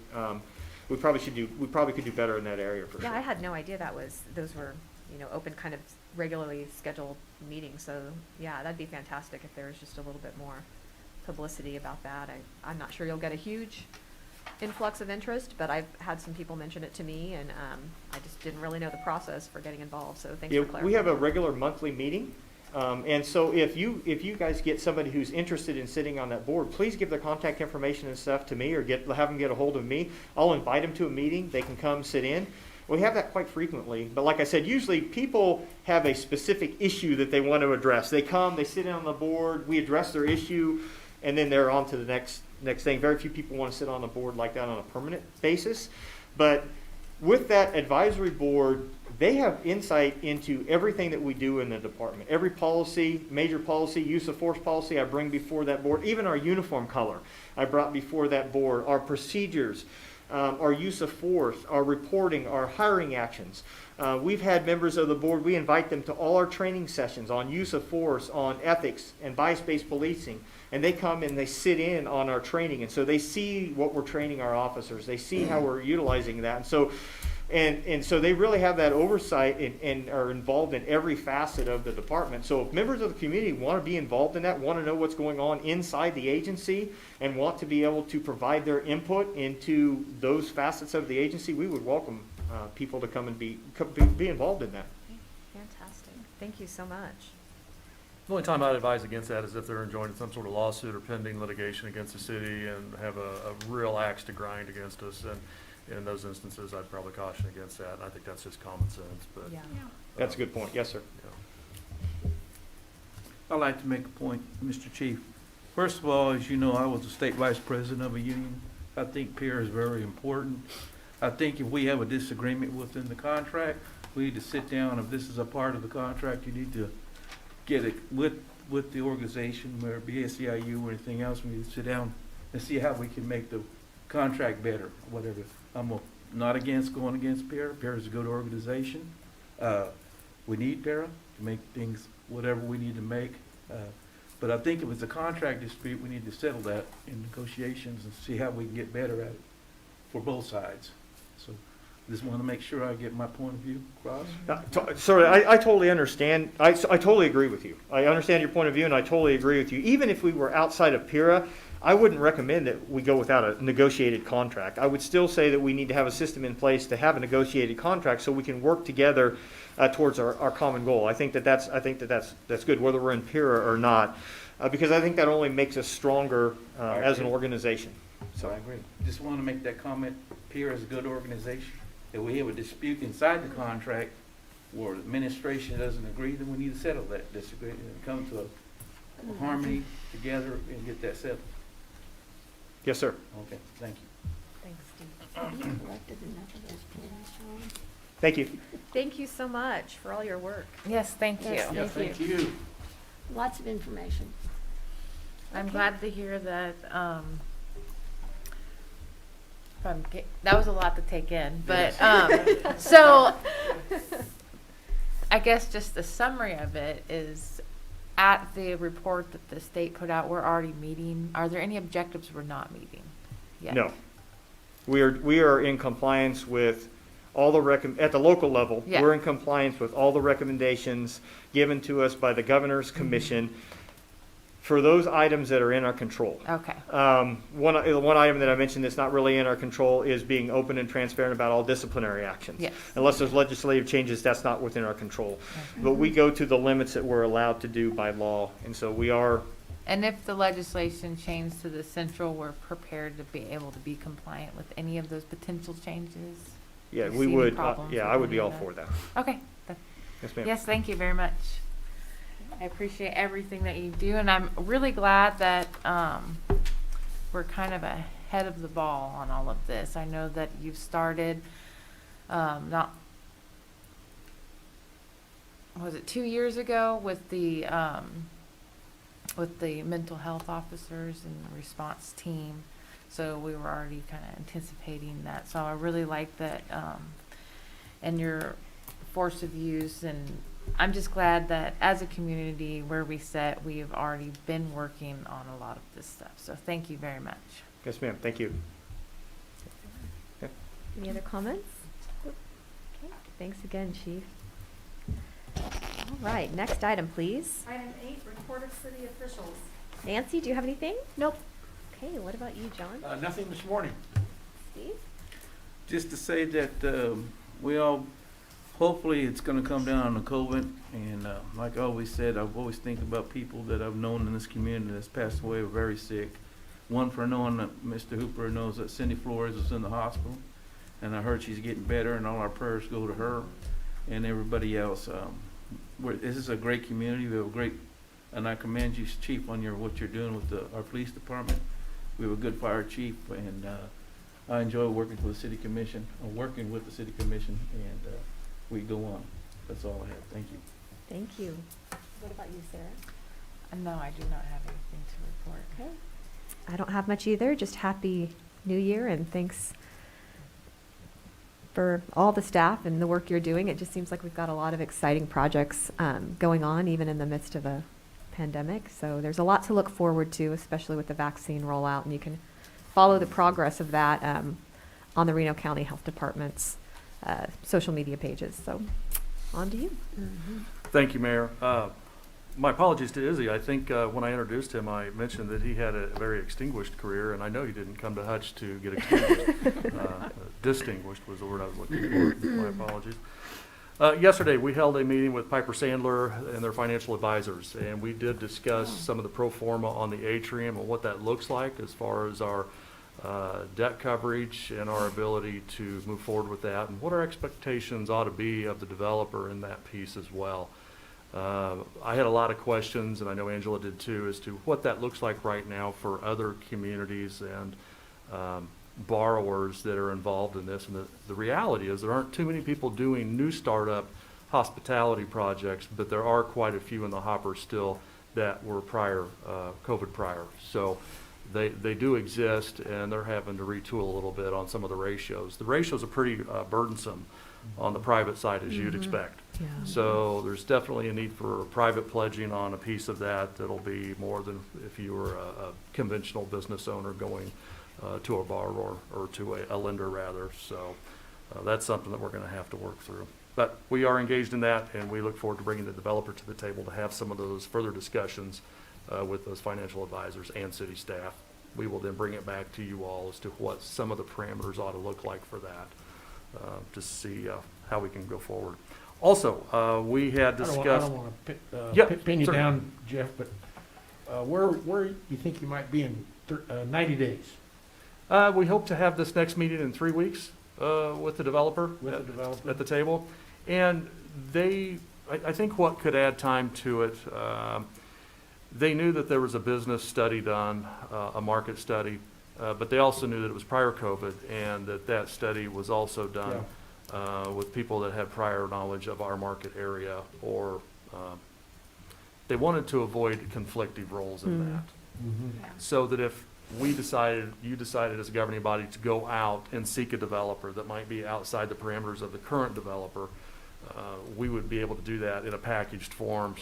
We probably could do better in that area for sure. Yeah, I had no idea those were, open kind of regularly scheduled meetings. So yeah, that'd be fantastic if there was just a little bit more publicity about that. I'm not sure you'll get a huge influx of interest, but I've had some people mention it to me, and I just didn't really know the process for getting involved. So thanks for clarifying. We have a regular monthly meeting. And so if you guys get somebody who's interested in sitting on that board, please give their contact information and stuff to me, or have them get a hold of me. I'll invite them to a meeting. They can come sit in. We have that quite frequently, but like I said, usually people have a specific issue that they want to address. They come, they sit in on the board, we address their issue, and then they're on to the next thing. Very few people want to sit on a board like that on a permanent basis. But with that advisory board, they have insight into everything that we do in the department. Every policy, major policy, use of force policy, I bring before that board. Even our uniform color, I brought before that board. Our procedures, our use of force, our reporting, our hiring actions. We've had members of the board, we invite them to all our training sessions on use of force, on ethics and bias-based policing, and they come and they sit in on our training, and so they see what we're training our officers. They see how we're utilizing that, and so they really have that oversight and are involved in every facet of the department. So if members of the community want to be involved in that, want to know what's going on inside the agency, and want to be able to provide their input into those facets of the agency, we would welcome people to come and be involved in that. Fantastic. Thank you so much. The only time I'd advise against that is if they're enjoying some sort of lawsuit or pending litigation against the city and have a real axe to grind against us. And in those instances, I'd probably caution against that. And I think that's just common sense. But Yeah. That's a good point. Yes, sir. Yeah. I'd like to make a point, Mr. Chief. First of all, as you know, I was the state vice president of a union. I think peer is very important. I think if we have a disagreement within the contract, we need to sit down. If this is a part of the contract, you need to get it with the organization, whether it be SEIU or anything else. We need to sit down and see how we can make the contract better, whatever. I'm not against going against PARA. PARA is a good organization. We need PARA to make things whatever we need to make. But I think if it's a contract dispute, we need to settle that in negotiations and see how we can get better at it for both sides. So just want to make sure I get my point of view across. Sorry, I totally understand. I totally agree with you. I understand your point of view, and I totally agree with you. Even if we were outside of PIRA, I wouldn't recommend that we go without a negotiated contract. I would still say that we need to have a system in place to have a negotiated contract so we can work together towards our common goal. I think that's good, whether we're in PIRA or not, because I think that only makes us stronger as an organization. So I agree. Just want to make that comment. PIRA is a good organization. If we have a dispute inside the contract where the administration doesn't agree, then we need to settle that disagreement and come to a harmony together and get that settled. Yes, sir. Okay, thank you. Thanks, Steve. Have you collected enough of those plans, John? Thank you. Thank you so much for all your work. Yes, thank you. Yes, Yeah, thank you. Lots of information. I'm glad to hear that. That was a lot to take in, but so I guess just the summary of it is, at the report that the state put out, we're already meeting. Are there any objectives we're not meeting yet? No. We are in compliance with all the at the local level. Yeah. We're in compliance with all the recommendations given to us by the Governor's Commission for those items that are in our control. Okay. One item that I mentioned that's not really in our control is being open and transparent about all disciplinary actions. Yes. Unless there's legislative changes, that's not within our control. But we go to the limits that we're allowed to do by law, and so we are. And if the legislation changed to the central, we're prepared to be able to be compliant with any of those potential changes? Yeah, Do you we see any would. problems Yeah, with I would any be of all that? for that. Okay. Yes, ma'am. Yes, thank you very much. I appreciate everything that you do, and I'm really glad that we're kind of ahead of the ball on all of this. I know that you've started not, was it 2 years ago with the mental health officers and the response team. So we were already kind of anticipating that. So I really like that, and your force of use, and I'm just glad that as a community where we sit, we've already been working on a lot of this stuff. So thank you very much. Yes, ma'am. Thank you. Any other comments? Okay, thanks again, Chief. All right, next item, please. Item 8, report of city officials. Nancy, do you have anything? Nope. Okay, what about you, John? Nothing this morning. Steve? Just to say that we all, hopefully it's going to come down on the COVID. And like I always said, I've always think about people that I've known in this community that's passed away or very sick. One for knowing that Mr. Hooper knows that Cindy Flores is in the hospital. And I heard she's getting better, and all our prayers go to her and everybody else. This is a great community. We have a great, and I commend you, Chief, on what you're doing with our police department. We have a good fire chief, and I enjoy working for the city commission, working with the city commission, and we go on. That's all I have. Thank you. Thank you. What about you, Sarah? No, I do not have anything to report. Okay. I don't have much either. Just happy New Year, and thanks for all the staff and the work you're doing. It just seems like we've got a lot of exciting projects going on, even in the midst of a pandemic. So there's a lot to look forward to, especially with the vaccine rollout, and you can follow the progress of that on the Reno County Health Department's social media pages. So on to you. Thank you, Mayor. My apologies to Izzy. I think when I introduced him, I mentioned that he had a very extinguished career, and I know he didn't come to Hutch to get extinguished. Distinguished was the word I was looking for. My apologies. Yesterday, we held a meeting with Piper Sandler and their financial advisors, and we did discuss some of the pro forma on the atrium and what that looks like as far as our debt coverage and our ability to move forward with that, and what our expectations ought to be of the developer in that piece as well. I had a lot of questions, and I know Angela did too, as to what that looks like right now for other communities and borrowers that are involved in this. And the reality is there aren't too many people doing new startup hospitality projects, but there are quite a few in the hopper still that were prior, COVID prior. So they do exist, and they're having to retool a little bit on some of the ratios. The ratios are pretty burdensome on the private side, as you'd expect. Yeah. So there's definitely a need for private pledging on a piece of that that'll be more than if you were a conventional business owner going to a borrower or to a lender rather. So that's something that we're going to have to work through. But we are engaged in that, and we look forward to bringing the developer to the table to have some of those further discussions with those financial advisors and city staff. We will then bring it back to you all as to what some of the parameters ought to look like for that, to see how we can go forward. Also, we had discussed. I don't want to pin you down, Jeff, but where you think you might be in 90 days? We hope to have this next meeting in 3 weeks with the developer at the table. And I think what could add time to it, they knew that there was a business study done, a market study, but they also knew that it was prior COVID, and that study was also done with people that had prior knowledge of our market area, or they wanted to avoid conflicting roles in that. So that if you decided as a governing body to go out and seek a developer that might be outside the parameters of the current developer, we would be able to do that in a packaged form,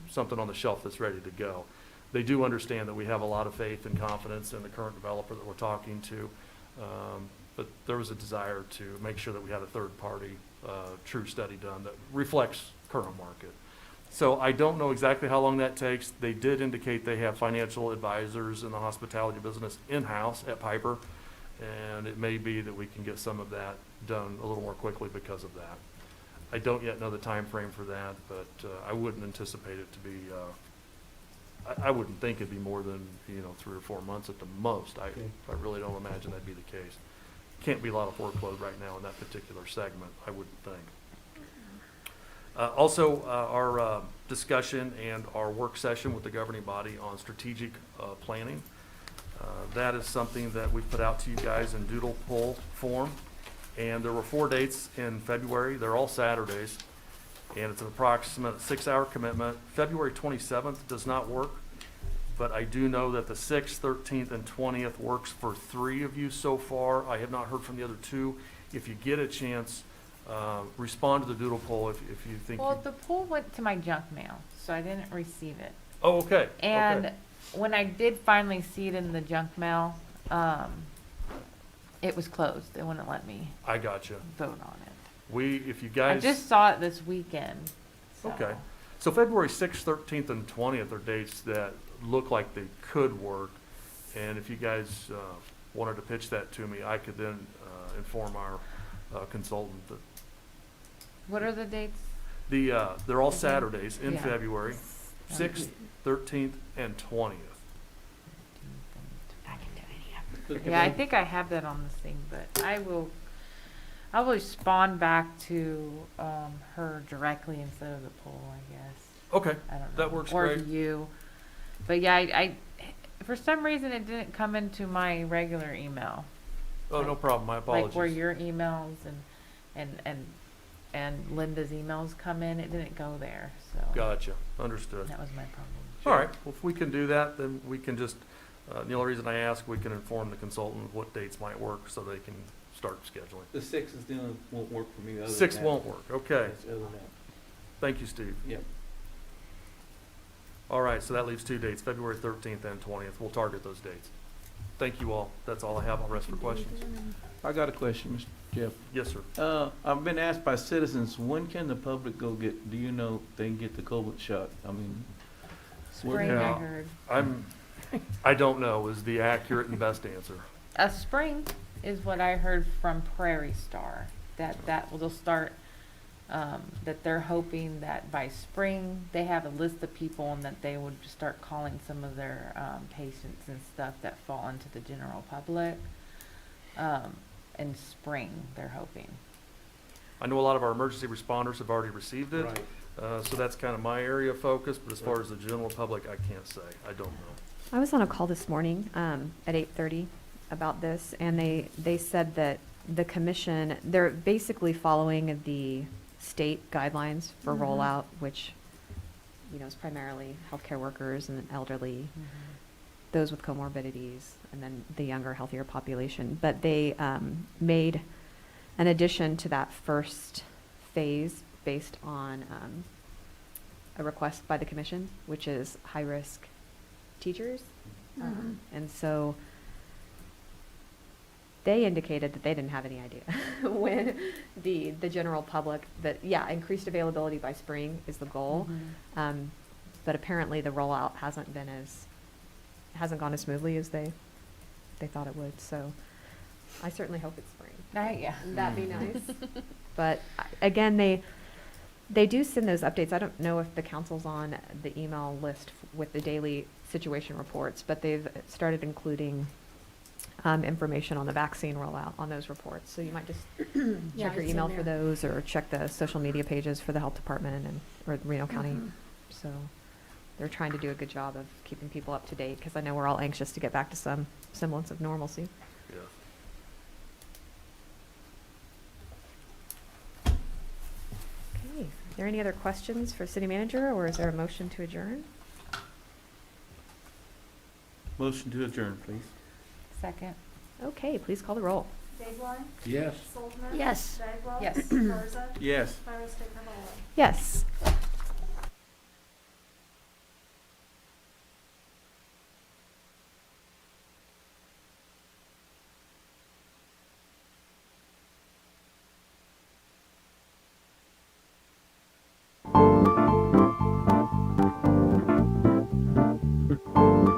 something on the shelf that's ready to go. They do understand that we have a lot of faith and confidence in the current developer that we're talking to, but there was a desire to make sure that we had a third-party true study done that reflects current market. So I don't know exactly how long that takes. They did indicate they have financial advisors in the hospitality business in-house at Piper, and it may be that we can get some of that done a little more quickly because of that. I don't yet know the time frame for that, but I wouldn't anticipate it to be, I wouldn't think it'd be more than, 3 or 4 months at the most. I really don't imagine that'd be the case. Can't be a lot of workload right now in that particular segment, I wouldn't think. Also, our discussion and our work session with the governing body on strategic planning. That is something that we put out to you guys in doodle poll form. And there were 4 dates in February. They're all Saturdays. And it's an approximate 6-hour commitment. February 27th does not work. But I do know that the 6th, 13th, and 20th works for 3 of you so far. I have not heard from the other 2. If you get a chance, respond to the doodle poll if you think. Well, the poll went to my junk mail, so I didn't receive it. Oh, okay. And okay. when I did finally see it in the junk mail, it was closed. It wouldn't let me I gotcha. vote on it. If you guys. I just saw it this weekend. So. Okay. So February 6th, 13th, and 20th are dates that look like they could work. And if you guys wanted to pitch that to me, I could then inform our consultant that. What are the dates? They're all Saturdays in Yeah. February, 6th, 13th, and 20th. I can do any of it. Yeah, I think I have that on this thing, but I'll respond back to her directly instead of the poll, I guess. Okay, I don't know. that works or great. Or you. But yeah, I for some reason it didn't come into my regular email. Oh, no problem. My apologies. Like where your emails and Linda's emails come in, it didn't go there. So Gotcha. Understood. that was my problem. All right. Well, if we can do that, then we can just, the only reason I ask, we can inform the consultant of what dates might work so they can start scheduling. The 6th is the only won't work for me. 6th won't work. Okay. Yes, other than that. Thank you, Steve. Yep. All right. So that leaves 2 dates, February 13th and 20th. We'll target those dates. Thank you all. That's all I have. I'll rest for questions. I got a question, Mr. Jeff. Yes, sir. I've been asked by citizens, when can the public go get, do you know, they can get the COVID shot? I mean, Spring, I heard. I don't know is the accurate and best answer. A spring is what I heard from Prairie Star, that will start, that they're hoping that by spring, they have a list of people and that they would start calling some of their patients and stuff that fall into the general public. In spring, they're hoping. I know a lot of our emergency responders have already received it. Right. So that's kind of my area of focus, but as far as the general public, I can't say. I don't know. I was on a call this morning at 8:30 about this, and they said that the commission, they're basically following the state guidelines for rollout, which, is primarily healthcare workers and elderly, those with comorbidities, and then the younger, healthier population. But they made an addition to that first phase based on a request by the commission, which is high-risk teachers. And so they indicated that they didn't have any idea when the general public, that, increased availability by spring is the goal. But apparently the rollout hasn't gone as smoothly as they thought it would. So I certainly hope it's spring. Yeah. That'd be nice. But again, they do send those updates. I don't know if the council's on the email list with the daily situation reports, but they've started including information on the vaccine rollout on those reports. So you might just check your email for those, or check the social media pages for the health department or Reno County. So they're trying to do a good job of keeping people up to date, because I know we're all anxious to get back to some semblance of normalcy. Yeah. Okay. Are there any other questions for city manager, or is there a motion to adjourn? Motion to adjourn, please. Second. Okay, please call the roll. Dayline? Yes. Soldner? Yes. Bagwell? Yes. Garza? Yes. Pyrus Carvalho? Yes. Amen.